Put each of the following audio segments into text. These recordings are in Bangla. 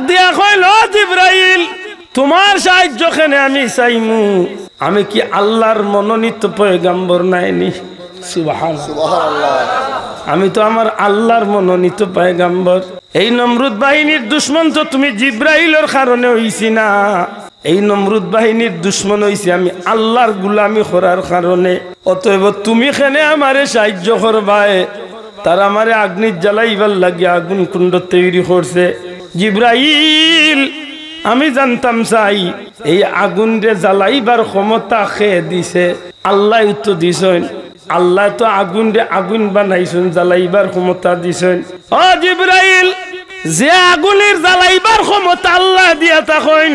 দিয়া কইল জিবরাইল তোমার সাহায্য কেনে আমি চাইমু আমি কি আল্লাহর মনোনীত পয়গম্বর নাইনি সুবহানাল্লাহ আমি তো আমার আল্লাহর মনোনীত পয়গম্বর এই নমরুদ বাহিনীর দুশমন তো তুমি জিবরাইলের কারণে হইছি না এই নমরুদ বাহিনীর দুশমন হইছি আমি আল্লাহর গোলামি করার কারণে অতএব তুমি কেনে আমারে সাহায্য করবায় তার আমারে আগ্নি জ্বালাইবার লাগি আগুন কুণ্ড তৈরি করছে জিবরাইল আমি জানতাম চাই এই আগুন রে জ্বালাইবার ক্ষমতা খেয়ে দিছে আল্লাহ তো দিছেন আল্লাহ তো আগুন রে আগুন বানাইছেন জ্বালাইবার ক্ষমতা দিছেন ও জিবরাইল যে আগুনের জ্বালাইবার ক্ষমতা আল্লাহ দিয়া থাকেন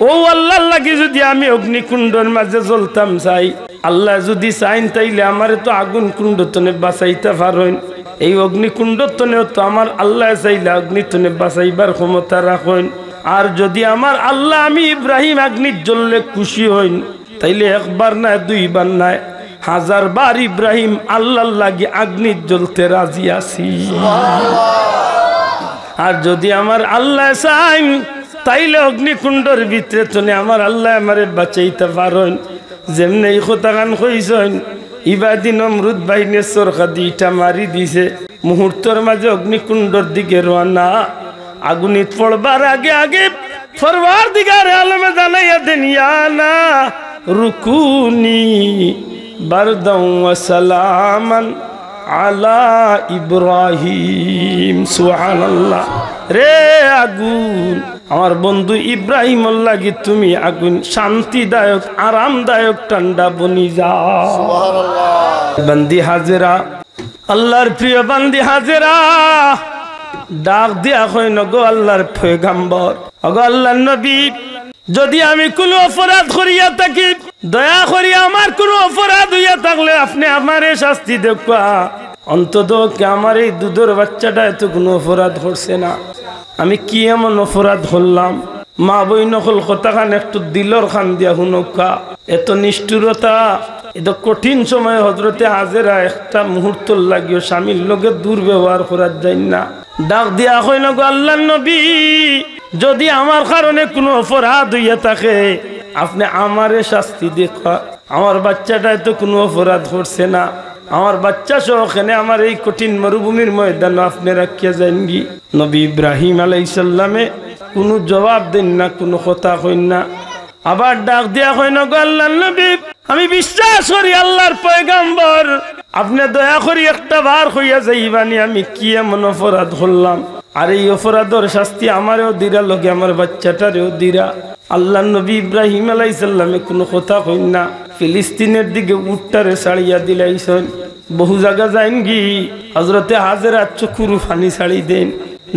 ও আল্লাহর লাগি যদি আমি অগ্নিকুণ্ডের মাঝে জ্বলতাম চাই আল্লাহ যদি চাইন তাইলে আমারে তো আগুন কুণ্ড তনে বাঁচাইতে পারেন এই অগ্নিকুণ্ড তনেও তো আমার আল্লাহ চাইলে অগ্নি তনে বাঁচাইবার ক্ষমতা রাখেন আর যদি আমার আল্লাহ আমি ইব্রাহিম আগ্নির জ্বললে খুশি হইন তাইলে একবার না দুইবার নাই 1000 বার ইব্রাহিম আল্লাহর লাগি আগ্নির জ্বলতে রাজি আছি আর যদি আমার আল্লাহ চাইন তাইলে অগ্নিকুণ্ডের ভিতরে তনে আমার আল্লাহ আমারে বাঁচাইতে পারেন যেমনি এই কথা গান কইছেন ইবাদি নমরুদ বাহিনীর সরকা দুইটা মারি দিছে মুহূর্তের মাঝে অগ্নিকুণ্ডের দিকে রওনা আগুনিত পড়বার আগে আগে পরওয়ারদিগার আলমে জানাইয়া দেন ইয়া না রুকুনি বারদাও ওয়া সালামান আলা ইব্রাহিম সুবহানাল্লাহ রে আগুন আমার বন্ধু ইব্রাহিমের লাগি তুমি আগুন শান্তিদায়ক আরামদায়ক ঠান্ডা বনি যাও সুবহানাল্লাহ বান্দি হাজেরা আল্লাহর প্রিয় বান্দি হাজেরা ডাক দিয়া কইন গো আল্লাহর পয়গম্বর ওগো আল্লাহর নবী যদি আমি কোনো অপরাধ করিয়া থাকি দয়া করি আমার কোনো অপরাধ হইয়া থাকলে আপনি আমারে শাস্তি দেখা অন্তত কি আমার এই দুধের বাচ্চাটা এত কোনো অপরাধ করছে না আমি কি এমন অপরাধ করলাম মা বই নকল কথা খান একটু দিলর খান দিয়া হুনকা এত নিষ্ঠুরতা এত কঠিন সময় হজরতে হাজেরা একটা মুহূর্ত লাগিও স্বামীর লগে দুর্ব্যবহার করার যায় না ডাক দিয়া কইল গো আল্লাহর নবী যদি আমার কারণে কোনো অপরাধ হইয়া থাকে আপনি আমারে শাস্তি দেখা আমার বাচ্চাটা তো কোনো অপরাধ করছে না আমার বাচ্চা সহ ওখানে আমার এই কঠিন মরুভূমির ময়দানে আপনি রাখিয়া যান গি নবী ইব্রাহিম আলাইহিস সালামে কোনো জবাব দেন না কোনো কথা কইন না আবার ডাক দিয়া কইন গো আল্লাহর নবী আমি বিশ্বাস করি আল্লাহর পয়গম্বর আপনি দয়া করি একটা বার হইয়া যাইবানি আমি কি এমন অপরাধ করলাম আর এই অপরাধের শাস্তি আমারও দিরা লগে আমার বাচ্চাটারেও দিরা আল্লাহর নবী ইব্রাহিম আলাইহিস সালামে কোনো কথা কইন না ফিলিস্তিনের দিকে উটটারে ছাড়িয়া দিলাইছেন বহু জায়গা যাইন গি হযরতে হাজেরা চোখের পানি ছাড়ি দেন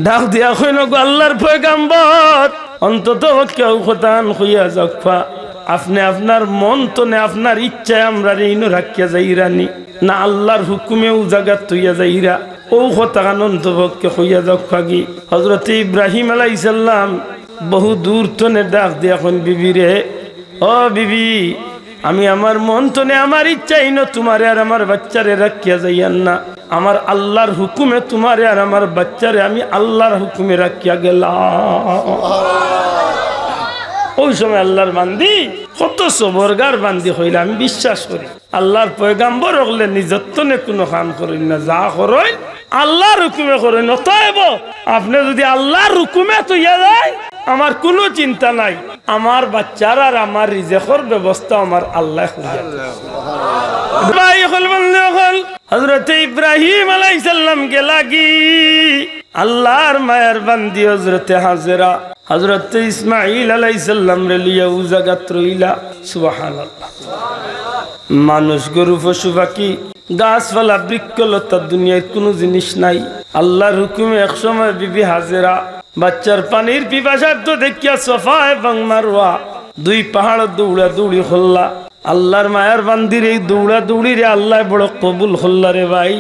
ডাক দিয়া কইন গো আল্লাহর পয়গম্বর অন্তত কেউ কথা হইয়া যাক আপনি আপনার মন তো নে আপনার ইচ্ছায় আমরা রেইনো রাখিয়া যাইরানি না আল্লাহর হুকুমে ও জায়গা তুইয়া যাইরা ও কথা অন্তপক্ষে হইয়া যাক ফাগি হযরতে ইব্রাহিম আলাইহিস সালাম বহু দূর তনে ডাক দিয়া এখন বিবি রে ও বিবি আমি আমার মন তনে আমার ইচ্ছাই না তোমারে আর আমার বাচ্চারে রাখিয়া যাইয়ান না আমার আল্লাহর হুকুমে তোমারে আর আমার বাচ্চারে আমি আল্লাহর হুকুমে রাখিয়া গেলাম ওই সময় আল্লাহর বান্দি কত সবরগার বান্দি হইলে আমি বিশ্বাস করি আল্লাহর পয়গম্বর হলে নিজত্বনে কোনো কাম করেন না যা করেন আল্লাহর হুকুমে করেন অতএব আপনি যদি আল্লাহর হুকুমে তৈয়া যায় আমার কোনো চিন্তা নাই আমার বাচ্চার আর আমার রিজেকের ব্যবস্থা আমার আল্লাহ হযরত ইব্রাহিম আলাইহিস সালাম কে লাগি আল্লাহর মায়ের বান্দি হযরতে হাজেরা হযরত ইসমাঈল আলাইহিস সালাম রে লিয়া ও জায়গাত রইলা সুবহানাল্লাহ মানুষ গরু পশু পাখি গাছপালা বৃক্ষলতা দুনিয়ার কোনো জিনিস নাই আল্লাহর হুকুমে এক সময় বিবি হাজেরা বাচ্চার পানির পিপাসার্থ দেখিয়া সফা এবং মারওয়া দুই পাহাড় দৌড়া দৌড়ি হল্লা আল্লাহর মায়ার বান্দির এই দৌড়া দৌড়ি রে আল্লাহ বড় কবুল হল্লা রে ভাই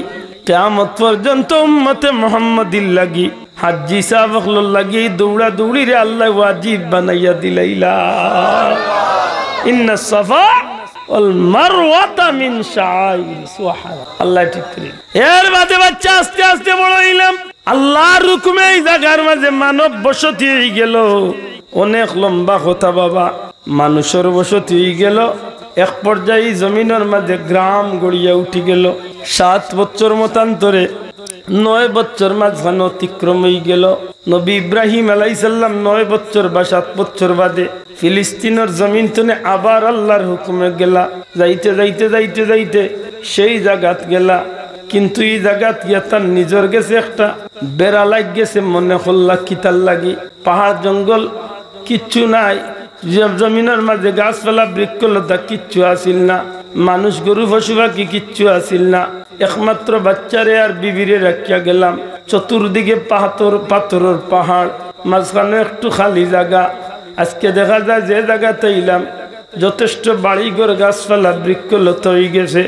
কিয়ামত পর্যন্ত উম্মতে মুহাম্মাদির লাগি হাজ্জি সাহাবাগুলোর লাগি দৌড়া দৌড়ি রে আল্লাহ ওয়াজিব বানাইয়া দিলাইলা ইন্নাস সাফা ওয়াল মারওয়াতা মিন শাআইর সুবহানাল্লাহ আল্লাহ ঠিক করে এর বাদে বাচ্চা আস্তে আস্তে বড় হইলাম আল্লাহর হুকুমে এই জায়গার মাঝে মানব বসতি হয়ে গেল। অনেক লম্বা কথা বাবা, মানুষের বসতি হয়ে গেল। এক পর্যায়ে জমিনের মাঝে গ্রাম গড়িয়া উঠি গেল। 7 বছর মতান্তরে 9 বছর মাঝখানে অতিক্রম হয়ে গেল। নবী ইব্রাহিম আলাইহিস সালাম 9 বছর বা 7 বছর বাদে ফিলিস্তিনের জমিন তনে আবার আল্লাহর হুকুমে গেলা। যাইতে যাইতে যাইতে যাইতে সেই জায়গাত গেলা, কিন্তু এই জায়গাত গিয়া তার নিজের গেছে একটা বেড়া লাগ গেছে। মনে হল্লা কিতার লাগি, পাহাড় জঙ্গল কিচ্ছু নাই, জমিনের মাঝে গাছপালা বৃক্ষলতা কিচ্ছু আসিল না, মানুষ গরু পশু পাখি কিচ্ছু আসিল না। একমাত্র বাচ্চারে আর বিবিরে রাখিয়া গেলাম। চতুর্দিকে পাথরের পাহাড়, মাঝখানে একটু খালি জায়গা। আজকে দেখা যায় যে জায়গাতে এলাম যথেষ্ট বাড়িঘর গাছপালা বৃক্ষলতা হয়ে গেছে,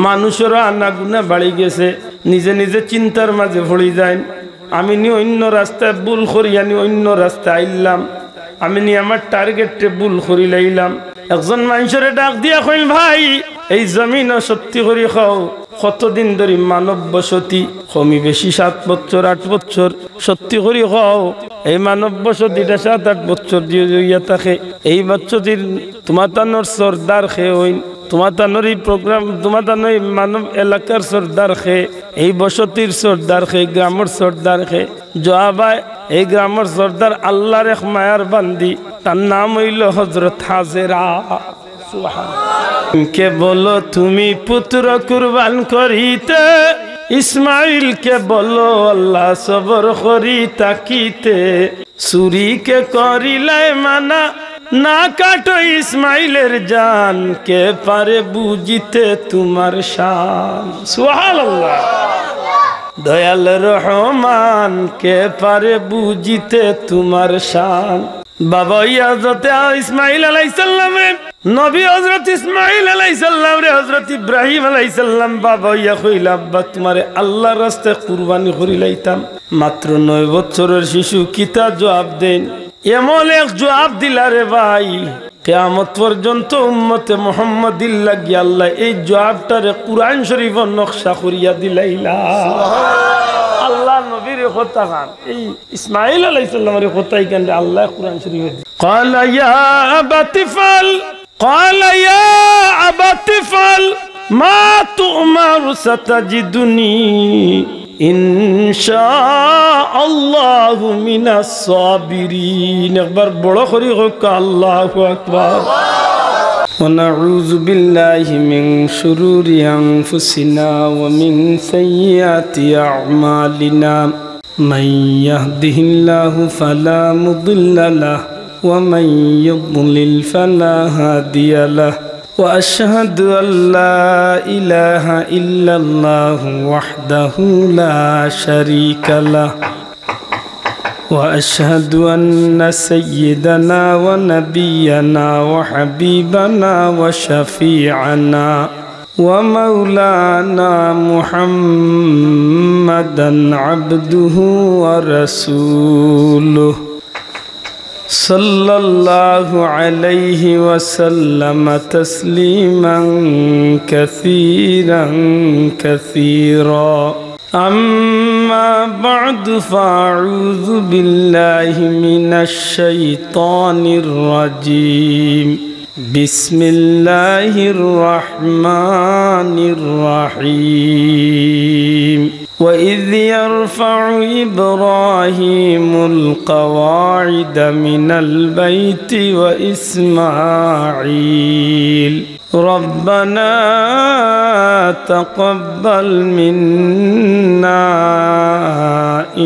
মানুষেরও আনাগুনা বাড়ি গেছে। নিজে নিজে চিন্তার মাঝে ভরি যায়, আমি নি অন্য রাস্তায় ভুল করি, আমি অন্য রাস্তায় আইলাম, আমি নি আমার টার্গেটে ভুল করি লাইলাম। একজন মানুষের ডাক দিয়া কইল, ভাই এই জমিন সত্যি করি খাও, কতদিন ধরে মানব বসতি, কমি বেশি 7 বছর 8 বছর, সত্যি করি খাও এই মানব বসতিটা 7-8 বছর দিয়ে থাকে। এই বছতির তোমার তানোর সর্দার খেয়ে হইন, তোমার তানোর এই প্রোগ্রাম, তোমার তানোর এই মানব এলাকার সর্দার খেয়ে, এই বসতির সর্দার খেয়ে, গ্রামের সর্দার খেয়ে। জবাবায় এই গ্রামের সর্দার আল্লাহর এক মায়ার বান্দি, তার নাম হইল হযরত হাজেরা। কে বলো তুমি পুত্র কুরবান করিতে, ইসমাইল কে বলো আল্লাহ সবর করি তাকিতে। সুরিকে করিলাই মানা, না কাটো ইসমাইলের জান, কে পারে বুঝিতে তোমার শান। সুবহানাল্লাহ। দয়াল রহমান, কে পারে বুঝিতে তোমার শান। বাবা হযরত ইসমাইল আলাইহিস সালামের নবী হযরত ইসমাইল আলাইহিস সালাম রে হযরত ইব্রাহিম আলাইহিস সালাম বাবা ইয়া কইলা, আব্বা তোমারে আল্লাহর রাস্তায় কুরবানি করিলাইতাম। মাত্র 9 বছরের শিশু কিতা জবাব দেন? এমন এক জবাব দিলা রে ভাই, কিয়ামত পর্যন্ত উম্মতে মুহাম্মাদির লাগি আল্লাহ এই জবাবটারে কুরআন শরীফের নকশা করিয়া দিলাইলা। আল্লাহ নবীর কথা গান, এই ইসমাইল আলাইহিস সালামের কথাই গান আল্লাহ কুরআন শরীফে ক্বালা ইয়া আবাতিফাল, ক্বালা ইয়া আবাতিফাল মা তুমার সাতাজিদুনি ইনশাআল্লাহু মিনাস সাবিরিন। একবার বড় করে হোক আল্লাহু আকবার। ونعوذ بالله من شرور أنفسنا ومن سيئات أعمالنا، من يهده الله فلا مضل له ومن يضلل فلا هادي له، وأشهد أن لا إله إلا الله وحده لا شريك له، وأشهد أن سيدنا ونبينا وحبيبنا وشفيعنا ومولانا محمدا عبده ورسوله صلى الله عليه وسلم تسليما كثيرا كثيرا. أما بعد فأعوذ بالله من الشيطان الرجيم. بسم الله الرحمن الرحيم. وإذ يرفع إبراهيم القواعد من البيت وإسماعيل ربنا تقبل منا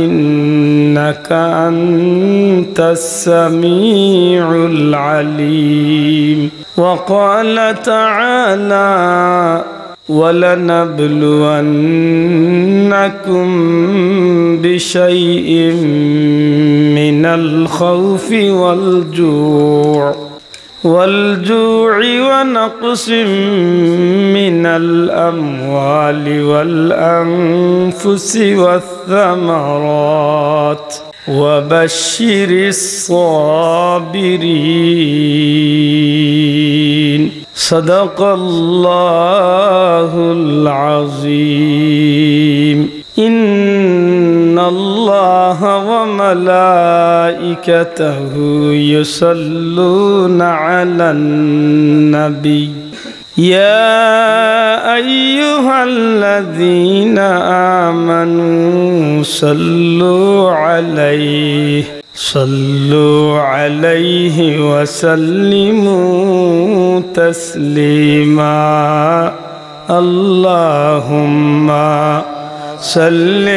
إنك أنت السميع العليم. وقال تعالى ولنبلونكم بشيء من الخوف والجوع ونقص من الأموال والأنفس والثمرات وبشر الصابرين. صدق الله العظيم. إن الله وملائكته يصلون على النبي يا أيها الذين آمنوا صلوا عليه وسلموا تسليما اللهم صل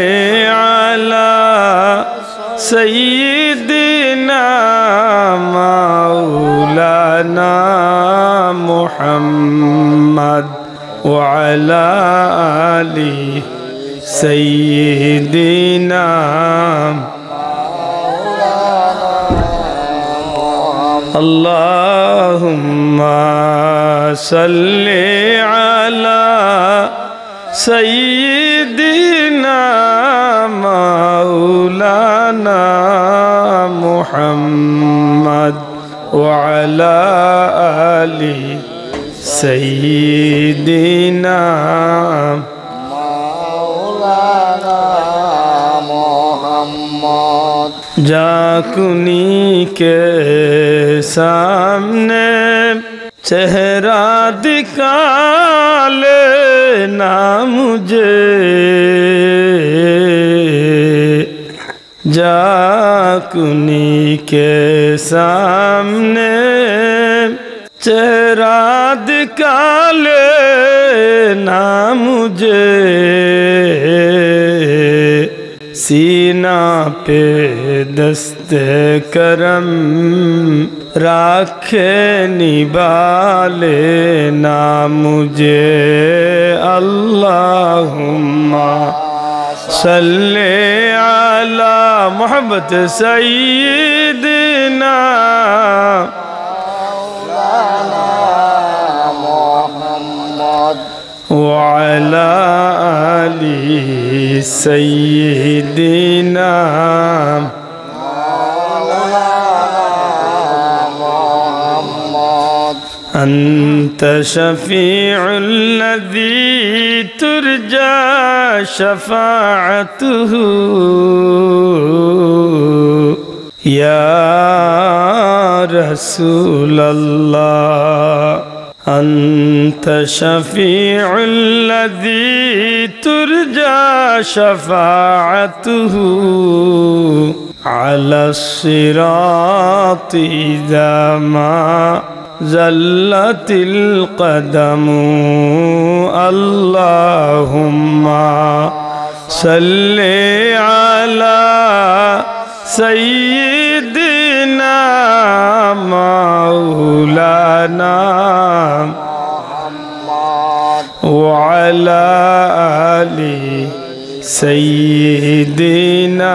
على سيدنا مولانا محمد وعلى آل سيدنا اللهم صل على سيدنا مولانا محمد وعلى آل سيدنا مولانا محمد जाकुनी के सामने चेहरा दिखा लेना मुझे जाकुनी के सामने चेहरा दिखा लेना मुझे सीना पे दस्ते करम राखे निभाले ना मुझे अल्लाहुम्मा सल्ले अला मोहब्बत सय्यिदना मौलाना मोहम्मद वअला आलि सय्यिदना मोहम्मद अंत शफीउल लज़ी तुरजा शफाअतुहु या रसूलल्लाह अंत शफीउल लज़ी तुरजा शफाअतुहु अला सिराति इज़ा मा ज़ल्लतिल क़दमु अल्लाहुम्मा सल्लि अला सय्यिदिना मौलाना वअला आलि सय्यिदिना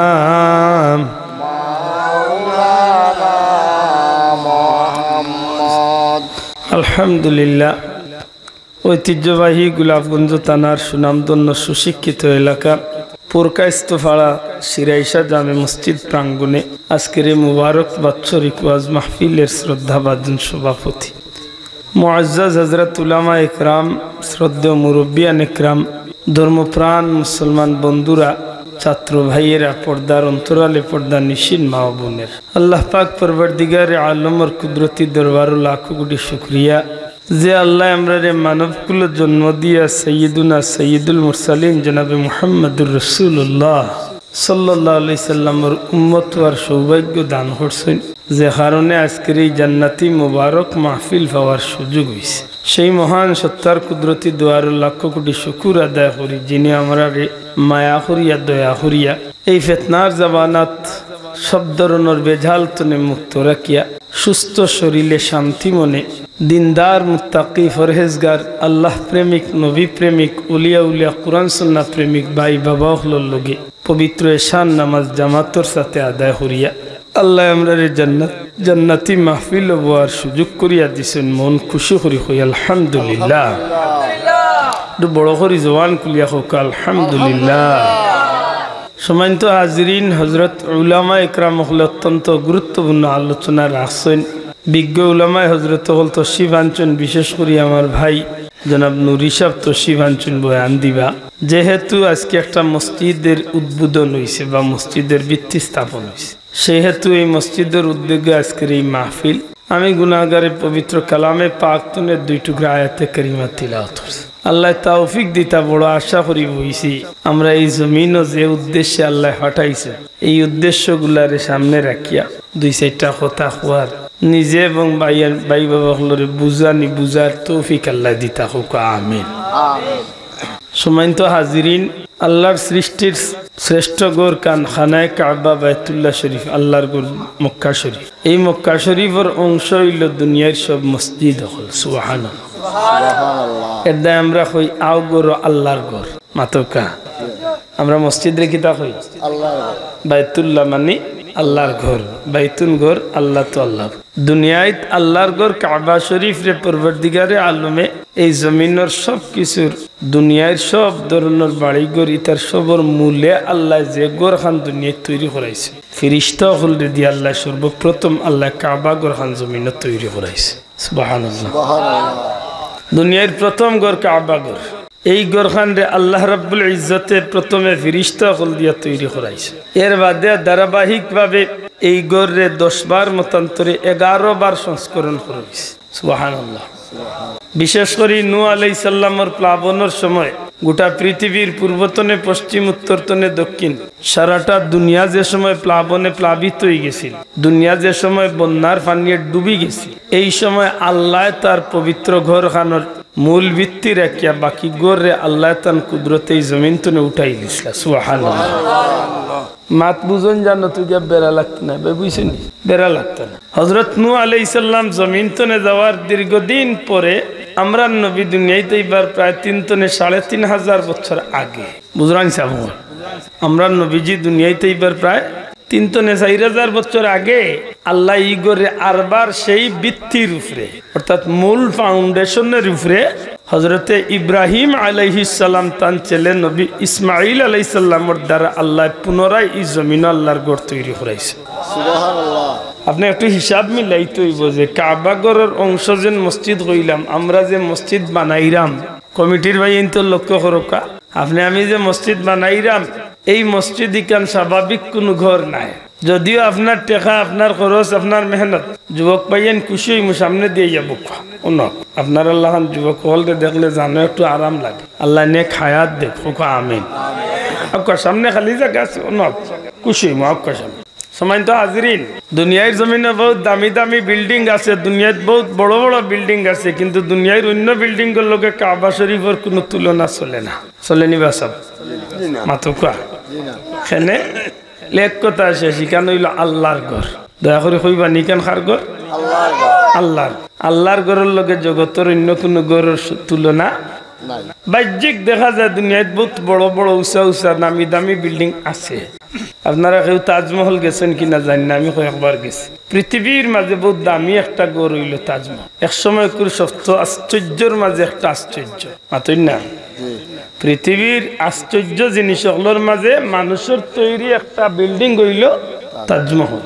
मौलाना मुहम्मद। अल्हम्दुलिल्लाह ঐতিহ্যবাহী গোলাপগঞ্জ থানার সুনামধন্য সুশিক্ষিত এলাকা পুরকাইস্তফাড়া সিরাইশা জামে মসজিদ প্রাঙ্গণে আজকের এই মুবারক বাৎসরিক ওয়াজ মাহফিলের শ্রদ্ধাভাজন সভাপতি মুআজ্জাজ হযরত উলামা ইকরাম, শ্রদ্ধেয় মুরব্বিয়ান ইকরাম, ধর্মপ্রাণ মুসলমান বন্ধুরা, ছাত্র ভাইয়েরা, পর্দার অন্তরালে পর্দা নিশিন মা ও বোনের, আল্লাহ পাক পরবর্তীগারে আলমের কুদরতি দরবারে লাখো কোটি শুকরিয়া যে আল্লাহ আমরারে মানবকুল জন্ম দিয়া সৈয়দুনা সৈয়দুল মুরসালিন জনাবে মুহাম্মদুর রাসূলুল্লাহ সাল্লাল্লাহু আলাইহি সাল্লামের উম্মত হওয়ার সৌভাগ্য দান করছেন, যে কারণে আজকের এই জান্নাতি মুবারক মাহফিল পাওয়ার সুযোগ হয়েছে। সেই মহান সত্তার কুদরতি দোয়ার লাখ কোটি শুকুর আদায় করি, যিনি আমরারে মায়া করিয়া দয়া করিয়া এই ফিতনার জামানাত সব ধরনের বেজাল তনে মুক্ত রাখিয়া সুস্থ শরীরে শান্তি মনে দিনদার মুত্তাকি ফরহেজগার আল্লাহ প্রেমিক নবী প্রেমিক উলিয়া উলিয়া কুরআন সুন্নাহ প্রেমিক ভাই বাবা হলোর লগে পবিত্র এশান নামাজ জামাতর সাথে আদায় করিয়া আল্লাহ আমরারে জান্নাতি মাহফিল হওয়ার সুযোগ করিয়া দিছেন। মন খুশি করি হই আলহামদুলিল্লাহ, একটু বড় করি জওয়ান কুলিয়া হোক আলহামদুলিল্লাহ। সম্মানিত হাজিরিন, হযরত উলামা ইকরাম হল অত্যন্ত গুরুত্বপূর্ণ আলোচনা রাখছেন। বিজ্ঞ উলামায় হযরত হল তশরিফ আনছেন, বিশেষ করে আমার ভাই জনাব নুরি সাহেব তশরিফ আনছেন বয়ান দিবা। যেহেতু আজকে একটা মসজিদের উদ্বোধন হয়েছে বা মসজিদের ভিত্তি স্থাপন হয়েছে, সেহেতু এই মসজিদের উদ্যোগে আজকের এই মাহফিল আমি গুনাহগারের পবিত্র কালামে পাক তুনে 2 টুকরা আয়াতে কারিমা তিলাওয়াত করছি। আল্লাহ তৌফিক দিতা বড় আশা করি বইছি আমরা এই জমিনও যে উদ্দেশ্যে আল্লাহ হটাইছে এই উদ্দেশ্যগুলার সামনে রাখিয়া 2-4টা কথা হওয়ার নিজে এবং ভাই বাবাগুলোরে বুঝার তৌফিক আল্লাহ দিতা হোক, আমিন। সম্মানিত হাজিরিন, আল্লাহর সৃষ্টির শ্রেষ্ঠ গোর খানায় কাবা বাইতুল্লাহ শরীফ, আল্লাহর গোর মক্কা শরীফ। এই মক্কা শরীফের অংশ হইল দুনিয়ার সব মসজিদ হল। সুবহানাল্লাহ, এর দায় আমরা কই আও গোর আল্লাহর গোর মাতকা। আমরা মসজিদ রেখে তা কই বাইতুল্লাহ মানে আল্লাহর ঘর, বাইতুন ঘর, আল্লাহ তো আল্লাহ। দুনিয়ায় আল্লাহর ঘর কাবা শরীফ রে পরবর্তীকারে আলমে এই জমিনের সব কিছুর দুনিয়ার সব ধরনের বাড়ি ঘর ইতার সবর মূলে আল্লাহ যে ঘর খান দুনিয়ায় তৈরি করাইছে ফিরিস্তা হল রেদি আল্লাহ সর্বপ্রথম আল্লাহ কাবা ঘর খান জমিনে তৈরি করাইছে। সুবহানাল্লাহ, দুনিয়ার প্রথম ঘর কাবা ঘর। এই ঘরখান রে আল্লাহ রাব্বুল ইজ্জতে প্রথমে ফিরিস্তা হল দিয়া তৈরি করাইছে। এর বাদে ধারাবাহিকভাবে এই ঘরে 10 বার মতান্তরে 11 বার সংস্করণ করেছে। সুবহানাল্লাহ। বিশেষ করে নূহ আলাইহিস সালামের প্লাবনের সময় গোটা পৃথিবীর পূর্বতনে পশ্চিম উত্তরতনে দক্ষিণ সারাটা দুনিয়া যে সময় প্লাবনে প্লাবিত হয়ে গেছিল, দুনিয়া যে সময় বন্যার পানিয়ে ডুবি গেছিল, এই সময় আল্লাহ তার পবিত্র ঘরখানোর মূল ভিত্তি রাখিয়া বাকি ঘরে আল্লাহ তান কুদরতে জমিন তনে উঠাই দিছিল। সুবহানাল্লাহ। মাত বুঝন জানো তুই বেড়া লাগতো না, বুঝছেন বেড়া লাগতো না। হযরত নূহ আলাইহিস সালাম জমিন তনে যাওয়ার দীর্ঘদিন পরে আমরা নবী দুনিয়াতে এবার প্রায় 3,500 বছর আগে বুঝরাং সাহেব আমরা নবীজি দুনিয়াতে এবার প্রায় 3,400 বছর আগে আল্লাহ ই করে আরবার সেই ভিত্তির উপরে অর্থাৎ মূল ফাউন্ডেশনের উপরে হযরতে ইব্রাহিম আলাইহিস সালাম তান ছেলে নবী ইসমাইল আলাইহিস সালামের দ্বারা আল্লাহ পুনরায় এই জমিন আল্লাহর ঘর তৈরি করাইছে। সুবহানাল্লাহ। আপনি একটু হিসাব মিলাইতে হইব যে কাবা ঘরের অংশ যেন মসজিদ হইলাম, আমরা যে মসজিদ বানাইরাম কমিটির ভাই তো লক্ষ্য করকা, আপনি আমি যে মসজিদ বানাইরাম এই মসজিদ ইকান স্বাভাবিক কোনো ঘর নাই। যদিও আপনার টেকা, আপনার খরচ, আপনার মেহনত, যুবক পাইয়েন খুশি হইমু সামনে দিয়ে যাবো অনক আপনার আল্লাহ যুবক হলকে দেখলে জানো একটু আরাম লাগে। আল্লাহ নে খায়াত দেখো, আমিন। আপনার সামনে খালি জায়গা আছে অনক খুশি হইমু আপনার সামনে। সম্মানিত হাজিরিন, দুনিয়ার জমিনে বহুত দামি দামি বিল্ডিং আছে, দুনিয়ার বহুত বড় বড় বিল্ডিং আছে, কিন্তু দুনিয়ার অন্য বিল্ডিং এর লগে কাবা শরীফের কোনো তুলনা চলে না। চলেনি বা সব মাতুকা এখানে লেখ কথা আছে, সেখানে হইল আল্লাহর ঘর। দয়া করে কইবা নিকান খার ঘর আল্লাহর ঘরের লগে জগতের অন্য কোনো ঘরের তুলনা নাই। বাহ্যিক দেখা যায় দুনিয়ায় বহুত বড় বড় উঁচা উঁচা দামি দামি বিল্ডিং আছে। আপনারা কেউ তাজমহল গেছেন কিনা জানি না, আমি কয়েকবার গেছি। পৃথিবীর মাঝে বহুত দামি একটা ঘর হইল তাজমহল। এক সময় সপ্ত আশ্চর্যের মাঝে একটা আশ্চর্য মাতই না, পৃথিবীর আশ্চর্য জিনিসগুলোর মাঝে মানুষের তৈরি একটা বিল্ডিং হইল তাজমহল।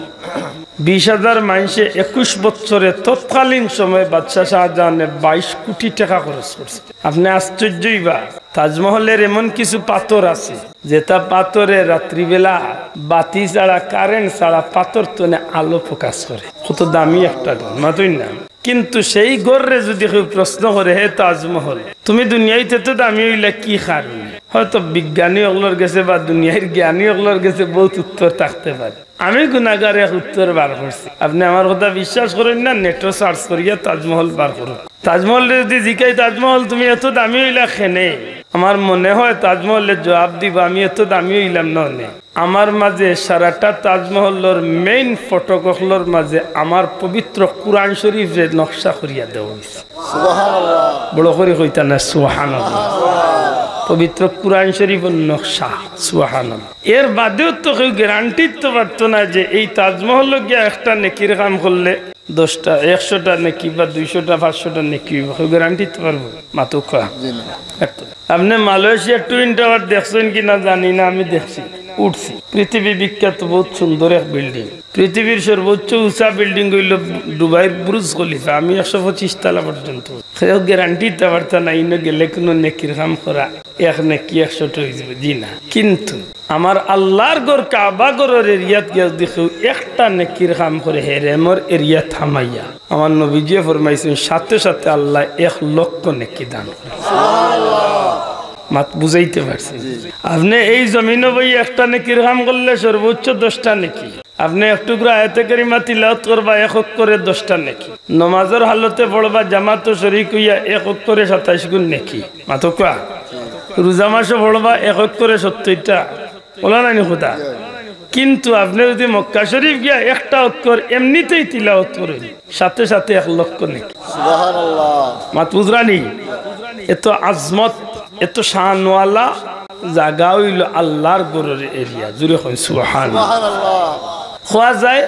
20,000 মানুষে 21 বছরে তৎকালীন সময় বাদশাহ শাহজাহানের 22 কোটি টাকা খরচ করছে। আপনি আশ্চর্যই বা তাজমহলের এমন কিছু পাথর আছে যেটা পাথরে রাত্রিবেলা বাতি ছাড়া কারেন্ট ছাড়া পাথর তনে আলো প্রকাশ করে। কত দামি একটা ঘর মাতই না, কিন্তু সেই ঘরে যদি কেউ প্রশ্ন করে হে তাজমহল তুমি দুনিয়াতে তো দামি হইলে কি কারণে, হয়তো বিজ্ঞানী ওগুলোর গেছে বা দুনিয়ার জ্ঞানী ওগুলোর গেছে বহুত উত্তর থাকতে পারে। আমি গুনাহগার এক উত্তর বার করছি। আপনি আমার কথা বিশ্বাস করেন না, নেটও সার্চ করিয়া তাজমহল বার করুন। তাজমহল যদি জিকাই তাজমহল তুমি এত দামি হইলা খেনে, আমার মনে হয় তাজমহলের জবাব দিব আমি এত দামি হইলাম না। আমার মাঝে সারাটা তাজমহলের মেইন ফটোগ্রাফগুলোর মাঝে আমার পবিত্র কুরআন শরীফের নকশা করিয়া দেওয়া হয়েছে। সুবহানাল্লাহ, বড় করে কইতা না সুবহানাল্লাহ। পবিত্র কুরআন শরীফের নকশা, সুবহানাল্লাহ। এর বাদেও তো কেউ গ্যারান্টি তো পারতো না যে এই তাজমহল গিয়া একটা নেকির কাম করলে 10টা 100টা নেকি বা 200টা 500টা নেকি গ্যারান্টি তো পারবো মাতুকা। আপনি মালয়েশিয়ার টুইন টাওয়ার দেখছেন কিনা জানি না, আমি দেখছি। উঠছি পৃথিবী বিখ্যাত বহুত সুন্দর এক বিল্ডিং পৃথিবীর সর্বোচ্চ উঁচা বিল্ডিং হইল দুবাইয়ের বুর্জ খলিফা আমি 125 তলা পর্যন্ত সেও গ্যারান্টি দিতে পারতাম না ইনো গেলে কোনো নেকির কাম করা এক নেকি 100 হয়ে যাবে জি না কিন্তু আমার আল্লাহর ঘর কাবা ঘরের এরিয়াত গিয়ে দেখো একটা নেকির কাম করে হেরেমর এরিয়া থামাইয়া আমার নবীজি ফরমাইছেন সাথে সাথে আল্লাহ 1 লক্ষ নেকি দান করে সুবহানাল্লাহ মাত বুঝাইতে পারছি আপনি এই জমিনে বই একটা নেকির কাম করলে সর্বোচ্চ 10টা নেকি আপনি এক টুকরা আয়াতে কারিমা তিলাওয়াত করবা 1 অক্ষরে 10টা নেকি নামাজের হালতে পড়বা জামাত শরীক হইয়া 1 অক্ষরে 27 গুণ নেকি মাতকা রোজা মাসে পড়বা 1 অক্ষরে 70টা বলা নাই খোদা কিন্তু আপনি যদি মক্কা শরীফ গিয়া একটা অক্ষর এমনিতেই তিলাওয়াত করেন সাথে সাথে 1 লক্ষ নেকি সুবহানাল্লাহ মাত বুঝরানি এত আজমত এত শানওয়ালা জায়গা হইল আল্লাহর ঘরের এরিয়া জুড়ে হয় সুবহানাল্লাহ খোয়া যায়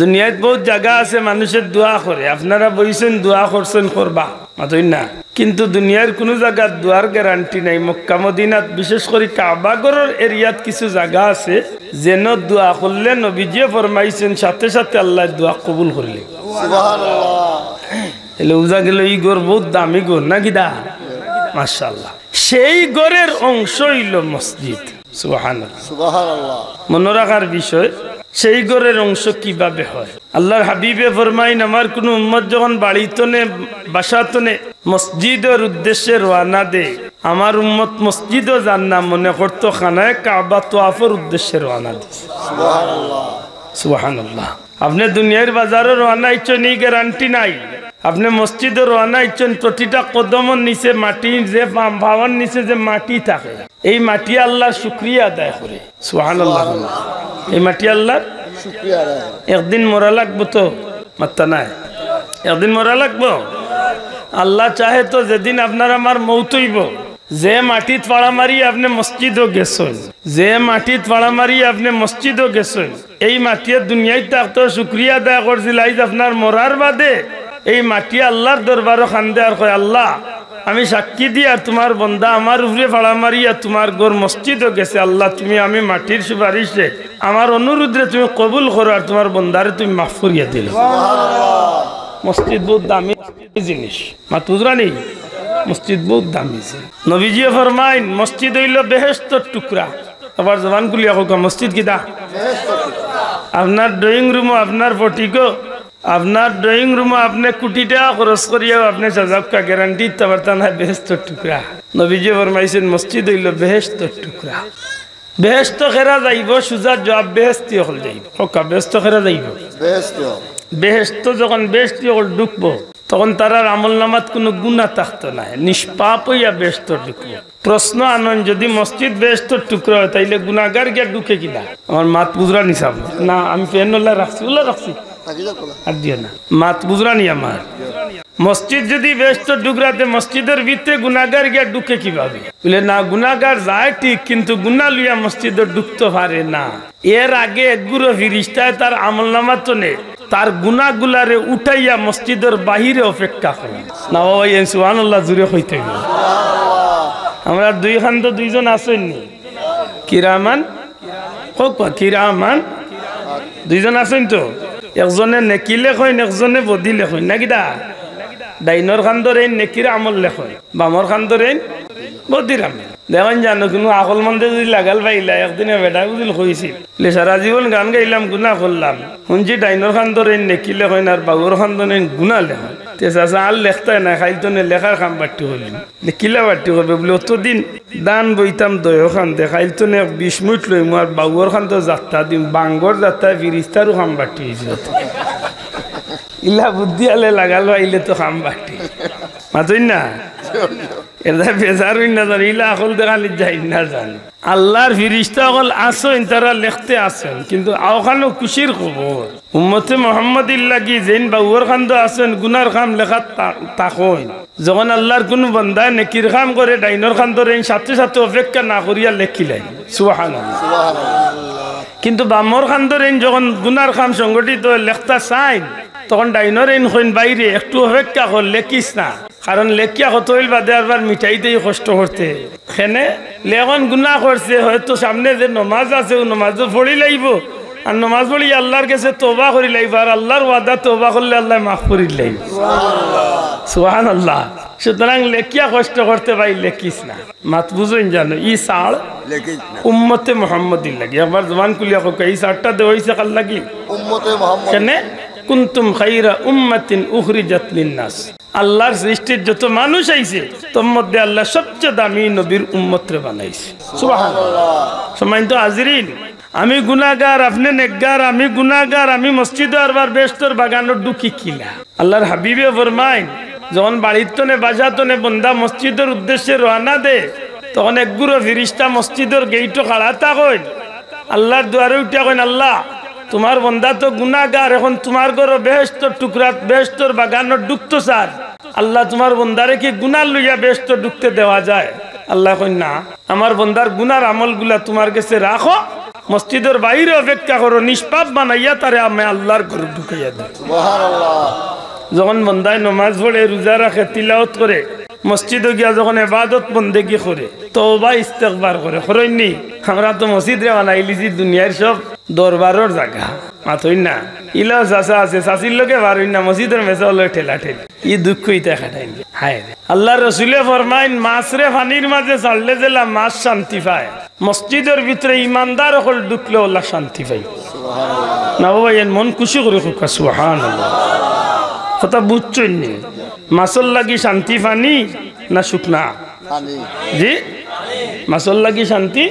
দুনিয়ায় বহুত জায়গা আছে মানুষের দোয়া করে আপনারা বইছেন দোয়া করছেন করবা মাতই না কিন্তু দুনিয়ার কোনো জায়গার দোয়ার গ্যারান্টি নাই মক্কা মদিনাত বিশেষ করে কাবা ঘরের এরিয়াত কিছু জায়গা আছে যেন দোয়া করলে নবীজি ফরমাইছেন সাথে সাথে আল্লাহ দোয়া কবুল করলে সুবহানাল্লাহ এলে উজা গেল এই ঘর বহুত দামি ঘর না কিদা মাশাআল্লাহ সেই ঘরের অংশ হইল মসজিদ সুবহানাল্লাহ সুবহানাল্লাহ মনে রাখার বিষয় সেই ঘরের অংশ কিভাবে হয় আল্লাহর হাবিবে ফরমাইন আমার কোন উম্মত যখন বাড়িতনে বাসাতনে মসজিদের উদ্দেশ্যে রওনা দেয় আমার উম্মত মসজিদও যান না মনে করতো খানায় কাবা তোয়াফের উদ্দেশ্যে রওনা দেয় সুবহানাল্লাহ সুবহানাল্লাহ আপনি দুনিয়ার বাজারে রওনা হইছেন এই গ্যারান্টি নাই আপনি মসজিদে রওনা হইছেন প্রতিটা কদমের নিচে মাটি যে ভাবার নিচে যে মাটি থাকে এই মাটি আল্লাহর শুকরিয়া আদায় করে সুবহানাল্লাহ এই মাটি আল্লাহর শুকরিয়া আদায় একদিন মরা লাগবো তো মাত্তা নাই একদিন মরা লাগবো আল্লাহ চাহে তো যেদিন আপনার আমার মৌত হইব যে মাটিত পাড়া মারি আপনি মসজিদও গেছেন যে মাটিত পাড়া মারি আপনি মসজিদও গেছেন এই মাটির দুনিয়ায় থাকতো শুকরিয়া আদায় করছিল আজ আপনার মরার বাদে এই মাটি আল্লাহর দরবারও খান্দে আর কয় আল্লাহ আমি সাক্ষী দিয়া তোমার বন্দা আমার উপরে ফাড়া মারিয়া তোমার ঘর মসজিদও গেছে আল্লাহ তুমি আমি মাটির সুপারিশে আমার অনুরোধে তুমি কবুল করো আর তোমার বন্দারে তুমি মাফ করিয়া দিল মসজিদ বহুত দামি জিনিস মা তুজরানি মসজিদ বহুত দামি নবীজি ফরমাইন মসজিদ হইল বেহেশতের টুকরা আবার জবান খুলিয়া হোক মসজিদ কিটা আপনার ড্রয়িং রুমও আপনার ফটিকও আপনার ড্রয়িং রুমে আপনি কোটি টাকা খরচ করিয়াও আপনি সাজাবকা গ্যারান্টি দিতে পারতেন না বেহেশতের টুকরা নবীজি ফরমাইছেন মসজিদ হইল বেহেশতের টুকরা বেহেশত খেরা যাইব সুজা জবাব বেহেশতি হল যাইব হকা বেহেশত খেরা যাইব বেহেশত যখন বেহেশতি হল ঢুকবো তখন তারার আমল নামাত কোনো গুণা থাকতো না নিষ্পাপ হইয়া বেহেশত ঢুকবো প্রশ্ন আনন্দ যদি মসজিদ বেহেশতের টুকরা হয় তাইলে গুনাহগার গিয়া ঢুকে কিনা আমার মাত বুঝরা নিসাব না আমি ফ্যান রাখছি আর দিও না মাত বুঝরানি আমার মসজিদ যদি ব্যস্ত ডুগরাতে মসজিদের ভিতরে গুনাহগার গিয়া ঢুকে কিভাবে বলে না গুনাহগার যায় ঠিক কিন্তু গুনাহ লইয়া মসজিদে ঢুকতে পারে না এর আগে একগুলো ফিরিস্তায় তার আমলনামা তো নে তার গুনাহগুলারে উঠাইয়া মসজিদের বাহিরে অপেক্ষা করে না বাবা সুবহানাল্লাহ জুড়ে হইতে গেল আমরা দুইজন আসেননি কিরামান হোক কিরামান দুইজন আসেন তো একজনে নেকি লেখেন একজনে বদি লেখেন না কিটা ডাইনর খান ধরেন নেকির আমল লেখেন বামর খান ধরেন বদির আমল দেখেন জানো কোনো আকল মন্দে যদি লাগাল পাইলা একদিনে বেটা বুঝিল হয়েছিল সারা জীবন গান গাইলাম গুণা করলাম শুনছি ডাইনর খান ধরেন নেকি লেখেন আর বাবুর খান ধরেন গুণা লেখেন চাচা আর লেখতাই না খাইতো লেখার কাম বাড়তি হইলাম কিলা বাড়তি করবে বলে অতদিন দান বইতাম দয় খান দে খাইতো 20 মিনিট লইম আর বাবুর খান তো যাত্রা দিম বাঙ্গর যাত্রায় ফিরিস্তারও কাম বাড়তি হয়েছিল ইলা বুদ্ধি আলে লাগাল আইলে তো কাম বাড়তি মাতই না এটা বেজার না জানি ইলা আকল দেখালি যাই না জানি আল্লাহর ফিরিস্তা সকল আসেন তারা লেখতে আসেন কিন্তু আওখানো খুশির খবর উম্মতে মোহাম্মদ লাগি যেন বাউর খান্দ আছেন গুনার খাম লেখা তাকইন যখন আল্লাহর কোন বান্দা নেকির খাম করে ডাইনর খান ধরে সাথে সাথে অপেক্ষা না করিয়া লেখিলেন সুবহানাল্লাহ কিন্তু বামর খান ধরে যখন গুনার খাম সংগঠিত লেখতা চাই তখন ডাইনর বাইরে একটু অপেক্ষা কর লেখিস না কারণ লেখিয়া কত হইল বাদে আবার মিঠাইতেই কষ্ট করতে খেনে লেখন গুনাহ করছে হয়তো সামনে যে নমাজ আছে ও নমাজও পড়ি লাইব আর নমাজ পড়ি আল্লাহর কাছে তওবা করি লাইব আর আল্লাহর ওয়াদা তওবা করলে আল্লাহ মাফ করি লাইব সুবহানাল্লাহ সুতরাং লেখিয়া কষ্ট করতে ভাই লেখিস না মাত বুঝুন জানো ই সাল উম্মতে মুহাম্মদিন লাগি একবার জবান খুলিয়া কই এই সারটা দে হইছে কাল লাগি উম্মতে মুহাম্মদ কেনে কুনতুম খায়রা উম্মাতিন উখরিজাত লিন-নাস আল্লাহর সৃষ্টির যত মানুষ আইছে তোর মধ্যে আল্লাহ সবচেয়ে দামি নবীর উম্মত রে বানাইছে সুবহানাল্লাহ সম্মানিত হাজিরিন আমি গুনাহগার আপনি নেকগার আমি গুনাহগার আমি মসজিদে আরবার বেশতর বাগানের ডুকি কিলা আল্লাহর হাবিবে ফরমায় যখন বাড়িতনে বাজাতনে বন্দা মসজিদের উদ্দেশ্যে রওনা দে তখন একগুলো ফেরেশতা মসজিদের গেইটো খাড়া থাকেন আল্লাহর দুয়ারে উঠে কইন আল্লাহ তোমার বন্দা তো গুনাহগার এখন তোমার ঘর বেহেশতর টুকরা বেহেশতর বাগানের ডুকতো স্যার আল্লাহ তোমার বন্দারে কি গুনাহ লইয়া বেহেশত ঢুকতে দেওয়া যায় আল্লাহ কইন না আমার বন্দার গুনার আমলগুলা তোমার কাছে রাখো মসজিদের বাইরে অপেক্ষা করো নিষ্পাপ বানাইয়া তারে আমি আল্লাহর ঘরে ঢুকাইয়া দেব সুবহানাল্লাহ যখন বন্দায় নামাজ পড়ে রোজা রাখে তিলাওয়াত করে মসজিদে গিয়া যখন ইবাদত বন্দেগি করে তওবা ইস্তেগফার করে করেননি আমরা তো মসজিদ রে বানাই লিছি দুনিয়ার সব দরবারের জায়গা মাতই না ইলা চাচা আছে চাচির লোকে পারই না মসজিদের মেসা লয় ঠেলা ঠেলি ই দুঃখ ইতা খাটাই হায় আল্লাহ রসুলে ফরমাইন মাছ রে পানির মাঝে ছাড়লে জেলা মাছ শান্তি পায় মসজিদের ভিতরে ইমানদার হল ঢুকলে আল্লাহ শান্তি পাই না বাবা এর মন খুশি করে খুব সুবহানাল্লাহ কথা বুঝছই নি মাছর লাগি শান্তি পানি না শুকনা জি মাছর লাগি শান্তি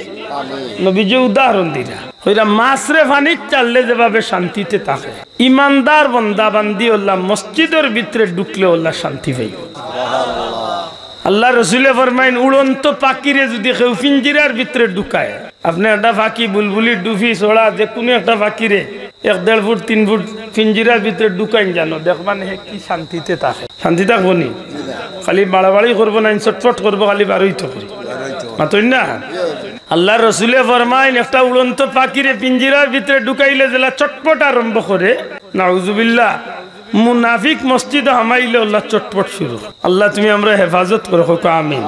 নবীজি উদাহরণ দিরা ওইরা মাছরে পানি চাললে যেভাবে শান্তিতে থাকে ইমানদার বন্দা বান্দি আল্লাহ মসজিদের ভিতরে ঢুকলে আল্লাহ শান্তি পাই আল্লাহ রসুলে ফরমাইন উড়ন্ত পাখিরে যদি কেউ পিঞ্জিরার ভিতরে ঢুকায় আপনি একটা পাখি বুলবুলি ডুফি ছোড়া যে কোনো একটা পাখিরে 1-1.5 ফুট 3 ফুট পিঞ্জিরার ভিতরে ঢুকাইন জানো দেখবান হে কি শান্তিতে থাকে শান্তি থাকবো নি খালি বাড়াবাড়ি করবো না চটফট করবো খালি বারোই তো করি মাতই না আল্লাহ রসুলে ফরমাইন একটা উড়ন্ত পাখিরে পিঞ্জিরার ভিতরে ঢুকাইলে যেলা চটপট আরম্ভ করে নাউজুবিল্লাহ মুনাফিক মসজিদে হামাইলে আল্লাহ চটপট শুরু আল্লাহ তুমি আমরা হেফাজত করো আমিন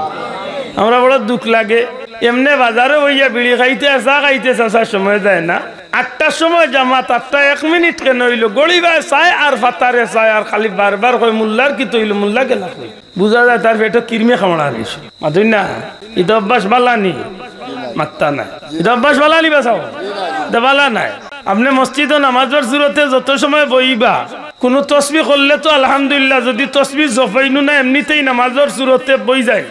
আমরা বড় দুঃখ লাগে এমনি বাজারে হইয়া বিড়ি খাইতে আসা খাইতে আসার সময় যায় না 8টার সময় জামাত 8টা 1 মিনিট কেন হইলো গড়িবা চায় আর ফাতারে চায় আর খালি বারবার কয় মোল্লার কি তৈল মোল্লা গেলা কই বুঝা যায় তার পেটে কিরমে খামড়া দিছে মাতুই না এটা অভ্যাস বালানি মাত্তা না এটা অভ্যাস বালানি বাসাও দেবালা নাই আপনি মসজিদে নামাজের সুরতে যত সময় বইবা কোন তসবিহ করলে তো আলহামদুলিল্লাহ যদি তসবিহ জফাইনু না এমনিতেই নামাজের সুরতে বই যায়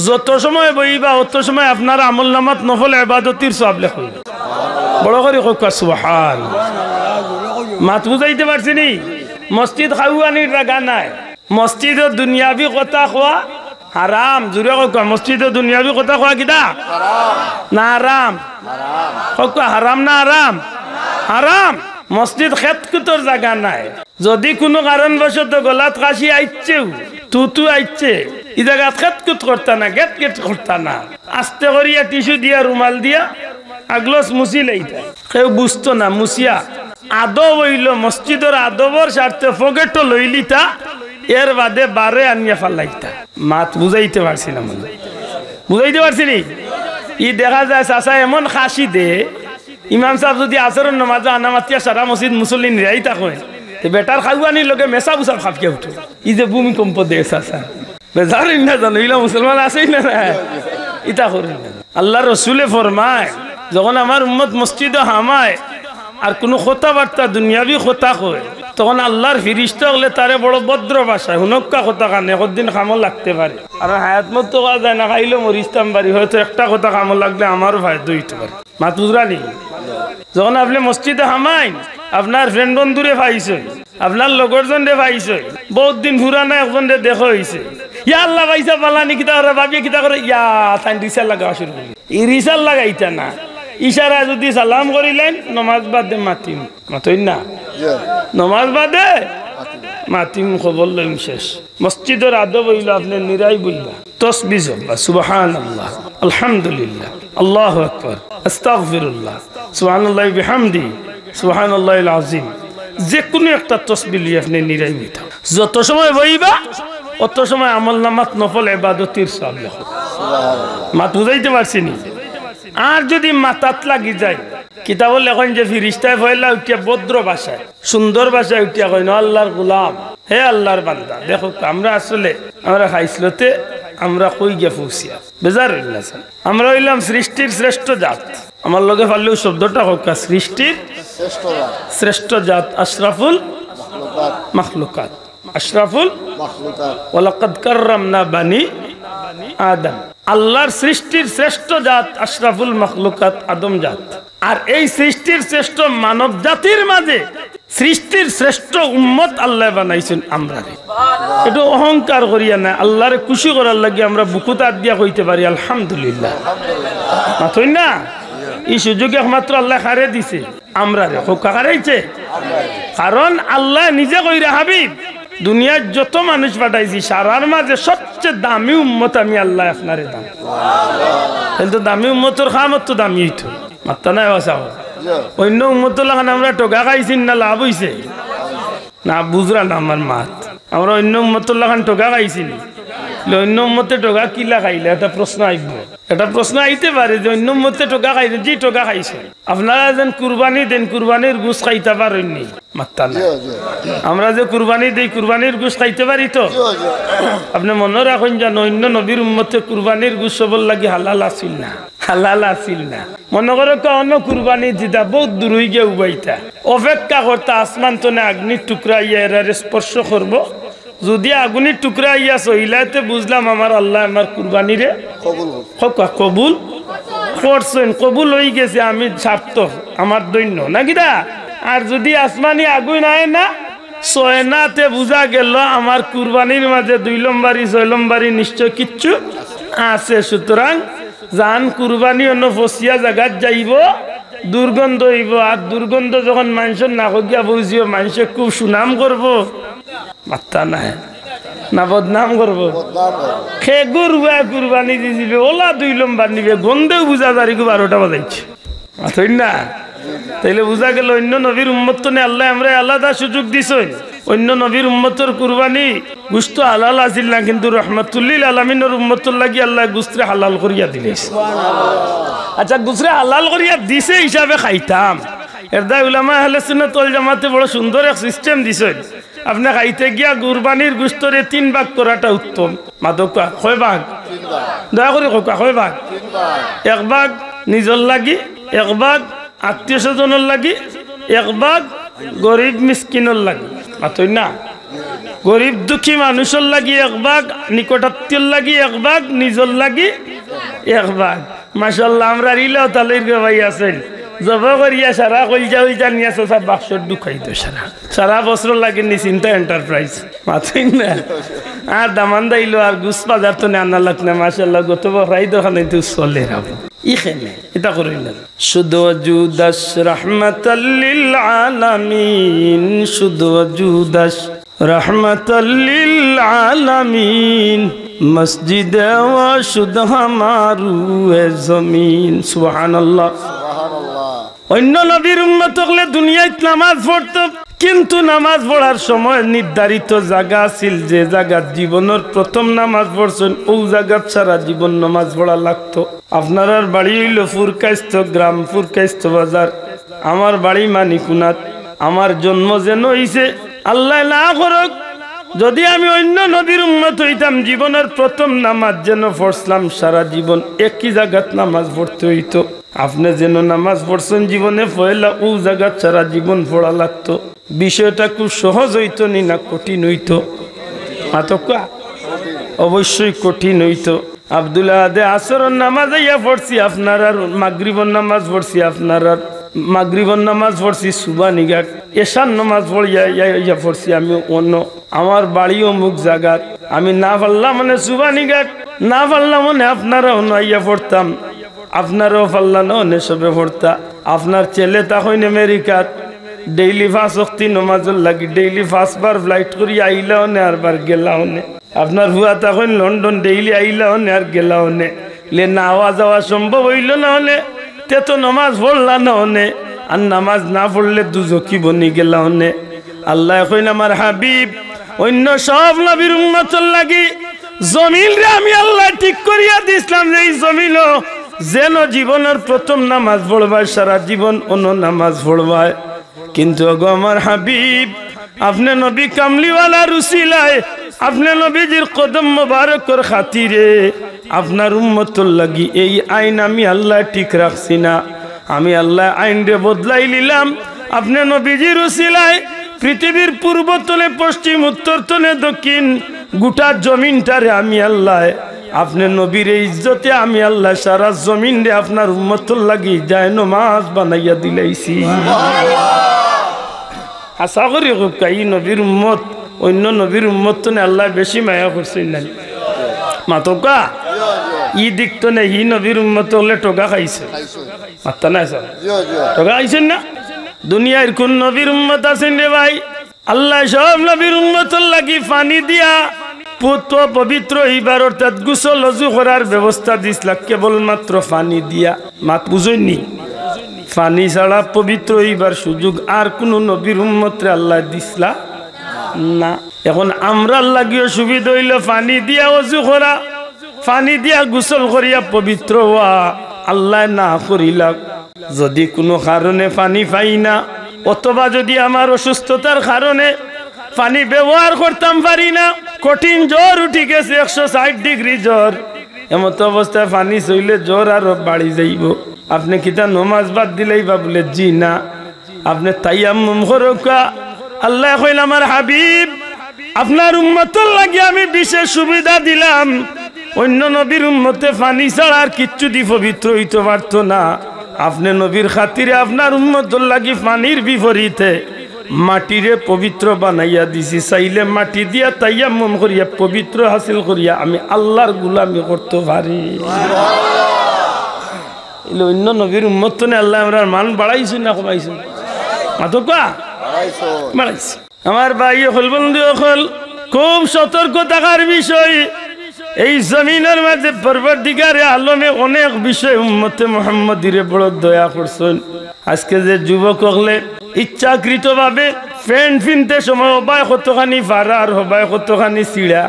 যত সময় বইবা অত সময় আপনার আমল নামাত নফল ইবাদতির সওয়াব লেখা বড় করে কইবা সুবহান মাত বুঝাইতে পারছি নি মসজিদ খাওয়ানির জায়গা নাই মসজিদে দুনিয়াবি কথা কোয়া হারাম জুরে কইবা মসজিদে দুনিয়াবি কথা কোয়া কিদা হারাম না হারাম কইবা হারাম না হারাম হারাম মসজিদ খেতকুতর জায়গা নাই যদি কোনো কারণবশত গলাত কাশি আইছেও তুতু আইছে এই জায়গা খেতকুত করতা না গেট গেট করতা না আস্তে করিয়া টিস্যু দিয়া রুমাল দিয়া আগলস মুছি লাইতা কেউ বুঝতো না মুছিয়া আদব হইল মসজিদের আদবর স্বার্থে পকেটও লইলিতা এর বাদে বারে আনিয়া ফালাইতা মাত বুঝাইতে পারছি না মনে বুঝাইতে পারছি নি ই দেখা যায় চাচা এমন খাসি দে ইমাম সাহেব যদি আসরের নামাজে আনামাতিয়া সারা মসজিদ মুসল্লি নিরাই থাকেন বেটার খাওয়ানির লগে মেসা বুসাব খাপিয়া উঠো ই যে ভূমিকম্প দিয়ে চাচা বেজার না জানো ইলা মুসলমান আছেই না ইটা করেন না আল্লাহ রসুলে ফরমায় যখন আমার উম্মত মসজিদে হামায় আর কোনো কথাবার্তা দুনিয়াবি কথা কয় তখন আল্লাহর ফিরিস্তা হলে তারে বড় ভদ্র ভাষায় হুনক্কা কথা কানে একদিন কামল লাগতে পারে আর হায়াত মতো কাজ যায় না খাইলেও মরিস্তাম বাড়ি হয়তো একটা কথা কামল লাগলে আমারও ফায়দা হইতে পারে মাত বুঝরানি যখন আপনি মসজিদে হামাইন আপনার ফ্রেন্ড বন্ধুরে পাইছে আপনার লগরজন রে পাইছে বহুত দিন পুরানা একজন রে দেখা হয়েছে ইয়া আল্লাহ পাইসা পালানি কিতা করে ভাবিয়ে কিতা করে ইয়া তাই রিসাল লাগাওয়া শুরু করি এই রিসাল লাগাইতা না ইশারা যদি সালাম করিলেন নমাজ বাদে মাতিম মাতই না নমাজ বাদে মাতিম খবর লইম শেষ মসজিদের আদব হইল আপনি নিরাই বলবা তসবিহ জপবা সুবহানাল্লাহ আলহামদুলিল্লাহ আল্লাহু আকবার আস্তাগফিরুল্লাহ সুবহানাল্লাহ বিহামদি সুবহানাল্লাহিল আযীম যে কোনো একটা তসবিহ লিয়ে আপনি নিরাই বইতা যত সময় বইবা অত সময় আমল নামাত নফল ইবাদতির সব লেখো মাত বুঝাইতে পারছি নি আর যদি মাথাত লাগি যায় কিতাব লেখন যে ফিরিস্তায় ফয়লা উঠিয়া ভদ্র ভাষায় সুন্দর ভাষায় উঠিয়া কয় না আল্লাহর গোলাম হে আল্লাহর বান্দা দেখো আমরা আসলে আমরা খাইছিলতে আমরা কই গিয়া পৌঁছিয়া বেজার হইলা আমরা হইলাম সৃষ্টির শ্রেষ্ঠ জাত আমার লগে পারলেও শব্দটা হোক সৃষ্টির শ্রেষ্ঠ জাত আশরাফুল মাখলুকাত আশরাফুল ওয়ালাকাদ কাররামনা বানি আদম আল্লাহর সৃষ্টির শ্রেষ্ঠ জাত আশরাফুল মাখলুকাত আদম জাত আর এই সৃষ্টির শ্রেষ্ঠ মানব জাতির মাঝে সৃষ্টির শ্রেষ্ঠ উম্মত আল্লাহ বানাইছেন আমরা এটা অহংকার করিয়া না আল্লাহরে খুশি করার লাগে আমরা বুকুত হাত দিয়া কইতে পারি আলহামদুলিল্লাহ মাথই না এই সুযোগ একমাত্র আল্লাহ কারে দিছে আমরা রে হোকা কারাইছে কারণ আল্লাহ নিজে কইরা হাবিব দুনিয়ার যত মানুষ পাঠাইছি সারার মাঝে সবচেয়ে দামি উম্মত আমি আল্লাহ আপনারে দাম কিন্তু দামি উম্মতর খামত তো দামি হইতো মাত্তা নাই বাসাও অন্য উম্মতর লাগান আমরা টোকা খাইছি না লাভ হইছে না বুঝরা না আমার মাত আমরা অন্য উম্মতর লাগান টোকা খাইছি অন্য উম্মতে টোকা কিলা খাইলে এটা প্রশ্ন আইব এটা প্রশ্ন আইতে পারে যে অন্য উম্মতে টোকা খাইছে জি টোকা খাইছে আপনারা যেন কুরবানি দেন কুরবানির গোশ খাইতে পারেননি মাত্তা না আমরা যে কুরবানি দেই কুরবানির গোশ খাইতে পারি তো আপনি মনে রাখুন যেন অন্য নবীর উম্মতে কুরবানির গোশ সবল লাগি হালাল আসিল না হালাল আসিল না মনে করো অন্য কুরবানি দিতা বহুত দূর হয়ে গিয়ে উবাইতা অপেক্ষা করতা আসমান তো না আগ্নির টুকরা ইয়া এর স্পর্শ করবো যদি আগুনের টুকরা ইয়া সহিলাতে বুঝলাম আমার আল্লাহ আমার কুরবানিরে কবুল করছেন কবুল হয়ে গেছে আমি ছাড়ত আমার দৈন্য নাকি দা আর যদি আসমানি আগুন আয় না সয়নাতে বুঝা গেল আমার কুরবানির মাঝে 2 লম্বারি 6 লম্বারি নিশ্চয় কিচ্ছু আছে সুতরাং জান কুরবানি অন্য ফসিয়া জায়গাত যাইব দুর্গন্ধ হইব আর দুর্গন্ধ যখন মানুষের না গিয়া বুঝিও মানুষে খুব সুনাম করব মাত্তা নাই না বদনাম করবো খে গরুয়া কুরবানি দিয়েছিল ওলা 2 লম্বার নিবে গন্ধেও বুঝা তারিখ 12টা বাজাইছে মাথই না তাইলে বুঝা গেল অন্য নবীর উম্মত নে আল্লাহ আমরা আলাদা সুযোগ দিছেন অন্য নবীর উম্মতর কুরবানি গোশত হালাল আছিল না কিন্তু রহমাতুল্লিল আলামিনের উম্মতর লাগি আল্লাহ গোশত হালাল করিয়া দিলেন সুবহানাল্লাহ আচ্ছা গোশত হালাল করিয়া দিছে হিসাবে খাইতাম এরদা উলামা আহলে সুন্নাত ওয়াল জামাতে বড় সুন্দর এক সিস্টেম দিছেন আপনি খাইতে গিয়া কুরবানির গোশতরে 3 ভাগ করাটা উত্তম মাদকা কয় ভাগ দয়া করে কয় ভাগ 1 ভাগ নিজর লাগি 1 ভাগ আত্মীয় স্বজনের লাগি 1 ভাগ গরিব মিসকিনের লাগি মাতই না গরিব দুঃখী মানুষের লাগি 1 ভাগ নিকটাত্মীয়র লাগি 1 ভাগ নিজর লাগি 1 ভাগ মাশাআল্লাহ আমরা রিলাও তালের ভাই আছেন জবা করিয়া সারা কইজা হইজা নিয়া সব বাক্সর ঢুকাই দো সারা বছর লাগে নি চিন্তা এন্টারপ্রাইজ মাথই না আর দামান দাইলো আর গুস বাজার তো আনা লাগ না মাশাআল্লাহ গত বছর দোকানে তো চলে রাবো ইখেনে এটা করেন না শুধু জুদাস রাহমাতাল লিল আলামিন শুধু জুদাস রাহমাতাল লিল আলামিন মসজিদ ওয়া শুধ হামারু এ জমিন সুবহানাল্লাহ অন্য নবীর উম্মত হলে দুনিয়ায় নামাজ পড়তো কিন্তু নামাজ পড়ার সময় নির্ধারিত জায়গা ছিল যে জায়গা জীবনের প্রথম নামাজ পড়ছেন ওই জায়গা সারা জীবন নামাজ পড়া লাগতো আপনার বাড়ি হইল ফুরকাইস্ত গ্রাম ফুরকাইস্ত বাজার আমার বাড়ি মানিকুনাথ আমার জন্ম যেন হইছে আল্লাহ না করুক যদি আমি অন্য নবীর উম্মত হইতাম জীবনের প্রথম নামাজ যেন পড়ছিলাম সারা জীবন একই জায়গাত নামাজ পড়তে হইতো আপনি যেন নামাজ পড়ছেন জীবনে পয়লা ও জায়গা সারা জীবন পড়া লাগতো বিষয়টা খুব সহজ হইতো নি না কঠিন হইতো মাতকা অবশ্যই কঠিন হইতো আব্দুল্লাহ দে আসরের নামাজ ইয়া পড়ছি আপনার আর মাগরিবের নামাজ পড়ছি আপনার আর মাগরিবের নামাজ পড়ছি সুবা নিগাক এশার নামাজ পড়িয়া ইয়া পড়ছি আমি অন্য আমার বাড়িও মুখ জায়গার আমি না পারলাম মানে সুবা নিগাক না পারলাম মানে আপনারা অন্য ইয়া পড়তাম আপনারও পাল্লানো নেশবে পড়তা আপনার ছেলে তখন আমেরিকাত ডেইলি 5 ওয়াক্ত নামাজের লাগি ডেইলি 5 বার ফ্লাইট করি আইলাও নে আর বার গেলাও নে আপনার হুয়া তখন লন্ডন ডেইলি আইলাও নে আর গেলাও নে লে না আওয়া যাওয়া সম্ভব হইল না হলে তে তো নামাজ পড়লা না হনে আর নামাজ না পড়লে দুজকি বনি গেলাও নে আল্লাহ কইন আমার হাবিব অন্য সব নবীর উম্মতের লাগি জমিন রে আমি আল্লাহ ঠিক করিয়া দিছিলাম যে এই জমিনও যেন জীবনের প্রথম নামাজ পড়বায় সারা জীবন অন্য নামাজ পড়বায়। কিন্তু গো আমার হাবিব আপনি নবী কামলিওয়ালা রুসিলায় আপনি নবীজির কদম মোবারকর খাতিরে আপনার উম্মতর লাগি এই আইন আমি আল্লাহ ঠিক রাখছি না, আমি আল্লাহ আইন রে বদলাই নিলাম। আপনি নবীজির রুসিলায় পৃথিবীর পূর্ব তলে পশ্চিম উত্তর তলে দক্ষিণ গোটা জমিনটারে আমি আল্লাহ আপনি নবীর ইজ্জতে আমি আল্লাহ সারা জমিন রে আপনার উম্মতর লাগি যায় নামাজ বানাইয়া দিলাইছি। আশা করি এই নবীর উম্মত অন্য নবীর উম্মত তো আল্লাহ বেশি মায়া করছেন না মাতকা ই দিক তো নেই হি নবীর উম্মত হলে টোকা খাইছে মাত্তা নাই স্যার টোকা খাইছেন না। দুনিয়ার কোন নবীর উম্মত আছেন রে ভাই? আল্লাহ সব নবীর উম্মতর লাগি পানি দিয়া পুত্র পবিত্র হইবার অর্থাৎ গোসল অজু করার ব্যবস্থা দিছিল কেবলমাত্র পানি দিয়া। মাত বুঝইনি পানি ছাড়া পবিত্র হইবার সুযোগ আর কোন নবীর উম্মতরে আল্লাহ দিছলা না। এখন আমরা লাগিও সুবিধা হইল পানি দিয়া অজু করা, পানি দিয়া গোসল করিয়া পবিত্র হওয়া আল্লাহ না করিলাম। যদি কোনো কারণে পানি পাই না অথবা যদি আমার অসুস্থতার কারণে পানি ব্যবহার করতাম পারি না, কঠিন জ্বর উঠি গেছে 160 ডিগ্রি জ্বর, এমত অবস্থায় পানি চইলে জ্বর আরো বাড়ি যাইব, আপনি কিতা নমাজ বাদ দিলেই বা বলে জি না, আপনি তায়াম্মুম করোকা। আল্লাহ কইল আমার হাবিব আপনার উম্মতর লাগি আমি বিশেষ সুবিধা দিলাম। অন্য নবীর উম্মতে পানি ছাড়া আর কিচ্ছু দি পবিত্র হইতে পারত না, আপনি নবীর খাতিরে আপনার উম্মতর লাগি পানির বিপরীতে মাটিরে পবিত্র বানাইয়া দিছি। চাইলে মাটি দিয়া তায়াম্মুম করিয়া পবিত্র হাসিল করিয়া আমি আল্লাহর গোলামি করতে পারি। অন্য নবীর উম্মত তো আল্লাহ আমরা মান বাড়াইছো না কমাইছো? মাতকা বাড়াইছো। আমার ভাই হল বন্ধু হল খুব সতর্ক থাকার বিষয়। এই জমিনের মাঝে পরবর্তীকারে আলমে অনেক বিষয় উম্মতে মুহাম্মদীরে বড় দয়া করছেন। আজকে যে যুবক হলে ইচ্ছাকৃত ভাবে ফ্যান ফিনতে সময় হবায় কতখানি ফারা আর হবায় কতখানি চিড়া,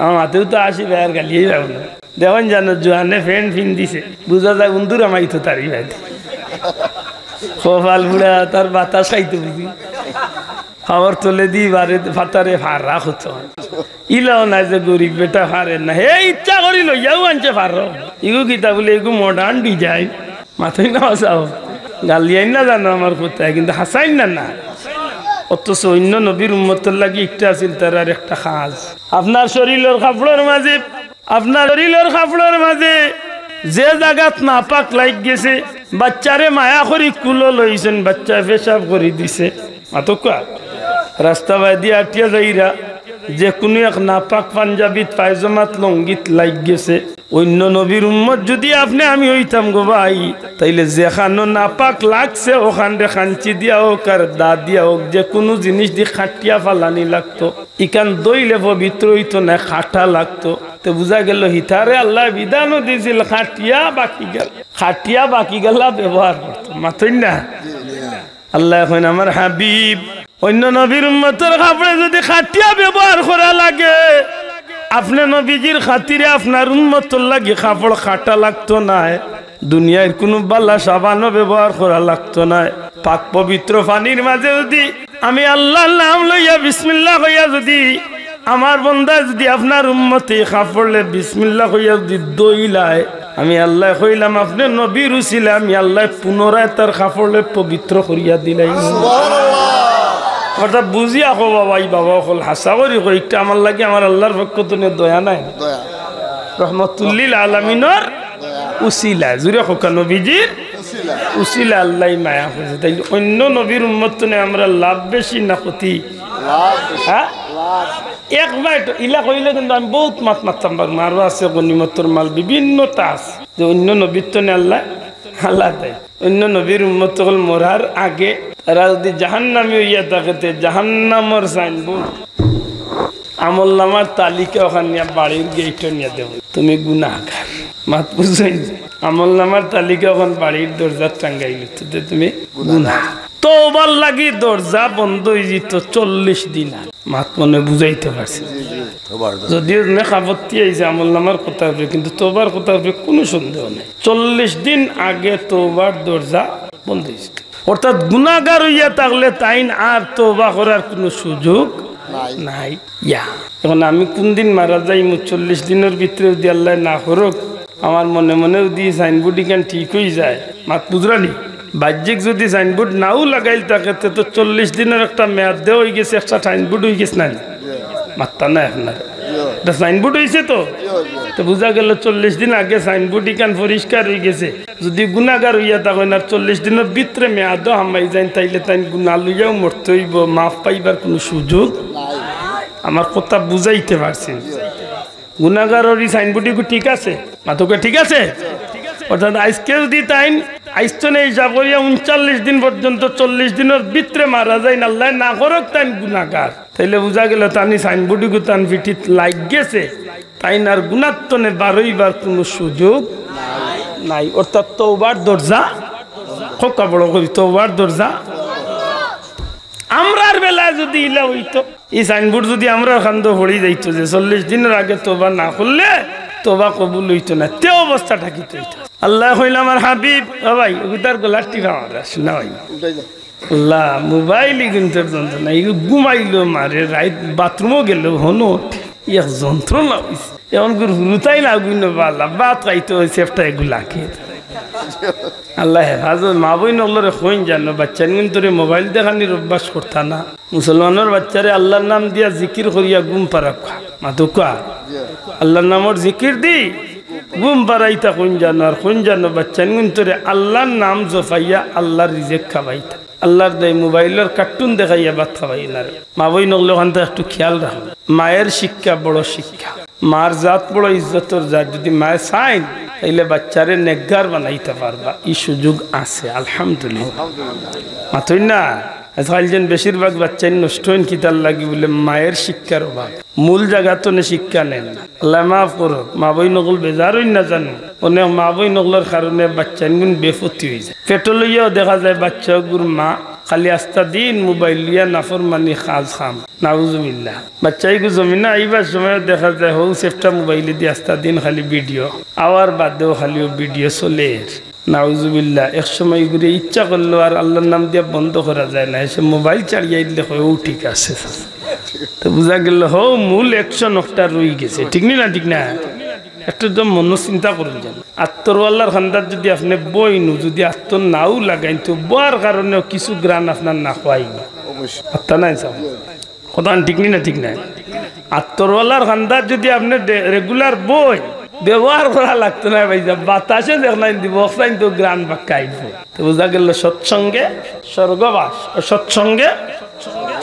আমার হাতেও তো আসি ভাইয়ের গালিয়ে যাব না। দেখেন জানো জোয়ানে ফ্যান ফিন দিছে বুঝা যায় উন্দুর আমাইতো তারই ভাই কপাল বুড়া তার বাতাস খাইতে বুঝি খাবার তোলে দি বারে ফাতারে ফারা হত ইলাও না যে গরিব বেটা ফারেন না, হে ইচ্ছা করি লইয়াও আনছে ফার ইগু কিতা বলে এগু মডার্ন ডিজাইন মাথায় না চাও গালিয়াই না জানো আমার কোথায় কিন্তু হাসাইন না না। অথচ অন্য নবীর উম্মতের লাগি একটা আছিল তার আর একটা খাজ আপনার শরীরের কাপড়ের মাঝে, আপনার শরীরের কাপড়ের মাঝে যে জায়গাত না পাক লাগ গেছে বাচ্চারে মায়া করি কুলো লইছেন, বাচ্চা পেশাব করে দিছে মাতকা রাস্তা বাই দিয়ে আটিয়া যাইরা যে কোনো এক নাপাক পাঞ্জাবিত পায়জামাত লঙ্গিত লাগ গেছে। অন্য নবীর উম্মত যদি আপনি আমি হইতাম গো ভাই তাইলে যেখানো নাপাক লাগছে ওখানে খাঞ্চি দিয়া হোক আর দা দিয়া হোক যে কোনো জিনিস দিয়ে খাটিয়া ফালানি লাগতো, ইকান দইলে পবিত্র হইতো না খাটা লাগতো। তো বুঝা গেল হিতারে আল্লাহ বিধানও দিয়েছিল খাটিয়া বাকি গেলা ব্যবহার করতো মাতই না। আল্লাহ এখন আমার হাবিব অন্য নবীর উম্মতের কাপড়ে যদি খাটিয়া ব্যবহার করা লাগে আপনি নবীজির খাতিরে আপনার উম্মতের লাগে কাপড় খাটা লাগতো না, দুনিয়ার কোনো বাল্লা সাবানও ব্যবহার করা লাগতো না। পাক পবিত্র পানির মাঝে যদি আমি আল্লাহর নাম লইয়া বিসমিল্লাহ হইয়া যদি আমার বন্দা যদি আপনার উম্মতে কাপড়লে বিসমিল্লাহ হইয়া যদি দইলায় আমি আল্লাহ কইলাম আপনি নবীর উসিলা আমি আল্লাহ পুনরায় তার কাপড়লে পবিত্র করিয়া দিলাই। অর্থাৎ বুঝি আকো বাবা এই বাবা হল হাসা করি কয়েকটা আমার লাগে আমার আল্লাহর পক্ষ তো দয়া নাই রহমতুল্লিল আলমিনের উসিলা জুড়ে খোকা নবীজির উসিলা আল্লাহ মায়া করেছে। তাই অন্য নবীর উম্মত আমরা লাভ বেশি না ক্ষতি? হ্যাঁ একবার ইলা কইলে কিন্তু আমি বহুত মাত মারতাম মারো আছে গনিমতর মাল বিভিন্ন তাস যে অন্য নবীর তো আল্লাহ আল্লাহ দেয়। অন্য নবীর উম্মত হল মরার আগে তারা যদি জাহান্নামী হইয়া থাকে জাহান্নামর সাইনবোর্ড আমল নামার তালিকা ওখানে নিয়ে বাড়ির গেটে নিয়ে দেব তুমি গুনাহগার মাত বুঝেন আমল নামার তালিকা ওখানে বাড়ির দরজার টাঙ্গাইল তুমি গুনাহ। তওবার লাগি দরজা বন্ধ হয়ে যেত 40 দিন মাত মনে বুঝাইতে পারছি যদিও নেখাবত্তি আইছে আমল নামার কথা হবে কিন্তু তওবার কথা হবে কোনো সন্দেহ নেই 40 দিন আগে তওবার দরজা বন্ধ হয়ে যেত অর্থাৎ গুনাহগার হইয়া থাকলে তাইন আর তওবা করার কোনো সুযোগ নাই ইয়া এখন আমি কোন দিন মারা যাই 40 দিনের ভিতরে যদি আল্লাহ না করুক আমার মনে মনে যদি সাইনবোর্ড ইখান ঠিক হয়ে যায় মাত বুঝরানি বাহ্যিক যদি সাইনবোর্ড নাও লাগাইল থাকে তো 40 দিনের একটা মেয়াদ দেওয়া হয়ে গেছে একটা সাইনবোর্ড হয়ে গেছে না মাত্তা না আপনার এটা সাইনবোর্ড হয়েছে তো বোঝা গেল 40 দিন আগে সাইনবোর্ড ইখান পরিষ্কার হয়ে গেছে যদি গুনাহগার হইয়া থাকেন আর 40 দিনের ভিতরে মেয়াদও হামাই যায় তাইলে তাই গুনাহ লইয়াও মরতে হইব মাফ পাইবার কোনো সুযোগ আমার কথা বুঝাইতে পারছেন গুনাহগারের সাইনবোর্ড ঠিক আছে মাতকে ঠিক আছে অর্থাৎ আজকে যদি তাই আইসনে হিসাব করিয়া 39 দিন পর্যন্ত 40 দিনের ভিতরে মারা যায় না আল্লাহ না করক তাই গুনাহগার তাইলে বোঝা গেল তানি সাইনবোর্ডে তান ভিটিত লাগ গেছে তাই আর গুণাত্তনে বারইবার কোনো সুযোগ নাই অর্থাৎ তওবার দরজা খোকা বড় করি তওবার দরজা আমরার বেলায় যদি ইলা হইতো এই সাইনবোর্ড যদি আমরা খান্দ হড়ি যাইতো যে 40 দিনের আগে তওবা না করলে তওবা কবুল হইতো না তে অবস্থা থাকিত হইতো আল্লাহ হইল আমার হাবিব ও ভাই ওটার গলা টিপা মারা শোনা ভাই আল্লাহ মোবাইল কিন্তু যন্ত্রণা এই ঘুমাইলো মারে রাইত বাথরুমও গেল হনো এক যন্ত্রণা হইছে এমন করে হুরুতাই না গুণ বালা বাত খাইতে হয়েছে একটা এগুলাকে আল্লাহ হেফাজত মা বই নগলরে হইন জানো বাচ্চা কিন্তু মোবাইল দেখানির অভ্যাস করতা না মুসলমানের বাচ্চারে আল্লাহর নাম দিয়া জিকির করিয়া গুম পারা মাতুকা আল্লাহর নামর জিকির দি গুম পারাইতা কোন জানো আর কোন জানো বাচ্চা কিন্তু আল্লাহর নাম জফাইয়া আল্লাহর রিজেক খাবাইতা আল্লাহর দেয় মোবাইলের কার্টুন দেখাইয়া ভাত খাবাই না মা বই নগলে ওখান থেকে একটু খেয়াল রাখো মায়ের শিক্ষা বড় শিক্ষা মার জাত বড় ইজ্জতর জাত যদি মায়ের চাইন তাইলে বাচ্চারে নেকগার বানাইতে পারবা এই সুযোগ আছে আলহামদুলিল্লাহ মাতই না আজকাল যেন বেশিরভাগ বাচ্চাই নষ্ট হইন কিতার লাগি বলে মায়ের শিক্ষার অভাব মূল জায়গা তো শিক্ষা নেন আল্লাহ মাফ করো মা বই নগল বেজার হইন না জানো অনেক মা বই নগলের কারণে বাচ্চা গুণ বেফতি হয়ে যায় পেটো লইয়াও দেখা যায় বাচ্চা গুর মা খালি আস্তা দিন মোবাইল লিয়া নাফরমানি খাজ খাম নাউজুবিল্লাহ বাচ্চাইগু জমিনা আইবার সময় দেখা যায় হৌ সেফটা মোবাইলে দিয়ে আস্তা দিন খালি ভিডিও আওয়ার বাদেও খালি ভিডিও চলে নাউজুবিল্লাহ এক সময় ঘুরে ইচ্ছা করলো আর আল্লাহর নাম দিয়ে বন্ধ করা যায় না এসে মোবাইল চালিয়ে দিলে ও ঠিক আছে তো বোঝা গেল হো মূল অ্যাকশন একটা রয়ে গেছে ঠিক না ঠিক না একটু তো মন চিন্তা করুন যেন আত্মরওয়াল্লার খান্দার যদি আপনি বইনু যদি আত্মর নাও লাগাইন তো বোয়ার কারণেও কিছু গ্রান আপনার না খোয়াই আত্মা নাই চাও কথা ঠিক না ঠিক নাই আত্মরওয়াল্লার খান্দার যদি আপনি রেগুলার বই ব্যবহার করা লাগতো না ভাই বাতাসে দেখলাই দিব তো গ্রান বাক্কাইব তো বোঝা গেল সৎসঙ্গে স্বর্গবাস সৎসঙ্গে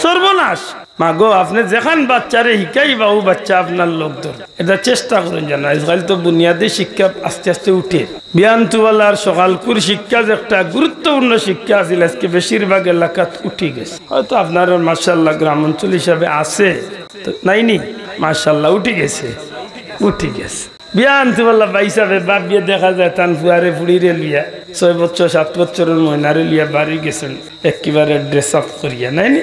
সর্বনাশ মাগো আপনি যেখান বাচ্চারে শিখাই বাবু বাচ্চা আপনার লোক ধর এটা চেষ্টা করেন জানা আজকাল তো বুনিয়াদী শিক্ষা আস্তে আস্তে উঠে বিয়ান্তওয়ালার সকালকুর শিক্ষা যে একটা গুরুত্বপূর্ণ শিক্ষা আছিল আজকে বেশিরভাগ এলাকাত উঠে গেছে হয়তো আপনার মাশাআল্লাহ গ্রাম অঞ্চল হিসাবে আছে তো নাইনি মাশাআল্লাহ উঠে গেছে বিয়ান্তওয়ালা বাইসাবে বাপ বিয়ে দেখা যায় তান ফুয়ারে ফুড়িরে লিয়া 6 বছর 7 বছরের মহিনারে লিয়া বাড়ি গেছেন একেবারে ড্রেস আপ করিয়া নাইনি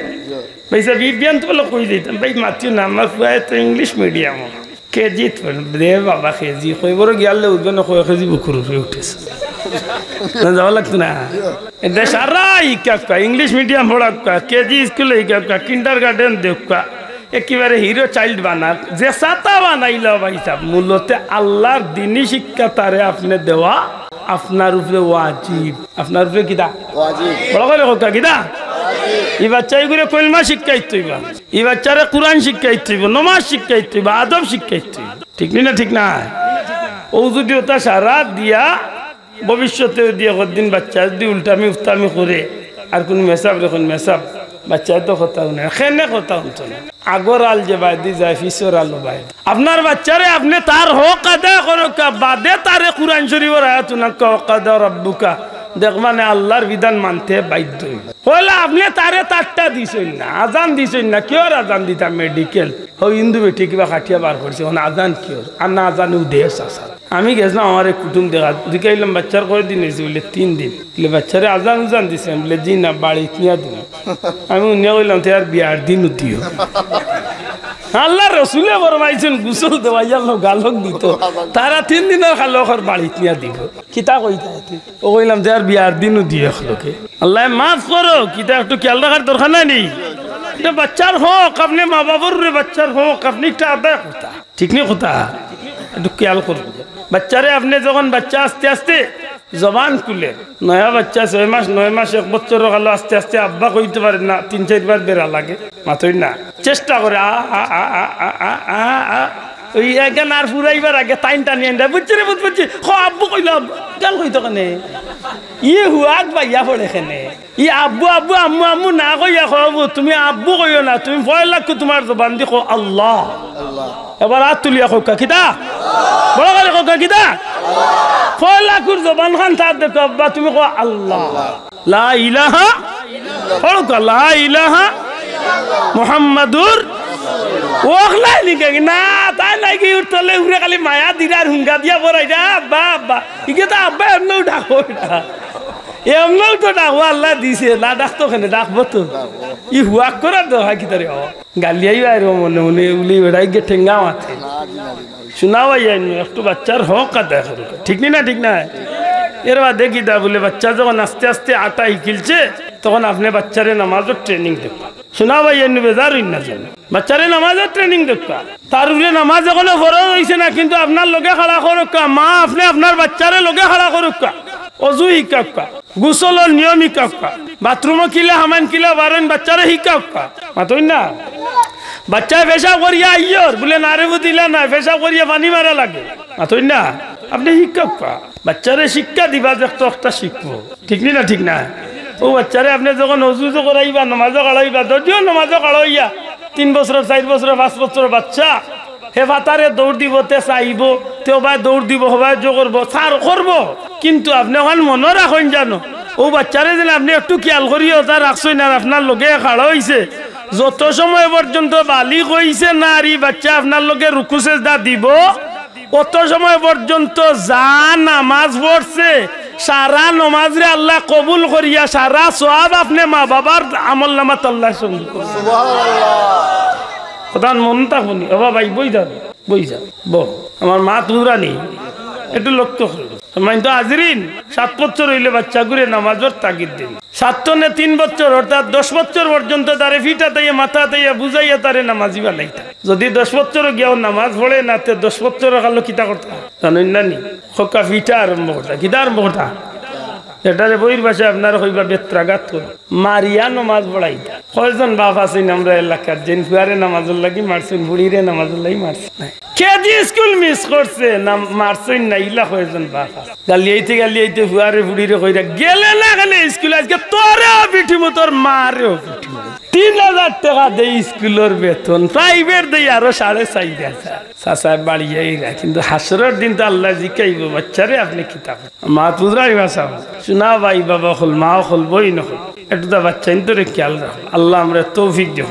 ভাইসা বিজ্ঞান্ত বলে কই দিতাম ভাই মাতিও না আমার ফুয়ায় তো ইংলিশ মিডিয়াম কেজি দে বাবা কেজি কইবর গিয়ালে উঠবে না কয় কেজি বুকুর উঠেছে না যাওয়া লাগতো না এটা সারা ইকা ইংলিশ মিডিয়াম পড়া কেজি স্কুলে ইকা কিন্ডার গার্ডেন দেখা একেবারে হিরো চাইল্ড বানার যে সাতা বানাইল ভাই সাহেব মূলত আল্লাহর দিনী শিক্ষা তারে আপনি দেওয়া আপনার উপরে ওয়াজিব আপনার উপরে কিদা ওয়াজিব বড় করে হোক কিদা এই বাচ্চাই করে কলমা শিক্ষাইতে হইবা এই বাচ্চারে কোরআন শিক্ষাইতে হইব নামাজ শিক্ষাইতে হইব আদব শিক্ষাইতে হইব ঠিক না ঠিক না ও যদি ওটা সারা দিয়া ভবিষ্যতে দিয়ে কদিন বাচ্চা যদি উল্টামি উফতামি করে আর কোন মেসাব রেখুন মেসাব বাচ্চা তো কথা না এখানে কথা হতো না আগর আল যে বাইদি যায় ফিসর আলো বাইদ আপনার বাচ্চারে আপনি তার হক আদায় করো বাদে তারে কোরআন শরীফের আয়াত না কাদা রাব্বুকা দেখ মানে আল্লাহর বিধান মানতে বাধ্য হইলে আপনি তারে তারটা দিছেন না আজান দিছেন না কিয় আজান দিতাম মেডিকেল ও হিন্দু বেটি কিবা খাটিয়া বার করছে আজান কিয় আর না আজান উদেশ আসা আমি গেছিলাম আমার এক কুটুম দেখা দেখাইলাম বাচ্চার করে দিন হয়েছে বলে 3 দিন বলে বাচ্চারে আজান উজান দিছে বলে জি না বাড়ি নিয়ে দিন আমি উনিয়া কইলাম তো আর বিয়ার দিন দিও আল্লাহ রসুলে ফরমাইছেন গোসল দেওয়াইয়া গালক দিত তারা 3 দিনের খালকর বাড়ি নিয়ে দিব কিতা কইতা ও কইলাম যে আর বিয়ার দিনও দিও লোকে আল্লাহ মাফ করো কিতা একটু খেয়াল রাখার দরকার নাই এটা বাচ্চার হোক আপনি মা বাবার বাচ্চার হোক আপনি একটা আদায় কথা ঠিক নেই কথা একটু খেয়াল করবেন বাচ্চারে আপনি যখন বাচ্চা আস্তে আস্তে জবান খুলে নয়া বাচ্চা 6 মাস 9 মাস 1 বছর হলো আস্তে আস্তে আব্বা কইতে পারে না 3-4 বার বেরা লাগে মাতই না চেষ্টা করে ওই এখানে আর ফুরাইবার আগে টাইমটা নিয়ে আনটা বুঝছে রে বুঝছি আব্বু কইলাম কেন কইতো কেনে ইয়ে হুয়াক ভাইয়া পড়ে এখানে ই আব্বু আব্বু আম্মু আম্মু না কইয়া খাবো তুমি আব্বু কইও না তুমি ভয় লাগতো তোমার জবান দি কো আল্লাহ এবার হাত তুলিয়া কোকা কিতা বড় করে কোকা কিতা ভয় লাগুর জবান খান তার দেখো আব্বা তুমি কো আল্লাহ লা ইলাহা ইল্লাল্লাহ লা ইলাহা মুহাম্মাদুর ওখলাই লিখে না তাই নাকি উঠলে উড়ে খালি মায়া দিরার হুঙ্গা দিয়া পড়াই যা আব্বা আব্বা ইকে তো আব্বা এমনও ডাকো এমনও তো ডাকবো আল্লাহ দিছে না ডাকতো কেন ডাকবো তো ই হুয়াক করার দরকার কি তারে গালিয়াই আর মনে মনে উলি বেড়াই গে ঠেঙ্গা মাথে শোনাও একটু বাচ্চার হক কাদা ঠিক নি না ঠিক না এর বাদে কি দা বলে বাচ্চা যখন আস্তে আস্তে আটা শিখিলছে তখন আপনি বাচ্চারে নামাজের ট্রেনিং দেখবা শোনা ভাই এমনি বেজার হইন না যেন বাচ্চারে নামাজের ট্রেনিং দেখবা তার উপরে নামাজ এখনো ফরজ হয়েছে না কিন্তু আপনার লগে খাড়া করুকা মা আপনি আপনার বাচ্চারে লগে খাড়া করুকা অজু শিকাকা গোসলের নিয়ম শিকাকা বাথরুমও কিলা হামান কিলা বারেন বাচ্চারে শিকাকা মাতই না বাচ্চায় পেশাব করিয়া আইয়র বলে নারেবু দিলা না পেশাব করিয়া পানি মারা লাগে মাতই না আপনি শিক্ষা বাচ্চারে শিক্ষা দিবা যে একটা শিখবো ঠিক না ঠিক না ও বাচ্চারে আপনি যখন অজুজো করাইবা নমাজও কাড়াইবা যদিও নমাজও কাড়াইয়া 3 বছর 4 বছর 5 বছর বাচ্চা হে ভাতারে দৌড় দিব তে চাইব তেও বা দৌড় দিব হবাই জো করবো সার করবো কিন্তু আপনি ওখান মনে রাখেন জানো ও বাচ্চারে যেন আপনি একটু খেয়াল করিও তা রাখছই না আপনার লগে খাড়া হয়েছে যত সময় পর্যন্ত বালিক হইছে নারী বাচ্চা আপনার লগে রুকু সেজদা দিব অত সময় পর্যন্ত যা নামাজ পড়ছে সারা নামাজ রে আল্লাহ কবুল করিয়া সারা সওয়াব আপনি মা বাবার আমল নামাত আল্লাহ সঙ্গী সুবহানাল্লাহ প্রধান মন থাকুনি ও ভাই বই যাও বল আমার মা তুরা নেই একটু লক্ষ্য করুন মানে তো হাজরিন 7 বছর হইলে বাচ্চা ঘুরে নামাজের তাগিদ দিন 7 নে 3 বছর অর্থাৎ 10 বছর পর্যন্ত তারে ফিটা তাইয়া মাথা তাইয়া বুঝাইয়া তারে নামাজি বানাইতা যদি 10 বছর গিয়াও নামাজ পড়ে না তে 10 বছর কালো কিতা করতা জানেন না নি খোকা ফিটা আরম্ভ করতা কিতা আরম্ভ করতা এটারে বইয়ের ভাষায় আপনারা কইবা বেত্রাঘাত করে মারিয়া নামাজ পড়াইতা কয়জন বাপ আছেন আমরা এলাকার যেন ফুয়ারে নামাজের লাগি মারছেন বুড়িরে নামাজের লাগি মারছেন কেজি স্কুল মিস করছে না মারছেন না ইলা কয়জন বাপ আছে গালিয়াইতে ফুয়ারে বুড়িরে কইরা গেলে না গেলে স্কুল আজকে তোরেও পিঠিমু তোর মারেও পিঠিমু 3000 টাকা দেই স্কুলের বেতন প্রাইভেট দেই আরো 4.5 চাচা বাড়িয়াইরা কিন্তু হাসরের দিন তো আল্লাহ জিকাইব বাচ্চারে আপনি কিতাব মা তুজরাই ভাষা শোনা ভাই বাবা হল মা হল বই নহল একটু তো বাচ্চা ইন্তরে খেয়াল রাখো আল্লাহ আমরা তৌফিক দেহ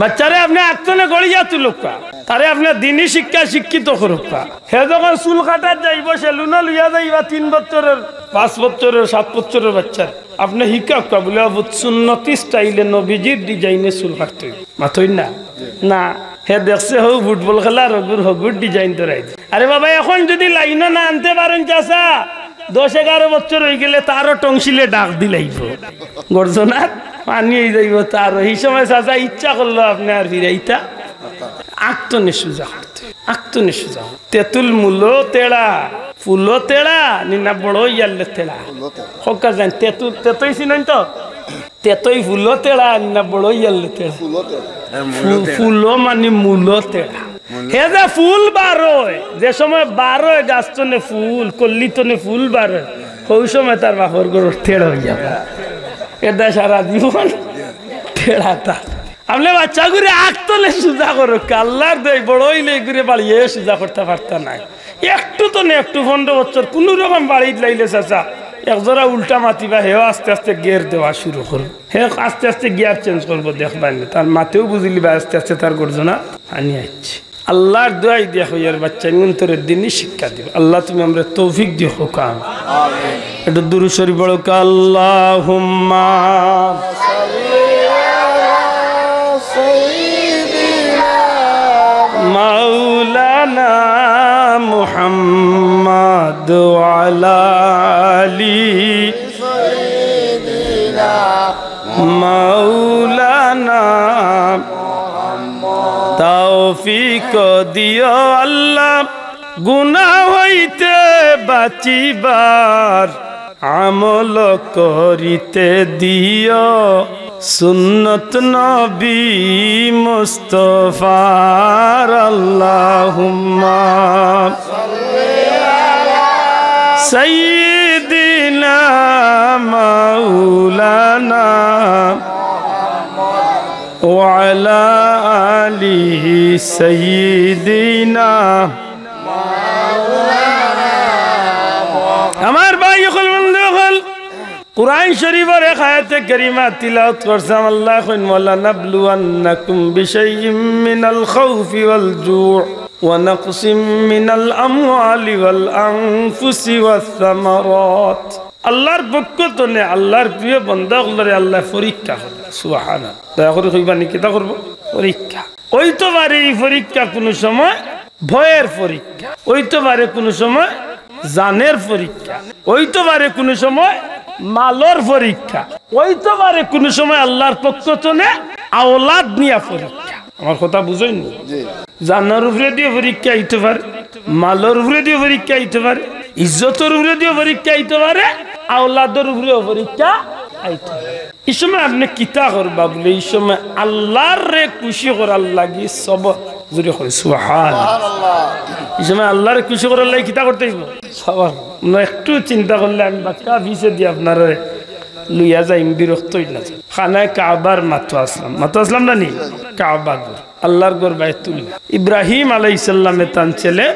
বাচ্চারে আপনি আত্মনে গড়িয়া তুলুকা তারে আপনার দিনই শিক্ষা শিক্ষিত করুকা হে যখন চুল কাটার যাইব সে লুনা লইয়া যাইবা 3 বছরের 5 বছরের 7 বছরের বাচ্চার আপনি শিক্ষা বলে সুন্নতি স্টাইলে নবীজির ডিজাইনে চুল কাটতে মাথই না না হে দেখছে হো ফুটবল খেলা হগুর ডিজাইন ধরাই আরে বাবা এখন যদি লাইনও না আনতে পারেন চাষা 10-11 বছর হয়ে গেলে তারও টংশিলে ডাক দিলাইব গর্জনাথ মানিয়ে যাইব তারও এই সময় চাষা ইচ্ছা করলো আপনি আর ফিরাইতা আক্তনে সুজা তেতুল মূলো তেড়া ফুলো তেড়া নিনা বড় ইয়ালে তেড়া হকা জান তেতই চিনেন তো তেতই ফুলো তেড়া নিনা বড় ইয়ালে তেড়া ফুলো মানে মূলো তেড়া হে যে ফুল বার হয় যে সময় বার হয় গাছতনে ফুল কল্লিতনে ফুল বার হয় ওই সময় তার বাপর গরু তেড়া হয়ে যাবে এটা সারা জীবন তেড়াটা আপনি বাচ্চা ঘুরে আঁকতলে সুজা করো কাল্লার দেয় বড়ই লে ঘুরে বাড়িয়ে সুজা করতে পারতা নাই একটু তো না একটু 15 বছর কোন রকম বাড়ি লাইলে চাচা একজোড়া উল্টা মাতিবা হেও আস্তে আস্তে গিয়ার দেওয়া শুরু করবো হে আস্তে আস্তে গিয়ার চেঞ্জ করবো দেখবা তার মাতেও বুঝিলি বা আস্তে আস্তে তার গর্জনা আনি আসছে আল্লাহর দোয়াই দিয়া হইয়ার বাচ্চা অন্তরের দিনই শিক্ষা দিও আল্লাহ তুমি আমরা তৌফিক দিও হোকা আমিন একটু দুরূদ শরীফ পড়ো আল্লাহুম্মা মাওলানা মুহাম্মদ ওয়া আলা আলি মাওলানা তৌফিক দিও আল্লাহ গুনাহ হইতে বাঁচিবার আমল করিতে দিও সুন্নত নবী মুস্তাফার আল্লাহুম্মা সাইয়্যিদিনা মাওলানা ওয়া আলা আলিহি সাইয়্যিদিনা আমার ভাই হল বন্ধু হল কুরআন শরীফের এক আয়াতে কারিমা তিলাওয়াত করছাম আল্লাহ কইন ওয়ালা নাবলুয়ান্নাকুম বিশাইইম মিনাল খাউফি ওয়াল জু' ওয়া নাকসিম মিনাল আমওয়ালি ওয়াল আনফুসি ওয়াস সামারাত আল্লাহর পক্ষ থেকে আল্লাহর প্রিয় বান্দাগুলোরে আল্লাহ পরীক্ষা করে সুবহানাল্লাহ দয়া করে কইবা নি কিতা করব পরীক্ষা ওই তো বারে এই পরীক্ষা কোন সময় ভয়ের পরীক্ষা ওই তো বারে কোন সময় জানের পরীক্ষা ওই তো বারে কোন সময় মালর পরীক্ষা ওই তো বারে কোন সময় আল্লাহর পক্ষ থেকে আওলাদ নিয়া পরীক্ষা আমার কথা বুঝেন জি জানার উপরে দিয়ে পরীক্ষা আইতে পারে মালর উপরে দিয়ে পরীক্ষা আইতে পারে ইজ্জতের উপরে দিয়ে পরীক্ষা আইতে পারে আওলাদের উপরে পরীক্ষা আইতে পারে এই সময় আপনি কিতা করবা বলে এই সময় আল্লাহর রে খুশি করার লাগি সব জুড়ে করে সুবহানাল্লাহ সুবহানাল্লাহ এই সময় আল্লাহর খুশি করার লাগি কিতা করতে হইব সবার একটু চিন্তা করলে আমি বাক্কা ভিসে দিয়ে আপনার লইয়া যাই বিরক্ত হইলা খানায় কাবার মাতো আসলাম না নি কাবা আল্লাহর ঘর বাইতুল্লাহ ইব্রাহিম আলাইহিস সালামে তান ছেলে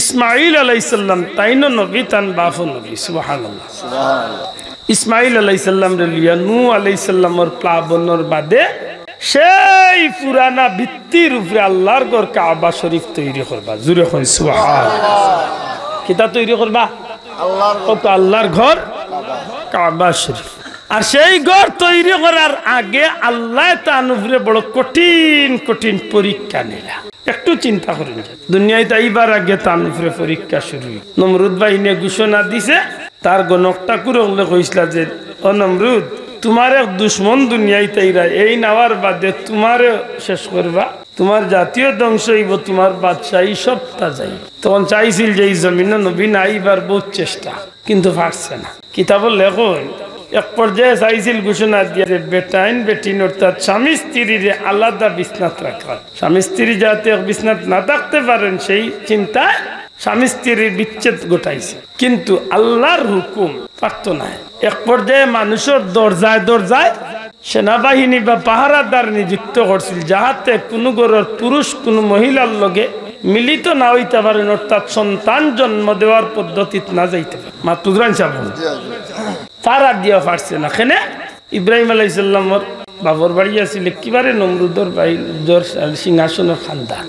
ইসমাইল আলাইহিস সালাম তাইনো নবী তান বাফ নবী সুবহানাল্লাহ সুবহানাল্লাহ ইসমাইল আলাইহিস সালাম রে লিয়া নূহ আলাইহিস সালামের প্লাবনের বাদে সেই পুরানা ভিত্তির উপরে আল্লাহর ঘর কাবা শরীফ তৈরি করবা জুরে কই সুবহানাল্লাহ কিতা তৈরি করবা আল্লাহর কত আল্লাহর ঘর কাবা শরীফ আর সেই ঘর তৈরি করার আগে আল্লাহ তার উপরে বড় কঠিন কঠিন পরীক্ষা নিলা একটু চিন্তা করেন দুনিয়ায় তাইবার আগে তার উপরে পরীক্ষা শুরু নমরুদ বাহিনী ঘোষণা দিছে তার গণকটা কুরলে কইসলা যে ও নমরুদ তোমার এক দুশ্মন দুনিয়ায় তাইরা এই নেওয়ার বাদে তোমার শেষ করবা তোমার জাতীয় ধ্বংস হইব তোমার বাদশাহী সবটা যাই তখন চাইছিল যে এই জমিনে নবী নাইবার বহুত চেষ্টা কিন্তু পারছে না কিতাব লেখন এক পর্যায়ে চাইছিল ঘোষণা দিয়ে যে বেটাইন বেটিন অর্থাৎ স্বামী স্ত্রীর আলাদা বিছনাত রাখা স্বামী স্ত্রী যাতে বিছনাত না থাকতে পারেন সেই চিন্তায় স্বামী স্ত্রীর বিচ্ছেদ ঘটাইছে কিন্তু আল্লাহর হুকুম পারত না এক পর্যায়ে মানুষের দরজায় দরজায় সেনাবাহিনী বা পাহারাদার নিযুক্ত করছিল যাহাতে কোনো ঘরের পুরুষ কোনো মহিলার লগে মিলিত না হইতে পারেন অর্থাৎ সন্তান জন্ম দেওয়ার পদ্ধতি না যাইতে পারে মাতুদ্রান সাবন তারা দিয়া পারছে না কেনে ইব্রাহিম আলাইহিস সালামের বাবার বাড়ি আছিল কিবারে নমরুদর সিংহাসনের খানদান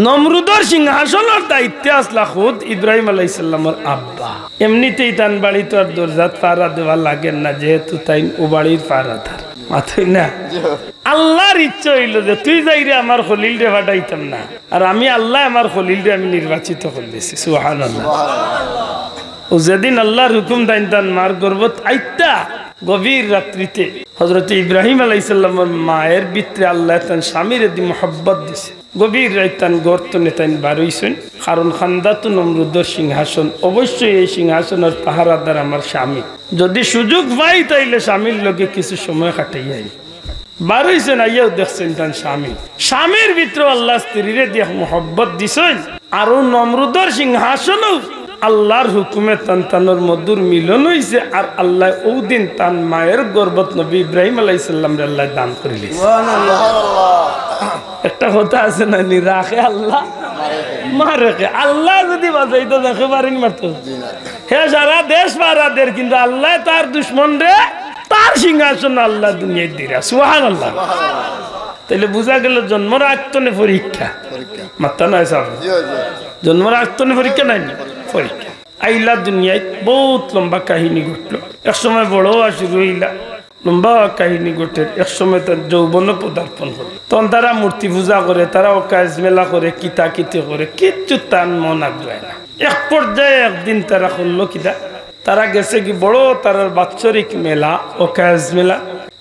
নমরুদর সিংহাসনের দায়িত্বে আসলা খুদ ইব্রাহিম আলাইহিস সালামের আব্বা এমনিতেই তান বাড়ি তো আর দরজা পাহারা দেওয়া লাগে না যেহেতু তাই ও বাড়ির পাহারাদার মাথায় না আল্লাহর ইচ্ছা হইল যে তুই যাইরে আমার খলিল রে পাঠাইতাম না আর আমি আল্লাহ আমার খলিল রে আমি নির্বাচিত করে দিয়েছি সুবহানাল্লাহ ও যেদিন আল্লাহর হুকুম দাইন তান মার গর্ভত আইতা গভীর রাত্রিতে হযরত ইব্রাহিম আলাইহিস সালামের মায়ের ভিতরে আল্লাহ তান স্বামীর দি মোহাব্বত দিছে গভীর রাইতান গর্তনে তান বারইছেন কারণ খান্দাতু নমরুদর সিংহাসন অবশ্যই এই সিংহাসনের পাহারাদার আমার স্বামী যদি সুযোগ পাই তাইলে স্বামীর লগে কিছু সময় কাটাই আই বারইছেন আইয়াও দেখছেন তান স্বামীর ভিতরে আল্লাহ স্ত্রীরে দিয়ে মোহাব্বত দিছেন আর নমরুদর সিংহাসনও আল্লাহর হুকুমে তানতানোর মধুর মিলন হইছে আর আল্লাহ ওই দিন তান মায়ের গর্ভত নবী ইব্রাহিম আলাইহিস সালাম রে আল্লাহ দান করে দিয়েছে সুবহানাল্লাহ একটা কথা আছে না নি রাখে আল্লাহ মারে আল্লাহ যদি বাঁচাইতো দেখে পারেন মারতো হে সারা দেশ পারাদের কিন্তু আল্লাহ তার দুশমন রে তার সিংহাসন আল্লাহ দুনিয়ায় দিরা সুবহানাল্লাহ তাহলে বোঝা গেল জন্মর আগতনে পরীক্ষা মাত্রা নয় সাহেব জন্মর আগতনে পরীক্ষা নাই পরীক্ষা আইলা দুনিয়ায় বহুত লম্বা কাহিনী ঘটলো একসময় বড় শুরু হইলা লম্বা কাহিনী ঘটে একসময় তার যৌবন পদার্পণ হল তখন তারা মূর্তি পূজা করে তারা কাজ মেলা করে কিতা কিতে করে কিচ্ছু তার মন আগ্রহ না এক পর্যায়ে একদিন তারা করলো কিতা তারা গেছে কি বড় তার বাৎসরিক মেলা ও কাজ মেলা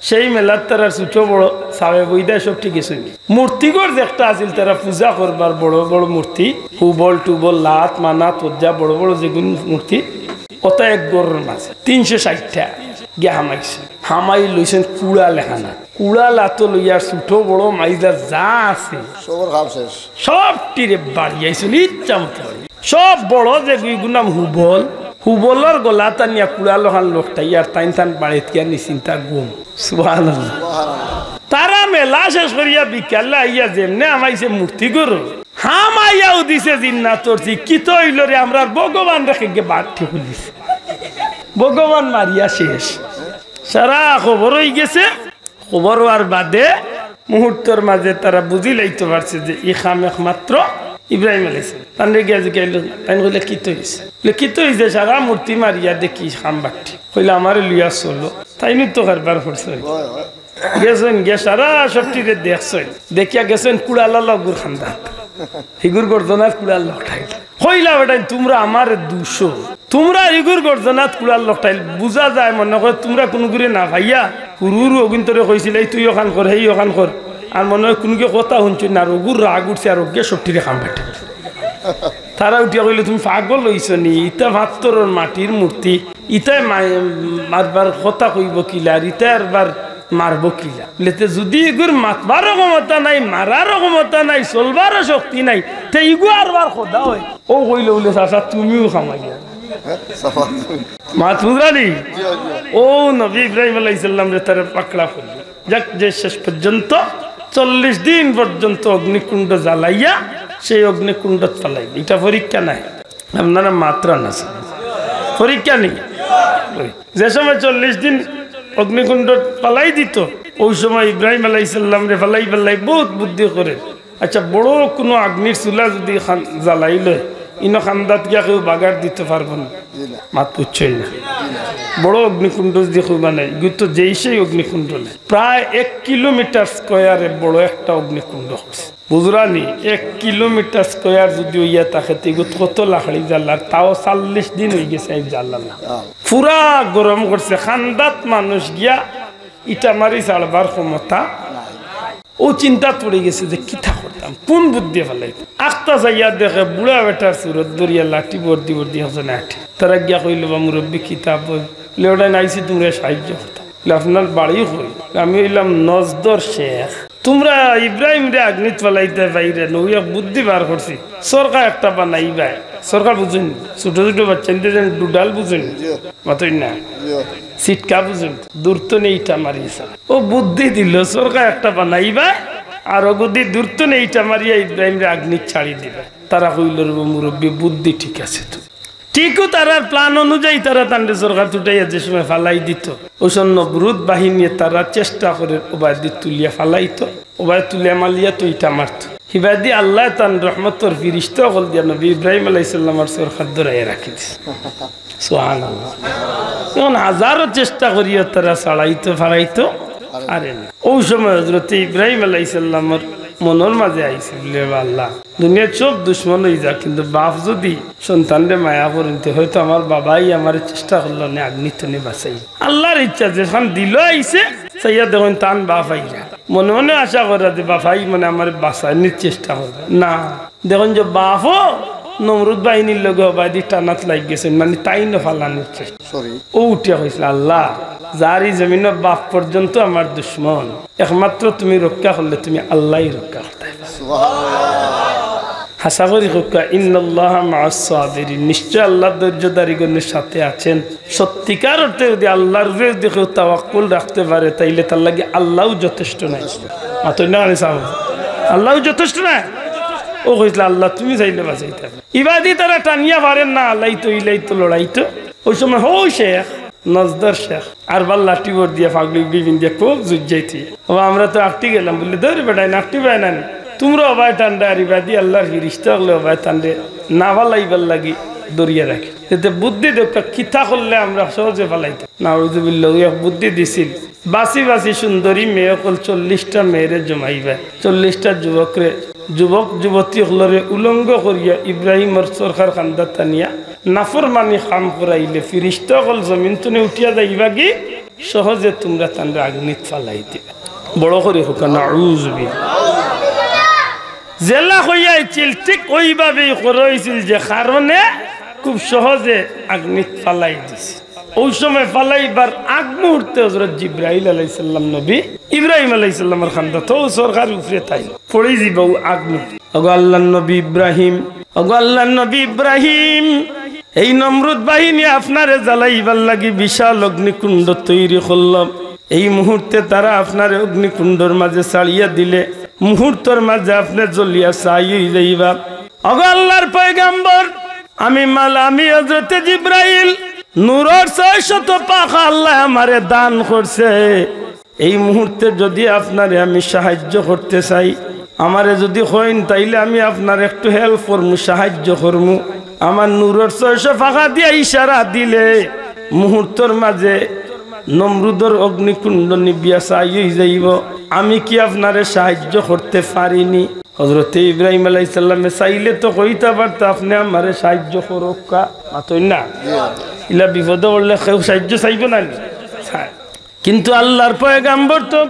সেই মেলার তারা ছোট বড় সাবে বইদা সব ঠিক আছে মূর্তিগর যে একটা আছিল তারা পূজা করবার বড় বড় মূর্তি হুবল টুবল লাত মানাত ওজা বড় বড় যেগুলো মূর্তি ওটা এক গরুর মাঝে 360টা গিয়া হামাইছে হামাই লইছেন কুড়া লেখানা কুড়া লাতো লইয়ার ছোট বড় মাইজা যা আছে সব টিরে বাড়িয়েছেন ইচ্ছা মতো সব বড় যে গুনাম হুবল হুবলর গলা টানিয়া কুড়া লোহান লোকটাই আর টাইন টান বাড়িত গিয়া নিশ্চিন্তা গুম সুবহানাল্লাহ তারা মেলা শেষ করিয়া বিকালে আইয়া যেমনে আমাইছে মূর্তি গরু হামাইয়াও দিছে জিন্না তোরছি কি তো হইল রে আমরা ভগবান রেখে গিয়ে বাদ ঠিক দিছে ভগবান মারিয়া শেষ সারা খবর হয়ে গেছে খবর হওয়ার বাদে মুহূর্তের মাঝে তারা বুঝি লাইতে পারছে যে ই খাম একমাত্র ইব্রাহিম আলাইহিস তানরে গিয়া জিগাইল তাই কইলে কি তো হইছে কি তো হইছে সারা মূর্তি মারিয়া দেখি খাম বাটি কইলে আমারে লইয়া চলো তাইনি তো কারবার করছে গেছেন গে সারা সবটিরে দেখছেন দেখিয়া গেছেন কুড়ালা লগুর খান্দা হিগুর গর্জনাথ কুড়াল লকটাইল কইলা বেটাই তোমরা আমার 200 তোমরা হিগুর গর্জনাথ কুড়াল লকটাইল বুঝা যায় মনে হয় তোমরা কোনো করে না ভাইয়া হুরুর অগুন্তরে কইছিল তুই ওখান কর হেই ওখান কর আর মনে হয় কোনকে কথা শুনছি না রঘুর রাগ উঠছে আর ওকে সবটিরে খাম বাটে তারা উঠিয়া কইলে তুমি পাগল হইছ নি ইটা ভাত্তর মাটির মূর্তি ইটাই মারবার কথা কইব কিলা আর ইটা আরবার মারব কিলা বলেতে যদি এগুর মাতবারও ক্ষমতা নাই মারারও ক্ষমতা নাই চলবারও শক্তি নাই তে ইগু আরবার খোদা হয় ও কইলে বলে চাচা তুমিও খামাইয়া মাত বুঝলি ও নবী ইব্রাহিম আলাইহিস সালাম রে তার পাকড়া করল যাক যে শেষ পর্যন্ত 40 দিন পর্যন্ত অগ্নিকুণ্ড জ্বালাইয়া সেই অগ্নিকুণ্ড ফেলাই এটা পরীক্ষা নাই আপনারা মাত্রা না পরীক্ষা নেই যে সময় 40 দিন অগ্নিকুণ্ড পালাই দিত ওই সময় ইব্রাহিম আলাইহিস সালাম রে ফালাই ফালাই বহুত বুদ্ধি করে আচ্ছা বড় কোনো অগ্নির চুলা যদি জ্বালাইলে ইনো খান্দাত গিয়া কেউ বাগার দিতে পারবো না মাত পুচ্ছই না বড় অগ্নিকুণ্ড যদি খুব নাই তো যেই সেই অগ্নিকুণ্ড নেই প্রায় 1 কিলোমিটার স্কোয়ারে বড় একটা অগ্নিকুণ্ড হচ্ছে বুঝরানি 1 কিলোমিটার স্কোয়ার যদি হইয়া থাকে তেগুত কত লাকড়ি জ্বালার তাও 40 দিন হয়ে গেছে জ্বালা না পুরা গরম করছে খান্দাত মানুষ গিয়া ইটা মারি চালবার ক্ষমতা ও চিন্তা পড়ে গেছে যে কিতা করতাম কোন বুদ্ধি ফেলাইতাম আখতা যাইয়া দেখে বুড়া বেটার সুরত দরিয়া লাঠি বর্দি বর্দি হচ্ছে না তারা গিয়া কইল বা মুরব্বী কিতাব ওটা নাইছি তোমরা সাহায্য করতাম আপনার বাড়ি হই আমি হইলাম নজদর শেখ তোমরা ইব্রাহিম রে আগ্নিত ফেলাইতে বাইরে নইয়া বুদ্ধি বার করছি সরকার একটা বানাইবা সরকার বুঝুন ছোট ছোট বাচ্চাদের ডুডাল বুঝুন মাতই না সিটকা বুঝুন দূরত্ব নেইটা মারিয়েছে ও বুদ্ধি দিল সরকার একটা বানাইবা আর অগদি দূরত্ব নেইটা মারিয়া ইব্রাহিম রে আগ্নি ছাড়ি দিবে তারা কইল মুরব্বী বুদ্ধি ঠিক আছে তো ঠিকও তারা প্ল্যান অনুযায়ী তারা তান্ডে সরকার তুটাইয়া যে সময় ফালাই দিত ওই সব ব্রুদ বাহিনী তারা চেষ্টা করে ওবায়দি তুলিয়া ফালাইতো ওবায় তুলিয়া মালিয়া তো ইটা মারত হিবাদি আল্লাহ তান রহমতর ফিরিস্তা হল দিয়া নবী ইব্রাহিম আলাইহিস সালামের সরকার ধরাইয়া রাখি দিছে সুবহানাল্লাহ এখন হাজারো চেষ্টা করিয়া তারা ছাড়াইতো ফালাইতো আরে না ওই সময় হযরত ইব্রাহিম আলাইহিস সালামের মনের মাঝে আইছে বলে আল্লাহ দুনিয়ার সব দুশ্মন হয়ে যা কিন্তু বাপ যদি সন্তানরে মায়া করিতে হয়তো আমার বাবাই আমার চেষ্টা করলো না আগ্নিতে বাঁচাই আল্লাহর ইচ্ছা যেখান দিল আইছে সাইয়া দেখুন তান বাপ আইরা মনে মনে আশা করা যে বাপাই মানে আমার বাঁচানোর চেষ্টা করবে না দেখুন যে বাপও নমরুদ বাহিনীর লগে অবাধি টানাত লাগ গেছে মানে তাই না ফালানোর চেষ্টা ও উঠিয়া হয়েছিল আল্লাহ যারি জমিন বাপ পর্যন্ত আমার দুশ্মন একমাত্র তুমি রক্ষা করলে তুমি আল্লাহই রক্ষা করতে হাসা করি রক্ষা ইন্নাল্লাহা মা'আস সাবিরিন নিশ্চয় আল্লাহ ধৈর্যধারীগণের সাথে আছেন সত্যিকার অর্থে যদি আল্লাহর উপরে যদি কেউ তাওয়াক্কুল রাখতে পারে তাইলে তার লাগে আল্লাহও যথেষ্ট নাই মাত্র না আল্লাহও যথেষ্ট না ও কইছিল আল্লাহ তুমি চাইলে বাঁচাইতে ইবাদি তারা টানিয়া পারেন না আল্লাহ তো ইলাই তো লড়াই তো ওই সময় হো শেখ নজদর শেখ আর বাল্লা টিবর দিয়ে পাগলি বিভিন্ন দিয়ে খুব জুট যাইতি ও আমরা তো আটটি গেলাম বললে ধরে বেটাই নাকটি পায় না তোমরা অবায় টান্ডা আরিবাদি আল্লাহর ফিরিস্তা হলে অবায় টান্ডে না ভালাইবার লাগি দরিয়া রাখি এতে বুদ্ধি দেখা কিতা করলে আমরা সহজে ফালাইতাম নাউযুবিল্লাহ বুদ্ধি দিছিল বাসি বাসি সুন্দরী মেয়ে কল 40টা মেয়েরে জমাইবা 40টা যুবক যুবতী হলরে উলঙ্গ করিয়া ইব্রাহিমর সরকার খান্দা টানিয়া নাফরমানি কাম করাইলে ফিরিস্তা হল জমিন তুনে উঠিয়া যাইবা কি সহজে তোমরা তান্ডা আগ্নিত ফালাই দিবা বড় করে হোক নাউযুবিল্লাহ জেলা হইয়াছিল ঠিক ওইভাবেই করাইছিল যে কারণে খুব সহজে আগ্নিত ফালাই দিছে ওই সময় ফালাইবার আগ মুহূর্তে হযরত জিবরাইল আলাইহিস সালাম নবী ইব্রাহিম আলাইহিস সালামের খান্দা তো সরকার উপরে তাই পড়ে যাইব আগ্নি ওগো আল্লাহর নবী ইব্রাহিম ওগো আল্লাহর নবী ইব্রাহিম এই নমরুদ বাহিনী আপনারে জ্বালাইবার লাগি বিশাল অগ্নিকুণ্ড তৈরি করলাম এই মুহূর্তে তারা আপনার অগ্নিকুণ্ডর মাঝে ছাড়িয়া দিলে মুহূর্তের মাঝে আপনি জ্বলিয়া ছাই হয়ে যাইবা ওগো আল্লাহর পয়গম্বর আমি হযরত জিবরাইল নূরের 600 পাখা আল্লাহ আমারে দান করছে এই মুহূর্তে যদি আপনারে আমি সাহায্য করতে চাই আমারে যদি হইন তাইলে আমি আপনার একটু হেল্প করমু সাহায্য করমু আমার নূরের 600 পাখা দিয়ে ইশারা দিলে মুহূর্তের মাঝে নমরুদের অগ্নিকুণ্ড নিবিয়া ছাই হয়ে যাইব আমি কি আপনারে সাহায্য করতে পারিনি হযরত ইব্রাহিম আলাইহিস সালামে চাইলে তো কইতা পারত আপনি আমারে সাহায্য করুকা মাতই না ইলা বিপদে পড়লে কেউ সাহায্য চাইব না কিন্তু আল্লাহর পয়গম্বর তো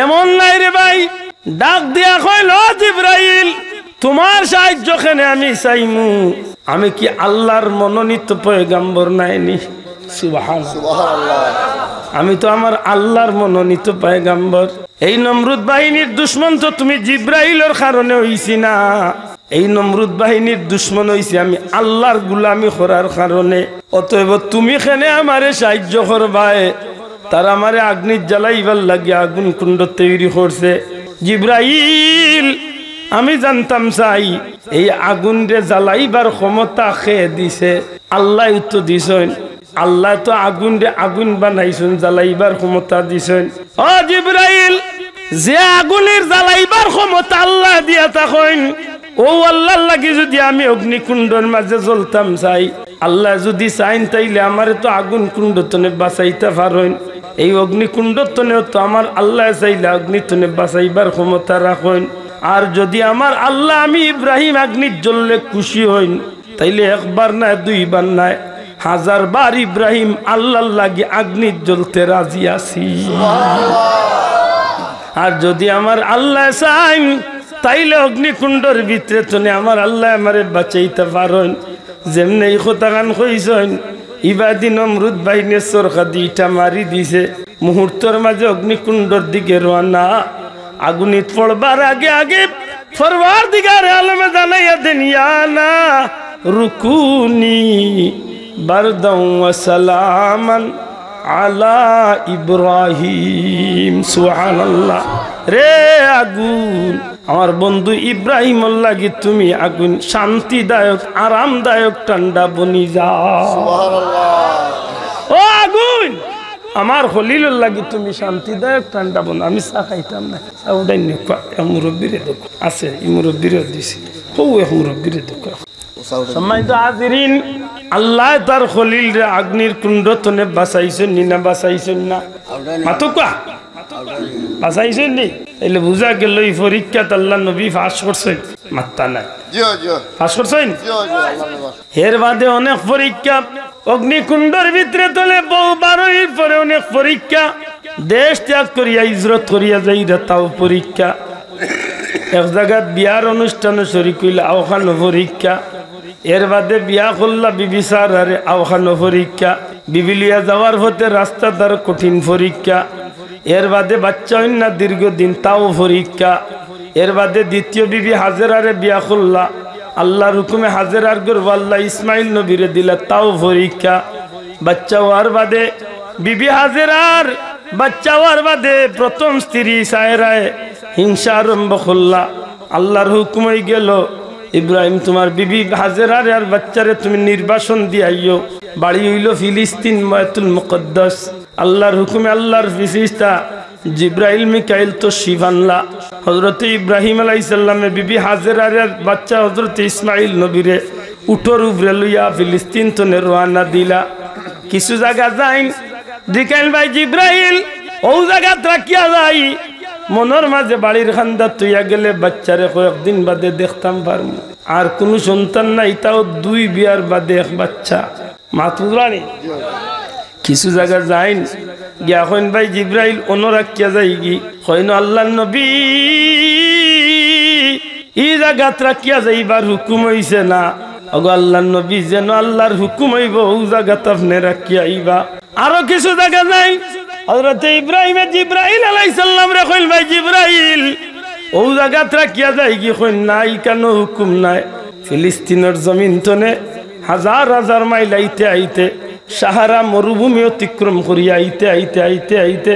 এমন নাই রে ভাই ডাক দিয়া কইল জিবরাইল তোমার সাহায্য কেন আমি চাইমু আমি কি আল্লাহর মনোনীত পয়গম্বর নাইনি সুবহানাল্লাহ আমি তো আমার আল্লাহর মনোনীত পয়গম্বর এই নমরুদ বাহিনীর দুশমন তো তুমি জিবরাইলের কারণে হইছি না এই নমরুদ বাহিনীর দুশমন হইছি আমি আল্লাহর গোলামি করার কারণে অতএব তুমি কেনে আমারে সাহায্য করবাই তারা আমারে আগ্নি জ্বালাইবার লাগি আগুন কুণ্ড তৈরি করছে জিবরাইল আমি জানতাম চাই এই আগুন রে জ্বালাইবার ক্ষমতা খেয়ে দিছে আল্লাহ তো দিছেন আল্লাহ তো আগুন রে আগুন বানাইছেন জ্বালাইবার ক্ষমতা দিছেন ও জিবরাইল যে আগুনের জ্বালাইবার ক্ষমতা আল্লাহ দিয়া থাকেন ও আল্লাহর লাগি যদি আমি অগ্নিকুণ্ডের মাঝে জ্বলতাম চাই আল্লাহ যদি চাইন তাইলে আমারে তো আগুন কুণ্ড তনে বাঁচাইতে পারেন এই অগ্নিকুণ্ড তনেও তো আমার আল্লাহ চাইলে অগ্নি তনে বাঁচাইবার ক্ষমতা রাখেন আর যদি আমার আল্লাহ আমি ইব্রাহিম আগ্নির জ্বললে খুশি হইন তাইলে একবার না দুইবার না 1000 বার ইব্রাহিম আল্লাহর লাগি আগ্নির জ্বলতে রাজি আছি আর যদি আমার আল্লাহ চাইন তাইলে অগ্নিকুণ্ডর ভিতরে তনে আমার আল্লাহ আমারে বাঁচাইতে পারেন যেমনি এই কথা গান কইছেন ইবাদি নমরুদ বাহিনীর সরকা দুইটা মারি দিছে মুহূর্তের মাঝে অগ্নিকুণ্ডর দিকে রওনা আগুনিত পড়বার আগে আগে পরওয়ারদিগার আলমে জানাইয়া দেন ইয়া না রুকুনি বারদাও ওয়া সালামান আলা ইব্রাহিম সুবহানাল্লাহ রে আগুন আমার বন্ধু ইব্রাহিম লাগি তুমি আগুন শান্তিদায়ক আরামদায়ক ঠান্ডা বনি যাও সুবহানাল্লাহ ও আগুন আমার খলিলুর লাগি তুমি শান্তিদায়ক ঠান্ডা বন আমি চা খাইতাম না ওটাই নেপা মুরব্বীরে দেখো আছে মুরব্বীরে দিছি ও মুরব্বীরে দেখো সম্মানিত হাজিরিন আল্লাহ তার খলিল রে আগ্নির কুণ্ড তনে বাঁচাইছেন নি না বাঁচাইছেন না মাতুকা বাঁচাইছেন নি এলে বুঝা গেল এই পরীক্ষাত আল্লাহ নবী পাস করছেন মাত্তা নাই পাস করছেন এর বাদে অনেক পরীক্ষা অগ্নিকুণ্ডের ভিতরে তলে বহু বারোর পরে অনেক পরীক্ষা দেশ ত্যাগ করিয়া ইজরত করিয়া যাই তাও পরীক্ষা এক জায়গায় বিয়ার অনুষ্ঠানে শরীক হইলে আওখানো পরীক্ষা এর বাদে বিয়া করলা বিবিসার আরে আওখানো পরীক্ষা বিবিলিয়া যাওয়ার হতে রাস্তা তার কঠিন পরীক্ষা এর বাদে বাচ্চা হইন না দীর্ঘদিন তাও পরীক্ষা এর বাদে দ্বিতীয় বিবি হাজেরারে বিয়া করলা আল্লাহর হুকুমে হাজেরার গর্ব আল্লাহ ইসমাইল নবীরে দিলা তাও পরীক্ষা বাচ্চা হওয়ার বাদে বিবি হাজেরার বাচ্চা হওয়ার বাদে প্রথম স্ত্রী সায়রায় হিংসা আরম্ভ করলা আল্লাহর হুকুম হয়ে গেল ইব্রাহিম তোমার বিবি হাজেরারে আর বাচ্চারে তুমি নির্বাসন দিয়াইও বাড়ি হইল ফিলিস্তিন বাইতুল মুকদ্দাস আল্লাহর হুকুমে আল্লাহর ফেরেশতা জিব্রাইল মিকাইল তো শিবানলা হযরত ইব্রাহিম আলাইহিস সালামের বিবি হাজেরার বাচ্চা হযরত ইসমাইল নবীরে উঠোর উপরে লইয়া ফিলিস্তিন তো রওনা দিলা কিছু জায়গা যাইন দিকেন ভাই জিব্রাইল ও জায়গা রাখিয়া যাই মনের মাঝে বাড়ির খান্দা তুইয়া গেলে বাচ্চারে কয়েকদিন বাদে দেখতাম পারমু আর কোন সন্তান নাই তাও 2 বিয়ার বাদে এক বাচ্চা মাতুরানি কিছু জায়গা যাইন গিয়া কইন ভাই জিব্রাইল অনুরাখিয়া যাই গি কইন আল্লাহর নবী এই জায়গা রাখিয়া যাইবার হুকুম হইছে না ওগো আল্লাহর নবী যেন আল্লাহর হুকুম হইব ও জায়গা আপনি রাখিয়া আইবা আরো কিছু জায়গা যাই হযরত ইব্রাহিম জিব্রাইল আলাইহিস সালাম রে কইল ভাই জিব্রাইল ও জায়গা রাখিয়া যাই কি কইন নাই কেন হুকুম নাই ফিলিস্তিনের জমিন তনে হাজার হাজার মাইল আইতে সাহারা মরুভূমি অতিক্রম করিয়া আইতে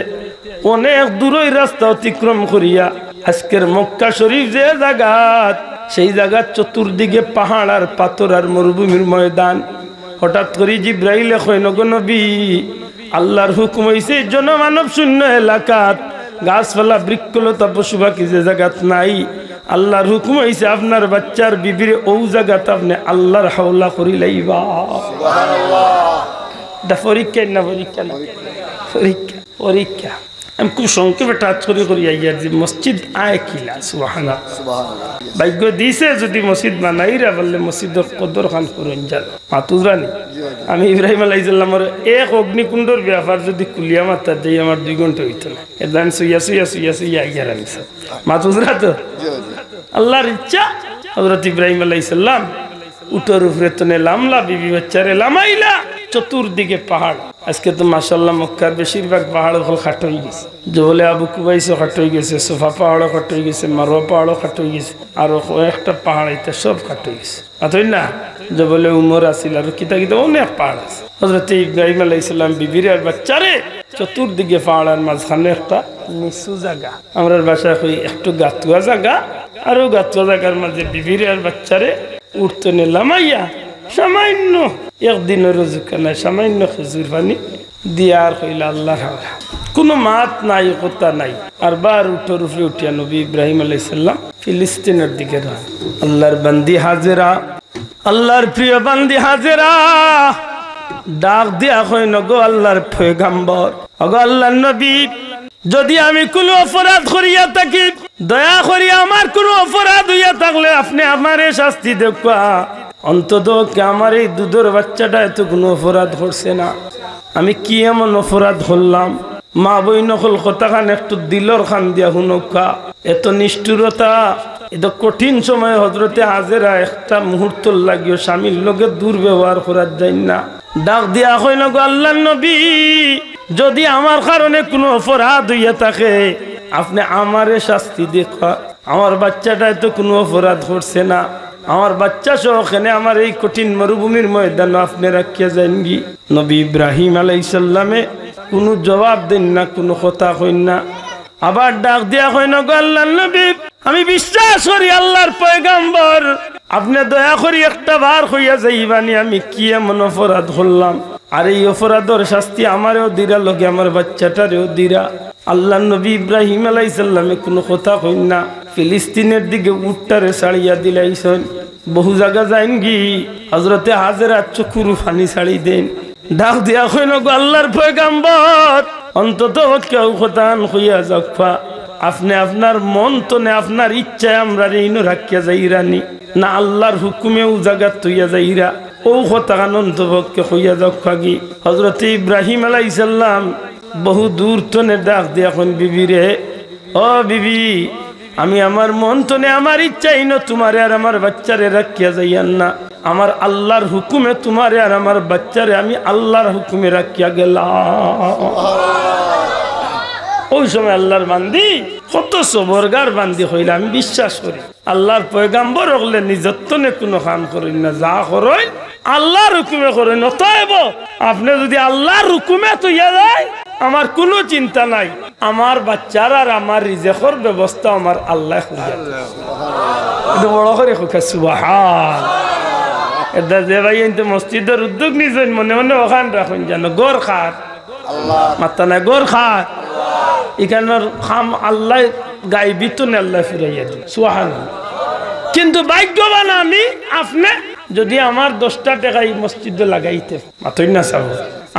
অনেক দূরের রাস্তা অতিক্রম করিয়া আজকের মক্কা শরীফ যে জায়গা সেই জায়গার চতুর্দিকে পাহাড় আর পাথর আর মরুভূমির ময়দান হঠাৎ করে জিব্রাইল কইন গো নবী আল্লাহর হুকুম হইছে জনমানব শূন্য এলাকাত গাছপালা বৃক্ষলতা পশু পাখি যে জায়গাত নাই আল্লাহর হুকুম হইছে আপনার বাচ্চার বিবির ও জায়গাত আপনি আল্লাহর হাওলা করি লাইবা সুবহানাল্লাহ দা পরীক্ষা না পরীক্ষা আমি খুব সংক্ষেপে টাচ করি আইয়ার যে মসজিদ আয় কিলা সুবহানাল্লাহ ভাগ্য দিছে যদি মসজিদ বানাইরা বললে মসজিদের কদর খান করুন যান মাতুরানি আমি ইব্রাহিম আলাইহিস সালামের এক অগ্নিকুণ্ডর ব্যাপার যদি কুলিয়া মাতা যাই আমার 2 ঘন্টা হইতো না এদান সুইয়া আইয়ার আমি মাতুরা তো আল্লাহর ইচ্ছা হযরত ইব্রাহিম আলাইহিস সালাম উঠোর উপরে তো লামলা বিবি বাচ্চারে লামাইলা চতুর্দিকে পাহাড় আজকে তো মাশাআল্লাহ মক্কার বেশিরভাগ পাহাড় হল খাট হয়ে গেছে জবলে আবু কুবাইসও খাট হয়ে গেছে সোফা পাহাড়ও খাট হয়ে গেছে মারোয়া পাহাড়ও খাট হয়ে গেছে আর কয়েকটা পাহাড় এটা সব খাট হয়ে গেছে আতই না জবলে উমর আসিল আর কিতা অনেক পাহাড় আছে হযরত ইব্রাহিম আলাইহিস সালাম বিবির আর বাচ্চারে চতুর্দিকে পাহাড়ের মাঝখানে একটা নিচু জায়গা আমরা বাসায় কই একটু গাতুয়া জায়গা আর গাতুয়া জায়গার মাঝে বিবির আর বাচ্চারে উঠতে লামাইয়া সামান্য একদিনের রুজুকা নাই সামান্য খেজুর পানি দিয়ার কইলা আল্লাহর হাওলা কোনো মাত নাই কথা নাই আর বার উঠোর উপরে উঠিয়া নবী ইব্রাহিম আলাইহিস সালাম ফিলিস্তিনের দিকে রওনা আল্লাহর বান্দি হাজেরা আল্লাহর প্রিয় বান্দি হাজেরা ডাক দিয়া কইন গো আল্লাহর পয়গম্বর ওগো আল্লাহর নবী যদি আমি কোনো অপরাধ করিয়া থাকি দয়া করিয়া আমার কোনো অপরাধ হইয়া থাকলে আপনি আমারে শাস্তি দেখা অন্তত আমার এই দুধের বাচ্চাটা এত কোনো অপরাধ করছে না আমি কি এমন অপরাধ করলাম মা বই নকল কথা খান একটু দিলর খান দিয়া হুনকা এত নিষ্ঠুরতা এত কঠিন সময় হযরতে হাজেরা একটা মুহূর্ত লাগিও স্বামীর লগে দুর্ব্যবহার করার যায় না ডাক দিয়া কইল গো আল্লাহর নবী যদি আমার কারণে কোনো অপরাধ হইয়া থাকে আপনি আমারে শাস্তি দেখা আমার বাচ্চাটা তো কোনো অপরাধ করছে না আমার বাচ্চা সহ ওখানে আমার এই কঠিন মরুভূমির ময়দান আপনি রাখিয়া যান গি নবী ইব্রাহিম আলাইহিস সালামে কোনো জবাব দেন না কোনো কথা কইন না আবার ডাক দিয়া কইন গো আল্লাহর নবী আমি বিশ্বাস করি আল্লাহর পয়গম্বর আপনি দয়া করি একটা বার হইয়া যাইবানি আমি কি এমন অপরাধ করলাম আর এই অপরাধের শাস্তি আমারও দিরা লগে আমার বাচ্চাটারেও দিরা আল্লাহর নবী ইব্রাহিম আলাইহিস সালামে কোনো কথা কইন না ফিলিস্তিনের দিকে উটটারে ছাড়িয়া দিলাইছেন বহু জায়গা যাইন গি হযরতে হাজেরা চোখের পানি ছাড়ি দেন ডাক দিয়া কইন গো আল্লাহর পয়গম্বর অন্তত কেউ কথা হইয়া যাকফা আপনি আপনার মন তনে আপনার ইচ্ছায় আমরা রেইনো রাখিয়া যাইরানি না আল্লাহর হুকুমে ও জায়গা তুইয়া যাইরা ও কথা অন্তপক্ষে হইয়া যাকফা গি হযরতে ইব্রাহিম আলাইহিস সালাম বহু দূর তনে ডাক দিয়া কোন বিবি রে ও বিবি আমি আমার মন তনে আমার ইচ্ছাই না তোমারে আর আমার বাচ্চারে রাখিয়া যাইয়ান না আমার আল্লাহর হুকুমে তোমারে আর আমার বাচ্চারে আমি আল্লাহর হুকুমে রাখিয়া গেলাম ওই সময় আল্লাহর বান্দি কত সবরগার বান্দি হইলে আমি বিশ্বাস করি আল্লাহর পয়গম্বর হলে নিজত্বনে কোনো কাম করেন না যা করেন আল্লাহর হুকুমে করেন অতএব আপনি যদি আল্লাহর হুকুমে তৈয়া যায় আমার কোনো চিন্তা নাই আমার বাচ্চার আর আমার রিজেকের ব্যবস্থা আমার আল্লাহ বড় করে সুবহান এটা যে ভাই এনতে মসজিদের উদ্যোগ নিছেন মনে মনে ওখান রাখুন যেন গোর খার আল্লাহ মাত্তা না গোর খার এখানের খাম আল্লাহ গাইবি তো আল্লাহ ফিরাইয়া দিন সুবহানাল্লাহ। কিন্তু ভাগ্যবান আমি আপনি যদি আমার 10টা টাকা এই মসজিদে লাগাইতে মাতই না চাব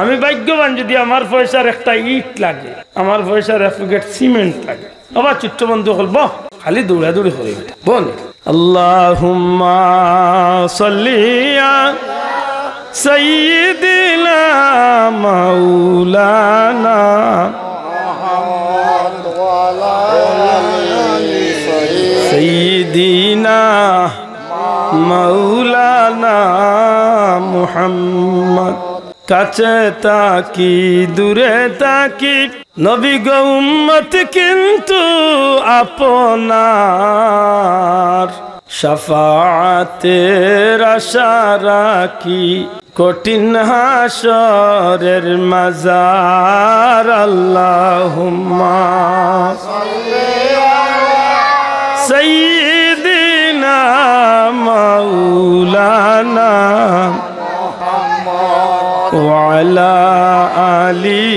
আমি ভাগ্যবান যদি আমার পয়সার একটা ইট লাগে আমার পয়সার এক প্যাকেট সিমেন্ট লাগে আবার ছোট্ট বন্ধু বলব খালি দৌড়াদৌড়ি করে বল আল্লাহুম্মা সাল্লি আলা সাইয়্যিদিনা মাওলানা মুহাম্মদ ওয়া আলা আলি সাইয়্যিদিনা মাওলানা মুহাম্মদ কাছে তাকি দূরে তাকি নবী গো উম্মত কিন্তু আপনার শাফাআতের আশা রাখি কঠিন হাসরের মাজার আল্লাহুম্মা সাইয়্যিদিনা মাওলানা ওয়া আলা আলি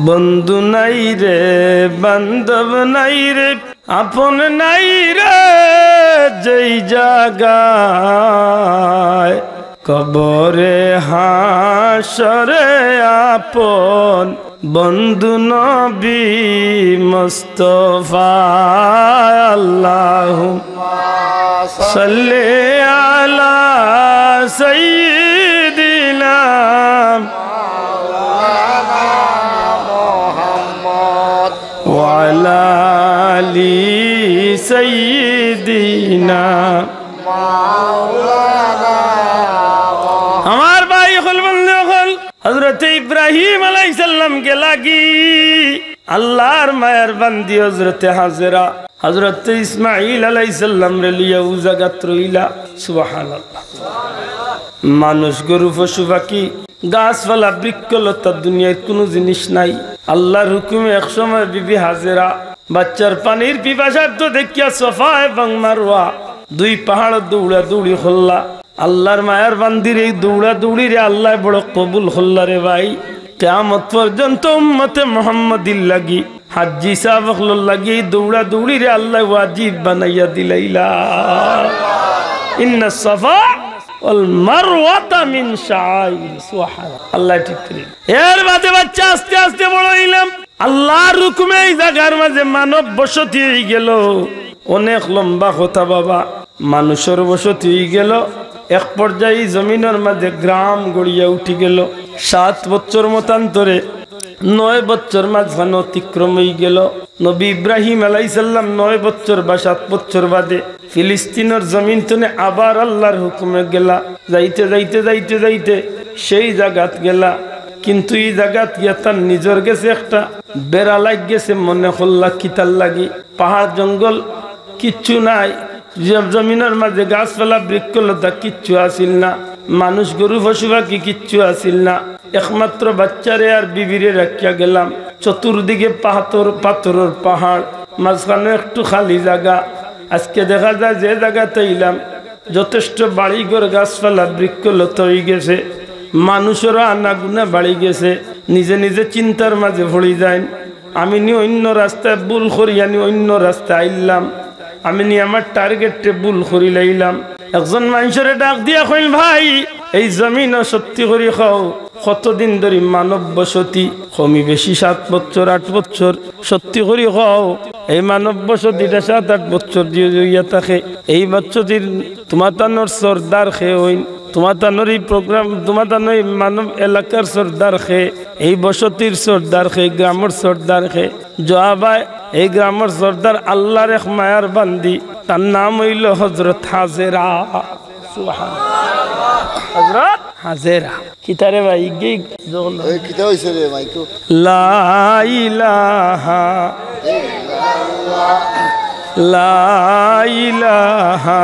বন্ধু নাই রে বান্ধব নাই রে আপন নাই রে যেই জায়গায় কবরে হাসরে আপন বন্ধু নবী মুস্তাফা আল্লাহুম্মা সাল্লি আলা সাইয়্যিদিনা ওয়া আলা আলি সাইয়্যিদিনা আমার ভাই হল বন্ধু হল হযরত ইব্রাহিম আলাইহিস সালাম কে লাগি আল্লাহর মায়ের বান্দি হযরত হাজেরা হযরত ইসমাঈল আলাইহিস সালাম রে লিয়া ও জায়গাত রইলা সুবহানাল্লাহ। মানুষ গরু পশু পাখি গাছপালা বৃক্ষলতা দুনিয়ার কোনো জিনিস নাই আল্লাহর হুকুমে একসময় বিবি হাজেরা বাচ্চার পানির পিপাসার্থ দেখিয়া সফা এবং মারওয়া 2 পাহাড় দৌড়া দৌড়ি হল্লা আল্লাহর মায়ার বান্দির এই দৌড়া দৌড়ি রে আল্লাহ বড় কবুল হল্লা রে ভাই কিয়ামত পর্যন্ত উম্মতে মুহাম্মাদির লাগি হাজ্জি সাহাবাগুলোর লাগি দৌড়া দৌড়ি রে আল্লাহ ওয়াজিব বানাইয়া দিলাইলা ইন্নাস সাফা ওয়াল মারওয়াতা মিন শাআইর সুবহানাল্লাহ আল্লাহ ঠিক করে এর বাদে বাচ্চা আস্তে আস্তে বড় হইলাম আল্লাহর হুকুমে এই জায়গার মাঝে মানব বসতি হয়ে গেল অনেক লম্বা কথা বাবা মানুষের বসতি হয়ে গেল এক পর্যায়ে জমিনের মাঝে গ্রাম গড়িয়া উঠি গেল 7 বছর মতান্তরে 9 বছর মাঝখানে অতিক্রম হয়ে গেল নবী ইব্রাহিম আলাইহিস সালাম 9 বছর বা 7 বছর বাদে ফিলিস্তিনের জমিন তনে আবার আল্লাহর হুকুমে গেলা যাইতে যাইতে যাইতে যাইতে সেই জায়গাত গেলা কিন্তু এই জায়গাত গিয়া তার নিজের গেছে একটা বেড়া লাগ গেছে মনে হল্লা কিতার লাগি পাহাড় জঙ্গল কিচ্ছু নাই জমিনের মাঝে গাছপালা বৃক্ষলতা কিচ্ছু আসিল না মানুষ গরু পশু পাখি কিচ্ছু আসিল না একমাত্র বাচ্চারে আর বিবিরে রাখিয়া গেলাম চতুর্দিকে পাথরের পাহাড় মাঝখানে একটু খালি জায়গা আজকে দেখা যায় যে জায়গাতে এলাম যথেষ্ট বাড়িঘর গাছপালা বৃক্ষলতা হয়ে গেছে মানুষেরও আনাগুনা বাড়ি গেছে নিজে নিজে চিন্তার মাঝে ভরি যায় আমি নি অন্য রাস্তায় ভুল করি আনি অন্য রাস্তায় আইলাম আমি নি আমার টার্গেটে ভুল করি লাইলাম একজন মানুষের ডাক দিয়া কইল ভাই এই জমিন সত্যি করি খাও কতদিন ধরে মানব বসতি কমি বেশি 7 বছর 8 বছর সত্যি করি খাও এই মানব বসতিটা 7-8 বছর দিয়ে থাকে এই বছতির তোমার তানোর সর্দার খেয়ে হইন তোমার তানোর এই প্রোগ্রাম তোমার তানোর মানব এলাকার সর্দার খেয়ে এই বসতির সর্দার খেয়ে গ্রামের সর্দার খেয়ে জবাবায় এই গ্রামের সর্দার আল্লাহর এক মায়ার বান্দি তার নাম হইল হযরত হাজেরা সুবহানাল্লাহ হযরত হাজেরা কিতারে ভাই গি যখন এই কিতা হইছে রে মাইকো লা ইলাহা ইল্লাল্লাহ লা ইলাহা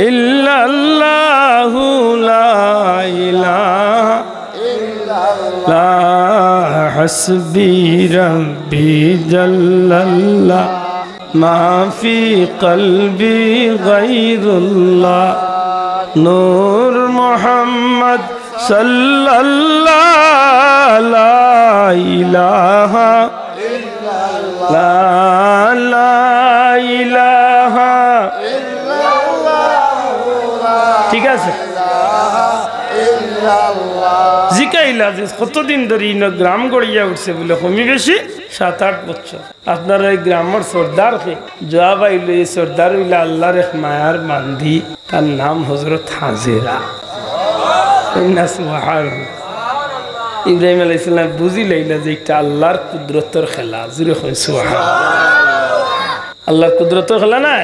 ইল্লাল্লাহু লা ইলাহা হাসবি রব্বি জাল্লাল্লাহ মা ফি কলবি গায়রুল্লাহ নূর মুহাম্মদ সাল্লাল্লাহু লা ইলাহা লা ইলাহা ঠিক আছে জিকাইলা যে কতদিন ধরে গ্রাম গড়িয়া উঠছে বলে কমি বেশি 7-8 বছর আপনার এই গ্রামের সর্দার জবাব আইল এই সর্দার হইলা আল্লাহর এক মায়ার বান্ধি তার নাম হযরত হাজেরা ইব্রাহিম আলাইহিস সালাম বুঝি লাইলা যে এটা আল্লাহর কুদরতের খেলা জুরে কই সুবহানাল্লাহ আল্লাহর কুদরতের খেলা না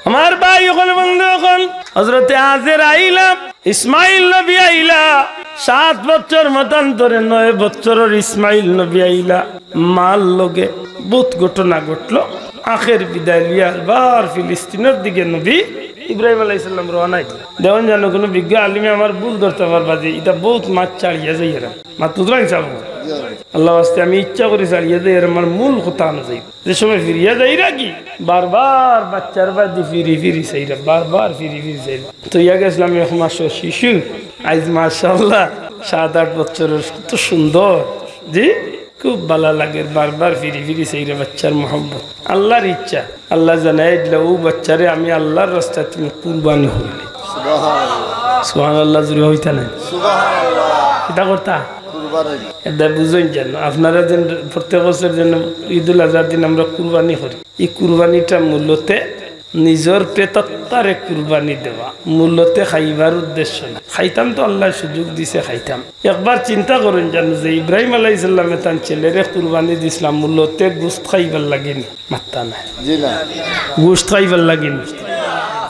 আমার ভাই ওখানে বন্ধু ওখান হযরতে হাজেরা আইলা ইসমাইল নবী আইলা 7 বছর মতান্তরে 9 বছরের ইসমাইল নবী আইলা মাল লগে বহুত ঘটনা ঘটলো আখের বিদায় লিয়া বার ফিলিস্তিনের দিকে নবী ইব্রাহিম আলাইহিস সালাম রওনা দেওয়ান জানো কোনো বিজ্ঞ আলিমে আমার ভুল ধরতে পারবা যে এটা বহুত মাছ ছাড়িয়া যাই এরা মাছ তুদরাই চাবো আল্লাহ আস্তে আমি ইচ্ছা করি ছাড়িয়া যাই এর আমার মূল কথা না যাই যে সময় ফিরিয়া যাই রাখি বারবার বাচ্চার বাদি ফিরি চাইরা বারবার ফিরি চাইরা তো ইয়া গেছিলাম 1 মাস শিশু আজ মাশাআল্লাহ 7-8 বছরের কত সুন্দর জি খুব ভালো লাগে বারবার ফিরি চাইরা বাচ্চার মোহাম্মত আল্লাহর ইচ্ছা আল্লাহ জানাই দিল ও বাচ্চারে আমি আল্লাহর রাস্তায় তুমি কুরবানি হইলে সুবহানাল্লাহ জুড়ে হইতা না সুবহানাল্লাহ কিটা করতা এটা বুঝুন জানো আপনারা যেন প্রত্যেক বছর যেন ঈদুল আজহার দিন আমরা কুরবানি করি এই কুরবানিটা মূলতে নিজের পেটতারে কুরবানি দেওয়া মূলতে খাইবার উদ্দেশ্য না খাইতাম তো আল্লাহ সুযোগ দিছে খাইতাম একবার চিন্তা করুন জানো যে ইব্রাহিম আলাইহিস সালামে তার ছেলেরে কুরবানি দিছিলাম মূলতে গোশত খাইবার লাগেনি মাত্তা না জি না গোশত খাইবার লাগেনি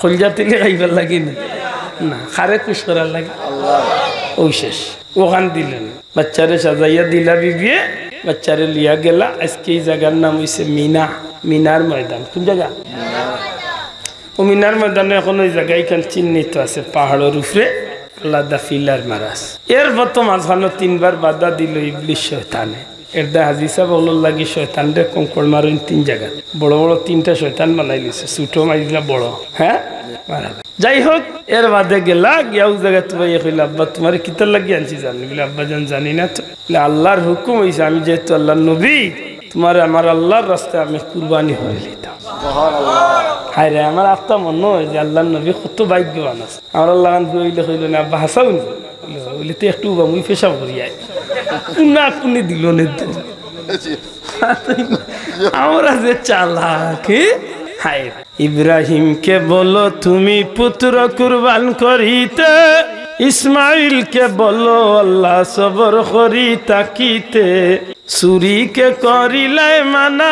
কলজা তেলে খাইবার লাগেনি না খারে খুশ করার লাগে আল্লাহ ওই শেষ ওখান দিলেন বাচ্চারে সাজাইয়া দিলা বিবিয়ে বাচ্চারে লিয়া গেলা আজকে এই জায়গার নাম হইছে মিনার ময়দান কোন জায়গা ও মিনার ময়দানে এখন ওই জায়গায় এখান চিহ্নিত আছে পাহাড়ের উপরে আলাদা ফিলার মারাস এর প্রথম মাঝখানে 3বার বাধা দিল ইবলিস শয়তানে এর দা হাদিসা বলল লাগি শয়তানরে কঙ্কড় মারেন 3 জায়গা বড় বড় 3টা শয়তান বানাই লিছে ছোট মাইলা বড় হ্যাঁ যাই হোক এর বাদে গেলা গিয়া ওই জায়গা তোমার কইল আব্বা তোমার কিতার লাগিয়ে আনছি জানি বলে আব্বা জানি না তো আল্লাহর হুকুম হয়েছে আমি যেহেতু আল্লাহর নবী তোমার আমার আল্লাহর রাস্তায় আমি কুরবানি হয়ে লিতাম হায় রে আমার আত্মা মনে হয় যে আল্লাহর নবী কত ভাগ্যবান আছে আমার আল্লাহ কইল না আব্বা হাসাও বলে তো একটু মুই পেশাব করি আই না কোনি দিল না আমরা যে চালাক হায় ইব্রাহিম কে বলো তুমি পুত্র কুরবান করিতে ইসমাইল কে বলো আল্লাহ সবর করি তাকিতে সুরি কে করিলে মানা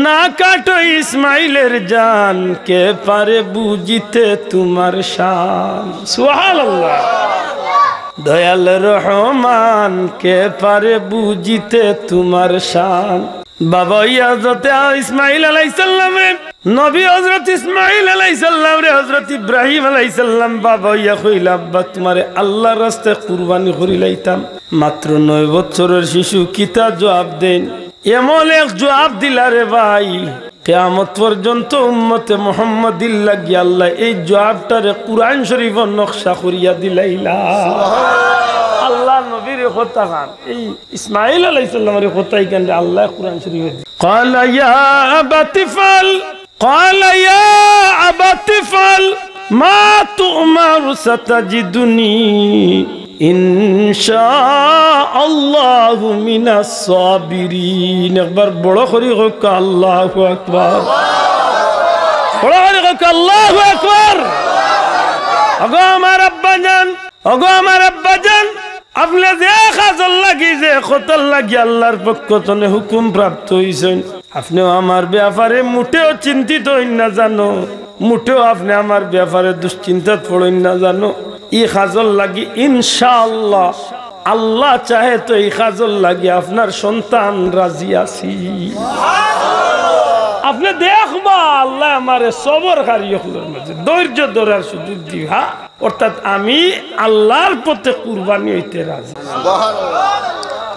না কাটো ইসমাইলের জান কে পারে বুঝিতে তোমার শান সুবহানাল্লাহ দয়াল রহমান কে পারে বুঝিতে তোমার শান বাবা হযরত ইসমাইল আলাইহিস সালাম নবী হযরত ইসমাইল আলাইহিস সালাম রে হযরত ইব্রাহিম আলাইহিস সালাম বাবা ইয়া কইলা আব্বা তোমারে আল্লাহর রাস্তায় কুরবানি করি লাইতাম মাত্র 9 বছরের শিশু কিতা জবাব দেন এমন এক জবাব দিলা রে ভাই কিয়ামত পর্যন্ত উম্মতে মুহাম্মাদির লাগি আল্লাহ এই জবাবটারে কুরআন শরীফের নকশা করিয়া দিলাইলা আল্লাহ নবীর কথা খান এই ইসমাইল আলাইহিস সালামের কথা এখানে আল্লাহ কুরআন শরীফে قال يا أبت افعل ما تؤمر ستجدني إن شاء الله من الصابرين اخبر بڑا خريقك الله أكبر بڑا خريقك الله أكبر اگو আমার আব্বাজান ওগো আমার আব্বাজান আপনি যে খাজল লাগি যে খতল লাগি আল্লাহর পক্ষ থেকে হুকুম প্রাপ্ত হইছেন আপনি আমার ব্যাপারে মুটেও চিন্তিত হই না জানো মুটেও আপনি আমার ব্যাপারে দুশ্চিন্তাত পড়েন না জানো এই খাজল লাগি ইনশাআল্লাহ আল্লাহ চাহে তো এই খাজল লাগি আপনার সন্তান রাজি আছি আপনি দেখবা আল্লাহ আমারে সবরকারী হলোর মাঝে ধৈর্য ধরার সুযোগ দিবা অর্থাৎ আমি আল্লাহর পথে কুরবানি হইতে রাজি সুবহানাল্লাহ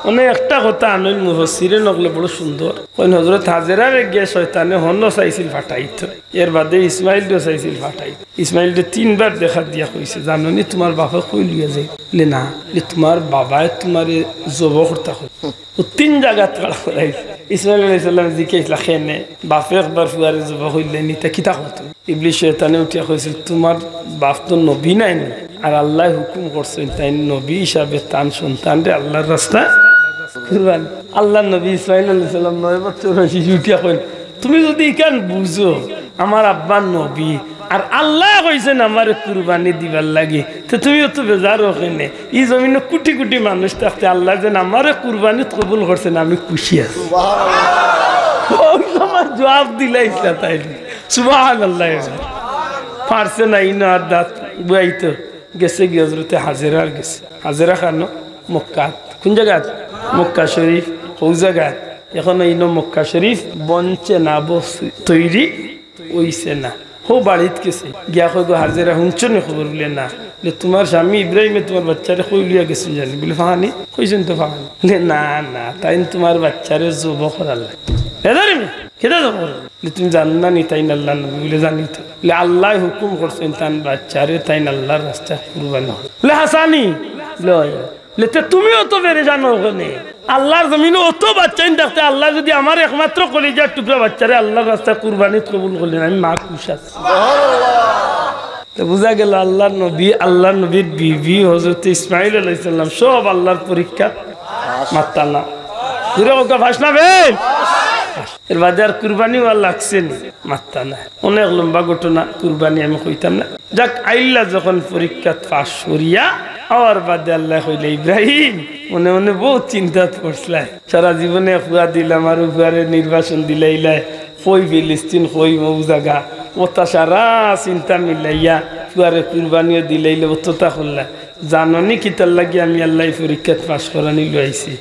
অনেক একটা কথা আনইল মুফাসসিরে নকলে বড় সুন্দর কোন হযরত হাজেরার গে শয়তানে হন্ন চাইছিল ফাটাইতো এর বাদে ইসমাইলও চাইছিল ফাটাইতো ইসমাইলকে তিনবার দেখা দিয়া কইছে জাননি তোমার বাবা কই লিয়া যায় বলে না তোমার বাবায় তোমারে জবাই করতে হয় ও তিন জায়গা তাড়া করাই ইসমাইল আলাইহিস সালাম জিজ্ঞাসা খেনে বাপে একবার ফুয়ারে জবাই হইলে নিতে কিতা হতো ইবলিস শয়তানে উঠিয়া কইছিল তোমার বাপ তো নবী নাই আর আল্লাহ হুকুম করছেন তাই নবী হিসাবে তার সন্তানরে আল্লাহর রাস্তায় কুরবান আল্লাহ নবী ইসমাইল আলাইহিস সালাম 9 বছর শিশু উঠিয়া কইল তুমি যদি ইকান বুঝো আমার আব্বা নবী আর আল্লাহ কইছেন আমার কুরবানি দিবার লাগে তো তুমিও তো বেজার ওখানে এই জমিনে কোটি কোটি মানুষ থাকতে আল্লাহ যেন আমার কুরবানি কবুল করছেন আমি খুশি আছি আমার জবাব দিলাইছিলা তাইলে সুবহানাল্লাহ পারছে না ইনা দাঁত বুয়াইতো গেছে গিয়ে হযরতে হাজেরার গেছে হাজেরা খান মক্কা কোন জায়গা মক্কা শরীফ ওই জায়গা এখন এই মক্কা শরীফ বনছে না তৈরি হইছে না হো বাড়িত গেছে গিয়া কই গো হাজেরা হুঁচো নি খবর বলে না বলে তোমার স্বামী ইব্রাহিমে তোমার বাচ্চারে কই লিয়া গেছেন জানি বলে ফাহানি কইছেন তো ফাহানি বলে না না তাই তোমার বাচ্চারে জবাই করার লাগে এদারে কেদা জবাই করবে তুমি জানো না নি তাই আল্লাহ নবী বলে জানি তো বলে আল্লাহ হুকুম করছেন তান বাচ্চারে তাই আল্লাহর রাস্তায় কুরবানি বলে হাসানি লয় লেতে তুমিও তো বেড়ে জানো ওখানে আল্লাহর জমিনে অত বাচ্চাই দেখতে আল্লাহ যদি আমার একমাত্র কলিজার টুকরা বাচ্চারে আল্লাহর রাস্তায় কুরবানি কবুল করলেন আমি মা খুশি আছি তো বুঝা গেল আল্লাহর নবীর বিবি হযরত ইসমাইল আলাইহিস সালাম সব আল্লাহর পরীক্ষা মাত্তা না ঘুরে ওকে ভাস না বেন এর বাদে আর কুরবানি ওয়ার লাগছে না মাত্তা না অনেক লম্বা ঘটনা কুরবানি আমি কইতাম না যাক আইল্লা যখন পরীক্ষা পাস করিয়া আর বাদে আল্লাহ কইলে ইব্রাহিম মনে মনে বহুত চিন্তা পড়ছিলাম সারা জীবনে ফুয়া দিলাম আর ফুয়ারে নির্বাচন দিলাইলাই কই ফিলিস্তিন কই মৌ জায়গা ওটা সারা চিন্তা মিলাইয়া ফুয়ারে কুরবানিও দিলাইলে অতটা করলা জাননি কিতার লাগি আমি আল্লাহ পরীক্ষাত পাস করানি লইছি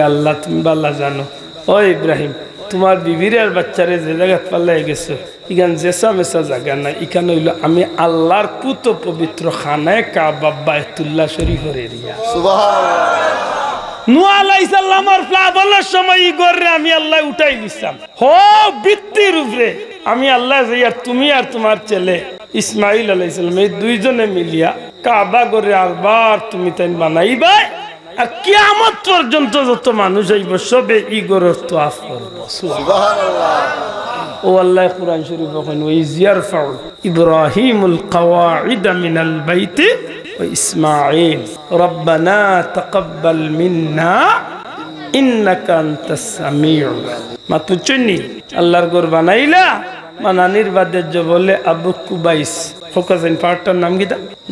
আল্লাহ তুমি বাল্লা জানো ও ইব্রাহিম তোমার বিবির আর বাচ্চারে যে জায়গাত পাল্লাই গেছো এখানে জেসা মেসা জায়গা নাই এখানে হইল আমি আল্লাহর পুত পবিত্র খানায় কাবা বাইতুল্লাহ শরীফের এরিয়া নূহ আলাইহিস সালামের প্লাবনের সময় ই গরে আমি আল্লাহ উঠাই দিলাম হো বৃত্তির উপরে আমি আল্লাহ যাইয়া তুমি আর তোমার ছেলে ইসমাইল আলাইহিস সালাম এই দুইজনে মিলিয়া কাবা গরে আরবার তুমি তাই বানাইবা আর কিয়ামত পর্যন্ত যত মানুষ আইব সবে ই গরের তওয়াফ করবে সুবহানাল্লাহ ও আল্লাহ কুরআন শরীফ বলেন ওয়াইজ ইয়ারফাউ ইব্রাহিমুল কওয়াইদ মিনাল বাইতি ওয়া ইসমাঈল রব্বানা তাকাব্বাল মিন্না ইন্নাকা আনতাস সামিউল মাতুচনি আল্লাহর ঘর বানাইলা মানানির বাদে জবলে আবু কুবাইস ফোকাসেন পার্টটার নাম কি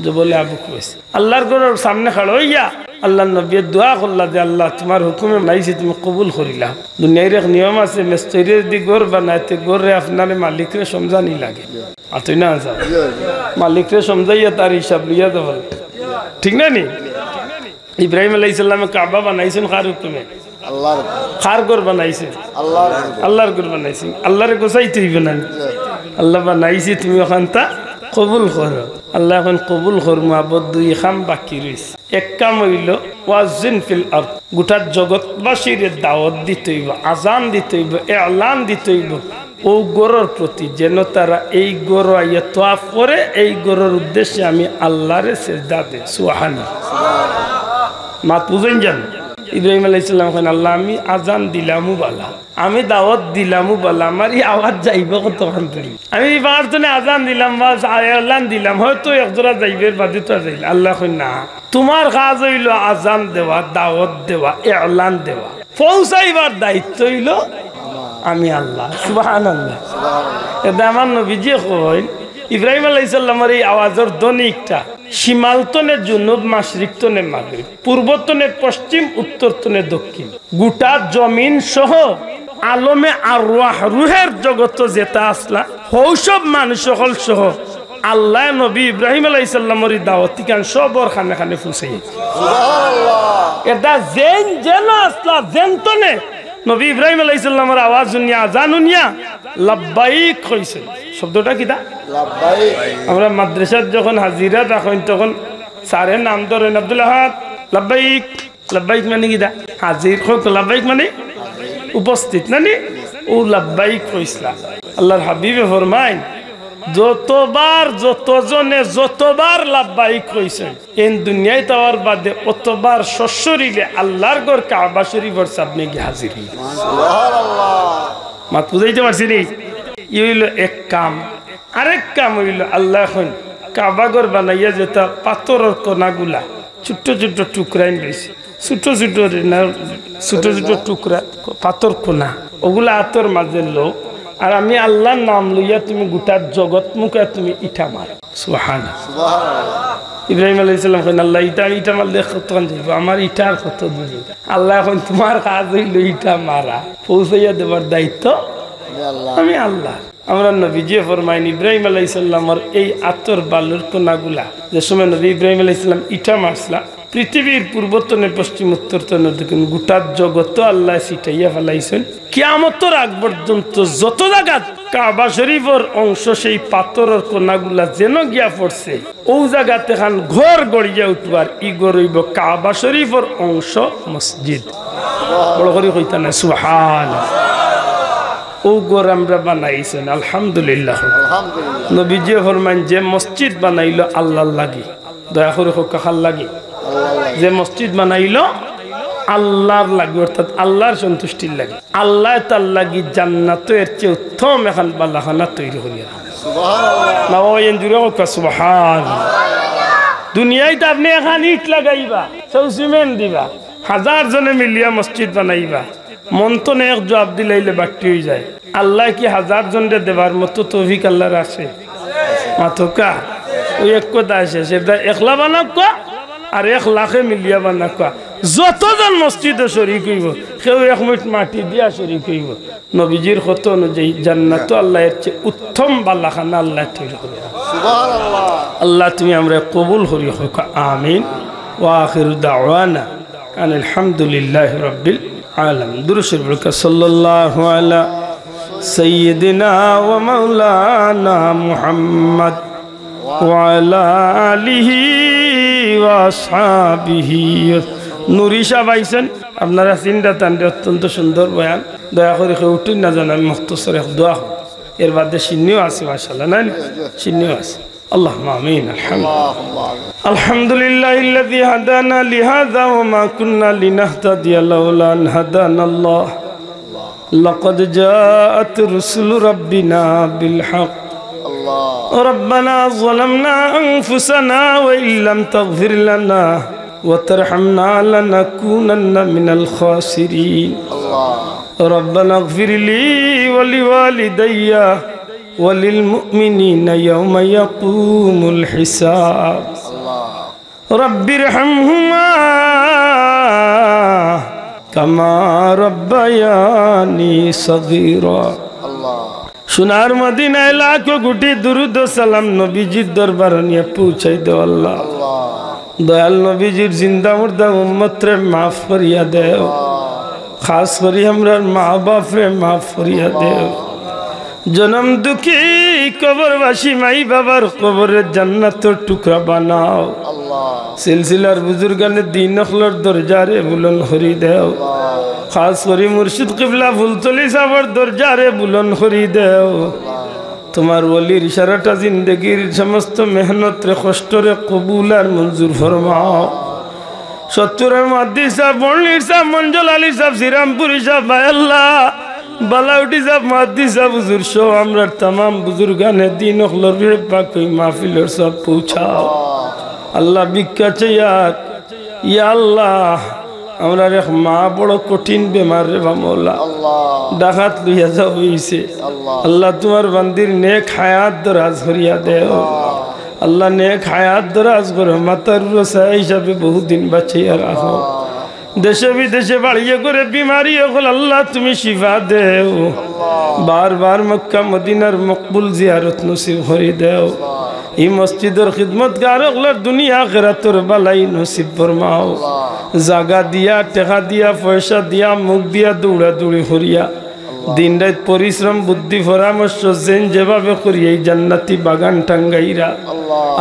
জবলে আবু কুবাইস আল্লাহর ঘরের সামনে খাড়ো হইয়া আল্লাহ নবী দোয়া করলা যে আল্লাহ তোমার হুকুমে নাইছে তুমি কবুল করিলা দুনিয়ার এক নিয়ম আছে মিস্ত্রি দি ঘর বানাইতে ঘরে আপনারে মালিকরে সমজানি লাগে আতই না যা মালিকরে সমজাইয়া তার হিসাব লিয়া দেব ঠিক না নি ইব্রাহিম আলাইহিস সালাম কাবা বানাইছেন কার হুকুমে আল্লাহর কার ঘর বানাইছে আল্লাহর ঘর বানাইছে আল্লাহরে গোসাইতে হইবে না আল্লাহ বানাইছে তুমি ওখানটা কবুল করো আল্লাহ এখন কবুল করমু আবদ দুই খাম বাকি রইছে এক কাম হইল ওয়াজিন ফিল আরদ গোটা জগৎবাসীর দাওয়াত দিতে হইব আজান দিতে হইব এলান দিতে হইব ও গরর প্রতি যেন তারা এই গর আইয়া তওয়াফ করে এই গরর উদ্দেশ্যে আমি আল্লাহরে সিজদা দেই সুবহানাল্লাহ মাত বুঝেন জান ইব্রাহিম আলাইহিস সালাম কইলেন আল্লাহ আমি আজান দিলামু বালা আমি দাওয়াত দিলামু বালা আমার এই আওয়াজ যাইব কতক্ষণ ধরে আমি বারতনে আজান দিলাম বা এলান দিলাম হয়তো একজোড়া যাইবের বাদে তো যাইল আল্লাহ কই না তোমার কাজ হইল আজান দেওয়া দাওয়াত দেওয়া এলান দেওয়া পৌঁছাইবার দায়িত্ব হইল আমি আল্লাহ সুবহানাল্লাহ এটা আমার নবীজি কইন ইব্রাহিম আলাইহিস সালামের এই আওয়াজের ধ্বনিটা সীমালতনে জুনুব মাশরিকতনে মাগরিব পূর্বতনে পশ্চিম উত্তরতনে দক্ষিণ গোটা জমিন সহ আলমে আরওয়াহ রুহের জগত যেটা আসলা হৌসব মানুষ সকল সহ আল্লাহ নবী ইব্রাহিম আলাইহিস সালামের দাওয়াত কান সবর খানে খানে পৌঁছাই সুবহানাল্লাহ এটা জেন যেন আসলা জেনতনে নবী ইব্রাহিম আলাইহিস সালামের আওয়াজ শুনিয়া আজান শুনিয়া লাব্বাইক কইছে শব্দটা কিটা লাব্বাইক আমরা মাদ্রাসাত যখন হাজিরা রাখেন তখন স্যারের নাম ধরেন আব্দুল আহাদ লাব্বাইক লাব্বাইক মানে কি দা হাজির হোক লাব্বাইক মানে উপস্থিত নানি ও লাব্বাইক কইসলা আল্লাহর হাবিবে ফরমাইন যতবার যতজনে যতবার লাব্বাইক কইছেন এই দুনিয়ায় তাওয়ার বাদে অতবার সশরীরে আল্লাহর ঘর কাবা শরীফের সামনে গিয়ে হাজির হইল মাত বুঝাইতে পারছি নি ই হইল এক কাম আরেক কাম হইল আল্লাহ এখন কাবা ঘর বানাইয়া যেটা পাথরের কণাগুলা ছোট্ট ছোট্ট টুকরাইন রয়েছে ছোট ছোট ছোট ছোট টুকরা পাথর কোনা ওগুলা আতর মাঝে লোক আর আমি আল্লাহর নাম লইয়া তুমি গোটা জগৎ মুখে তুমি ইটা মারো সুবহানাল্লাহ ইব্রাহিম আলাইহিস সালাম কইন আল্লাহ ইটা মারলে কতক্ষণ যাইব আমার ইটার কত দূরে আল্লাহ এখন তোমার কাজ হইল ইটা মারা পৌঁছাইয়া দেবার দায়িত্ব আমি আল্লাহ আমরা নবীজি ফরমাইন ইব্রাহিম আলাইহিস সালামের এই আতর বালুর কোনাগুলা যে সময় নবী ইব্রাহিম আলাইহিস সালাম ইটা মারছিলা পৃথিবীর পূর্বতনে পশ্চিম উত্তরতনে দেখুন গোটা জগৎ আল্লাহ ছিটাইয়া ফেলাইছেন কিয়ামতের আগ পর্যন্ত যত জায়গা কাবা শরীফের অংশ সেই পাথরের কোনাগুলা যেন গিয়া পড়ছে ও জায়গাতে খান ঘর গড়িয়া উঠবার ই গড়ইব কাবা শরীফের অংশ মসজিদ বড় করে কইতা না সুবহানাল্লাহ ও ঘর আমরা বানাইছেন আলহামদুলিল্লাহ নবীজি ফরমান যে মসজিদ বানাইলো আল্লাহর লাগি দয়া করে কাহার লাগি যে মসজিদ বানাইলো আল্লাহর লাগি অর্থাৎ আল্লাহর সন্তুষ্টির লাগি আল্লাহ তার লাগি জান্নাতের চেয়ে উত্তম এখন বালাখানা তৈরি করিয়া সুবহানাল্লাহ দুনিয়ায় তো আপনি এখন ইট লাগাইবা সব সিমেন্ট দিবা 1000 জনে মিলিয়া মসজিদ বানাইবা মন তো এক জবাব দিলাইলে বাকি হয়ে যায় আল্লাহ কি 1000 জনরে দেবার মতো তৌফিক আল্লাহর আছে মাথকা ওই এক কথা আছে সেটা একলা বানাক আর 1 লাখে মিলিয়া বানাক যতজন মসজিদে শরীক হইব কেউ 1 মিনিট মাটি দিয়া শরীক হইব নবীজির কথা অনুযায়ী জান্নাত আল্লাহর চেয়ে উত্তম বালাখানা আল্লাহ তৈরি করে সুবহানাল্লাহ আল্লাহ তুমি আমরা কবুল করি হোক আমিন ওয়া আখিরু দাওয়ানা আলহামদুলিল্লাহি রাব্বিল আলামিন দুরূদ শরীফ বরকত সাল্লাল্লাহু আলা সাইয়্যিদিনা ওয়া মাওলানা মুহাম্মদ ওয়া আলা আলিহি ওয়া আসহাবিহি নুরি সাহেব আইছেন আপনারা চিন্তা টানতে অত্যন্ত সুন্দর বয়ান দয়া করে কেউ উঠুন না জানেন মুখতসর এক দোয়া এর বাদে সিন্নিও আছে মাশাআল্লাহ না সিন্নিও আছে اللهم آمين الحمد لله الذي هدانا لهذا وما كنا لنهتدي لولا أن هدانا الله لقد جاءت رسل ربنا بالحق ربنا ظلمنا أنفسنا وإن لم تغفر لنا وترحمنا لنكونن من الخاسرين ربنا اغفر لي ولوالدي وللمؤمنين يوم يقوم الحساب رب ارحمهما كما ربياني صغيرا সোনার মদিনায় লাখো কোটি দুরুদ ও সালাম নবীজির দরবার নিয়ে পৌঁছাই দাও আল্লাহ দয়াল নবীজির জিন্দা মুর্দা উম্মতরে মাফ করিয়া দেও খাস করি আমরার মা বাপরে মাফ করিয়া দেও জনম দুঃখী কবরবাসী মাই বাবার কবরের জান্নাতের টুকরা বানাও সিলসিলার বুজুর্গানের দিন নখলর দরজারে বুলন হরি দেও খাস করি মুর্শিদ কিবলা ফুলতলি সাবর দরজারে বুলন হরি দেও তোমার ওলির ইশারাটা জিন্দগির সমস্ত মেহনত রে কষ্ট রে কবুল আর মঞ্জুর ফরমাও সত্তরের মাদ্দি সাহেব বর্ণির সাহেব মঞ্জল আলী সাহেব শ্রীরামপুরি সাহেব আল্লাহ বালাউটি সাহেব মাদ্দি সাহেব হুজুর সহ আমরা तमाम বুজুর্গানে দিন ওখলর রে পাক ওই মাহফিলের সব পৌঁছাও আল্লাহ ভিক্ষা চাইয়াক ইয়া আল্লাহ আমরা রে মা বড় কঠিন বেমার রে মওলা ডাকাত লইয়া যাও হইছে আল্লাহ তোমার বান্দির নেক হায়াত দরাজ করিয়া দেও আল্লাহ নেক হায়াত দরাজ করো মাতার রসা হিসাবে বহুদিন বাঁচিয়ে রাখো দেশে বিদেশে বাড়িয়ে করে বিমারি হল আল্লাহ তুমি শিফা দেও বারবার মক্কা মদিনার মকবুল জিয়ারত নসিব করে দেও এই মসজিদের খিদমতগার হলার দুনিয়া আখিরাতের বালাই নসিব ফরমাও জাগা দিয়া টাকা দিয়া পয়সা দিয়া মুখ দিয়া দৌড়া দৌড়ি করিয়া দিন রাত পরিশ্রম বুদ্ধি পরামর্শ যেন যেভাবে করি এই জান্নাতি বাগান টাঙ্গাইরা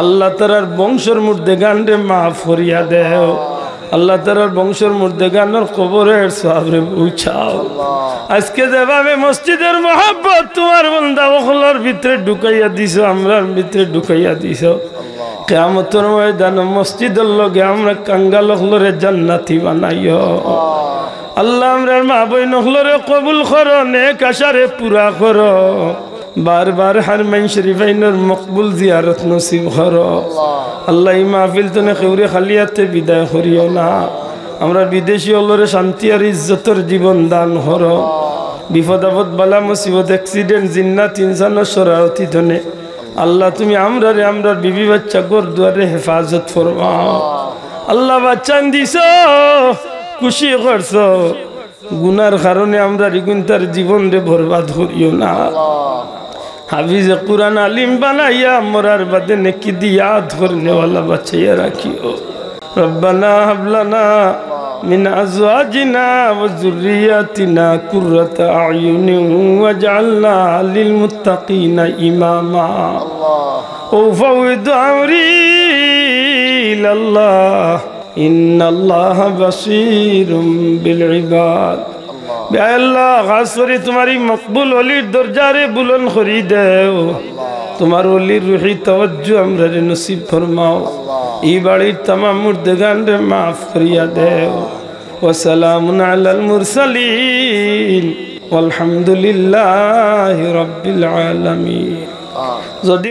আল্লাহ তাআলার বংশের মধ্যে গান্ডে মাফ করিয়া দেও আল্লাহ তাআলার বংশের মধ্যে গানের কবরের সওয়াবে পৌঁছাও আজকে যেভাবে মসজিদের মহব্বত তোমার বান্দা ওগুলোর ভিতরে ঢুকাইয়া দিছো আমরার ভিতরে ঢুকাইয়া দিছো কিয়ামতের ময়দানে মসজিদের লগে আমরা কাঙ্গাল ওগুলোরে জান্নাতি বানাইও আল্লাহ আমরার মা বোন ওগুলোরে কবুল করো নেক আশারে পুরা করো বারবার হারমাইন শরীফাইনের মকবুল জিয়ারত নসিব করো আল্লাহ এই মাহফিল তনে কেউরে খালিয়াতে বিদায় করিও না আমরা বিদেশি হলরে শান্তি আর ইজ্জতের জীবন দান করো বিপদ আপদ বালা মুসিবত অ্যাক্সিডেন্ট জিন্নাত ইনসানের শরারতি ধনে আল্লাহ তুমি আমরারে আমরার বিবি বাচ্চা গোর দুয়ারে হেফাজত ফরমাও আল্লাহ বাচ্চান দিছ খুশি করছো গুনার কারণে আমরা রিগুনতার জীবন রে বরবাদ করিও না হাফিজে কুরআন আলিম বানাইয়া মরার বাদে নেকি দিয়া ধরনে वाला বাঁচাইয়া রাখিও রব্বানা হাব লানা মিন আজওয়াজিনা ওয়া যুররিয়াতিনা কুররাতা আয়ুনিন ওয়াজআলনা লিল মুত্তাকিনা ইমামা ওয়াফাউযু আমরি ইলাল্লাহ ইন্নাল্লাহা বাসীরুম বিল ইবাদ আল্লাহ খাস করে তোমারি মকবুল ওলির দরজারে বুলন্দ করি দেও তোমার ওলির রুহি তাওয়াজ্জু আমরা রে নসিব ফরমাও এই বাড়ির तमाम মুর্দেগান রে মাফ করিয়া দেও ওয়া সালামুন আলাল মুরসালিন ওয়ালহামদুলিল্লাহি রাব্বিল আলামিন যদি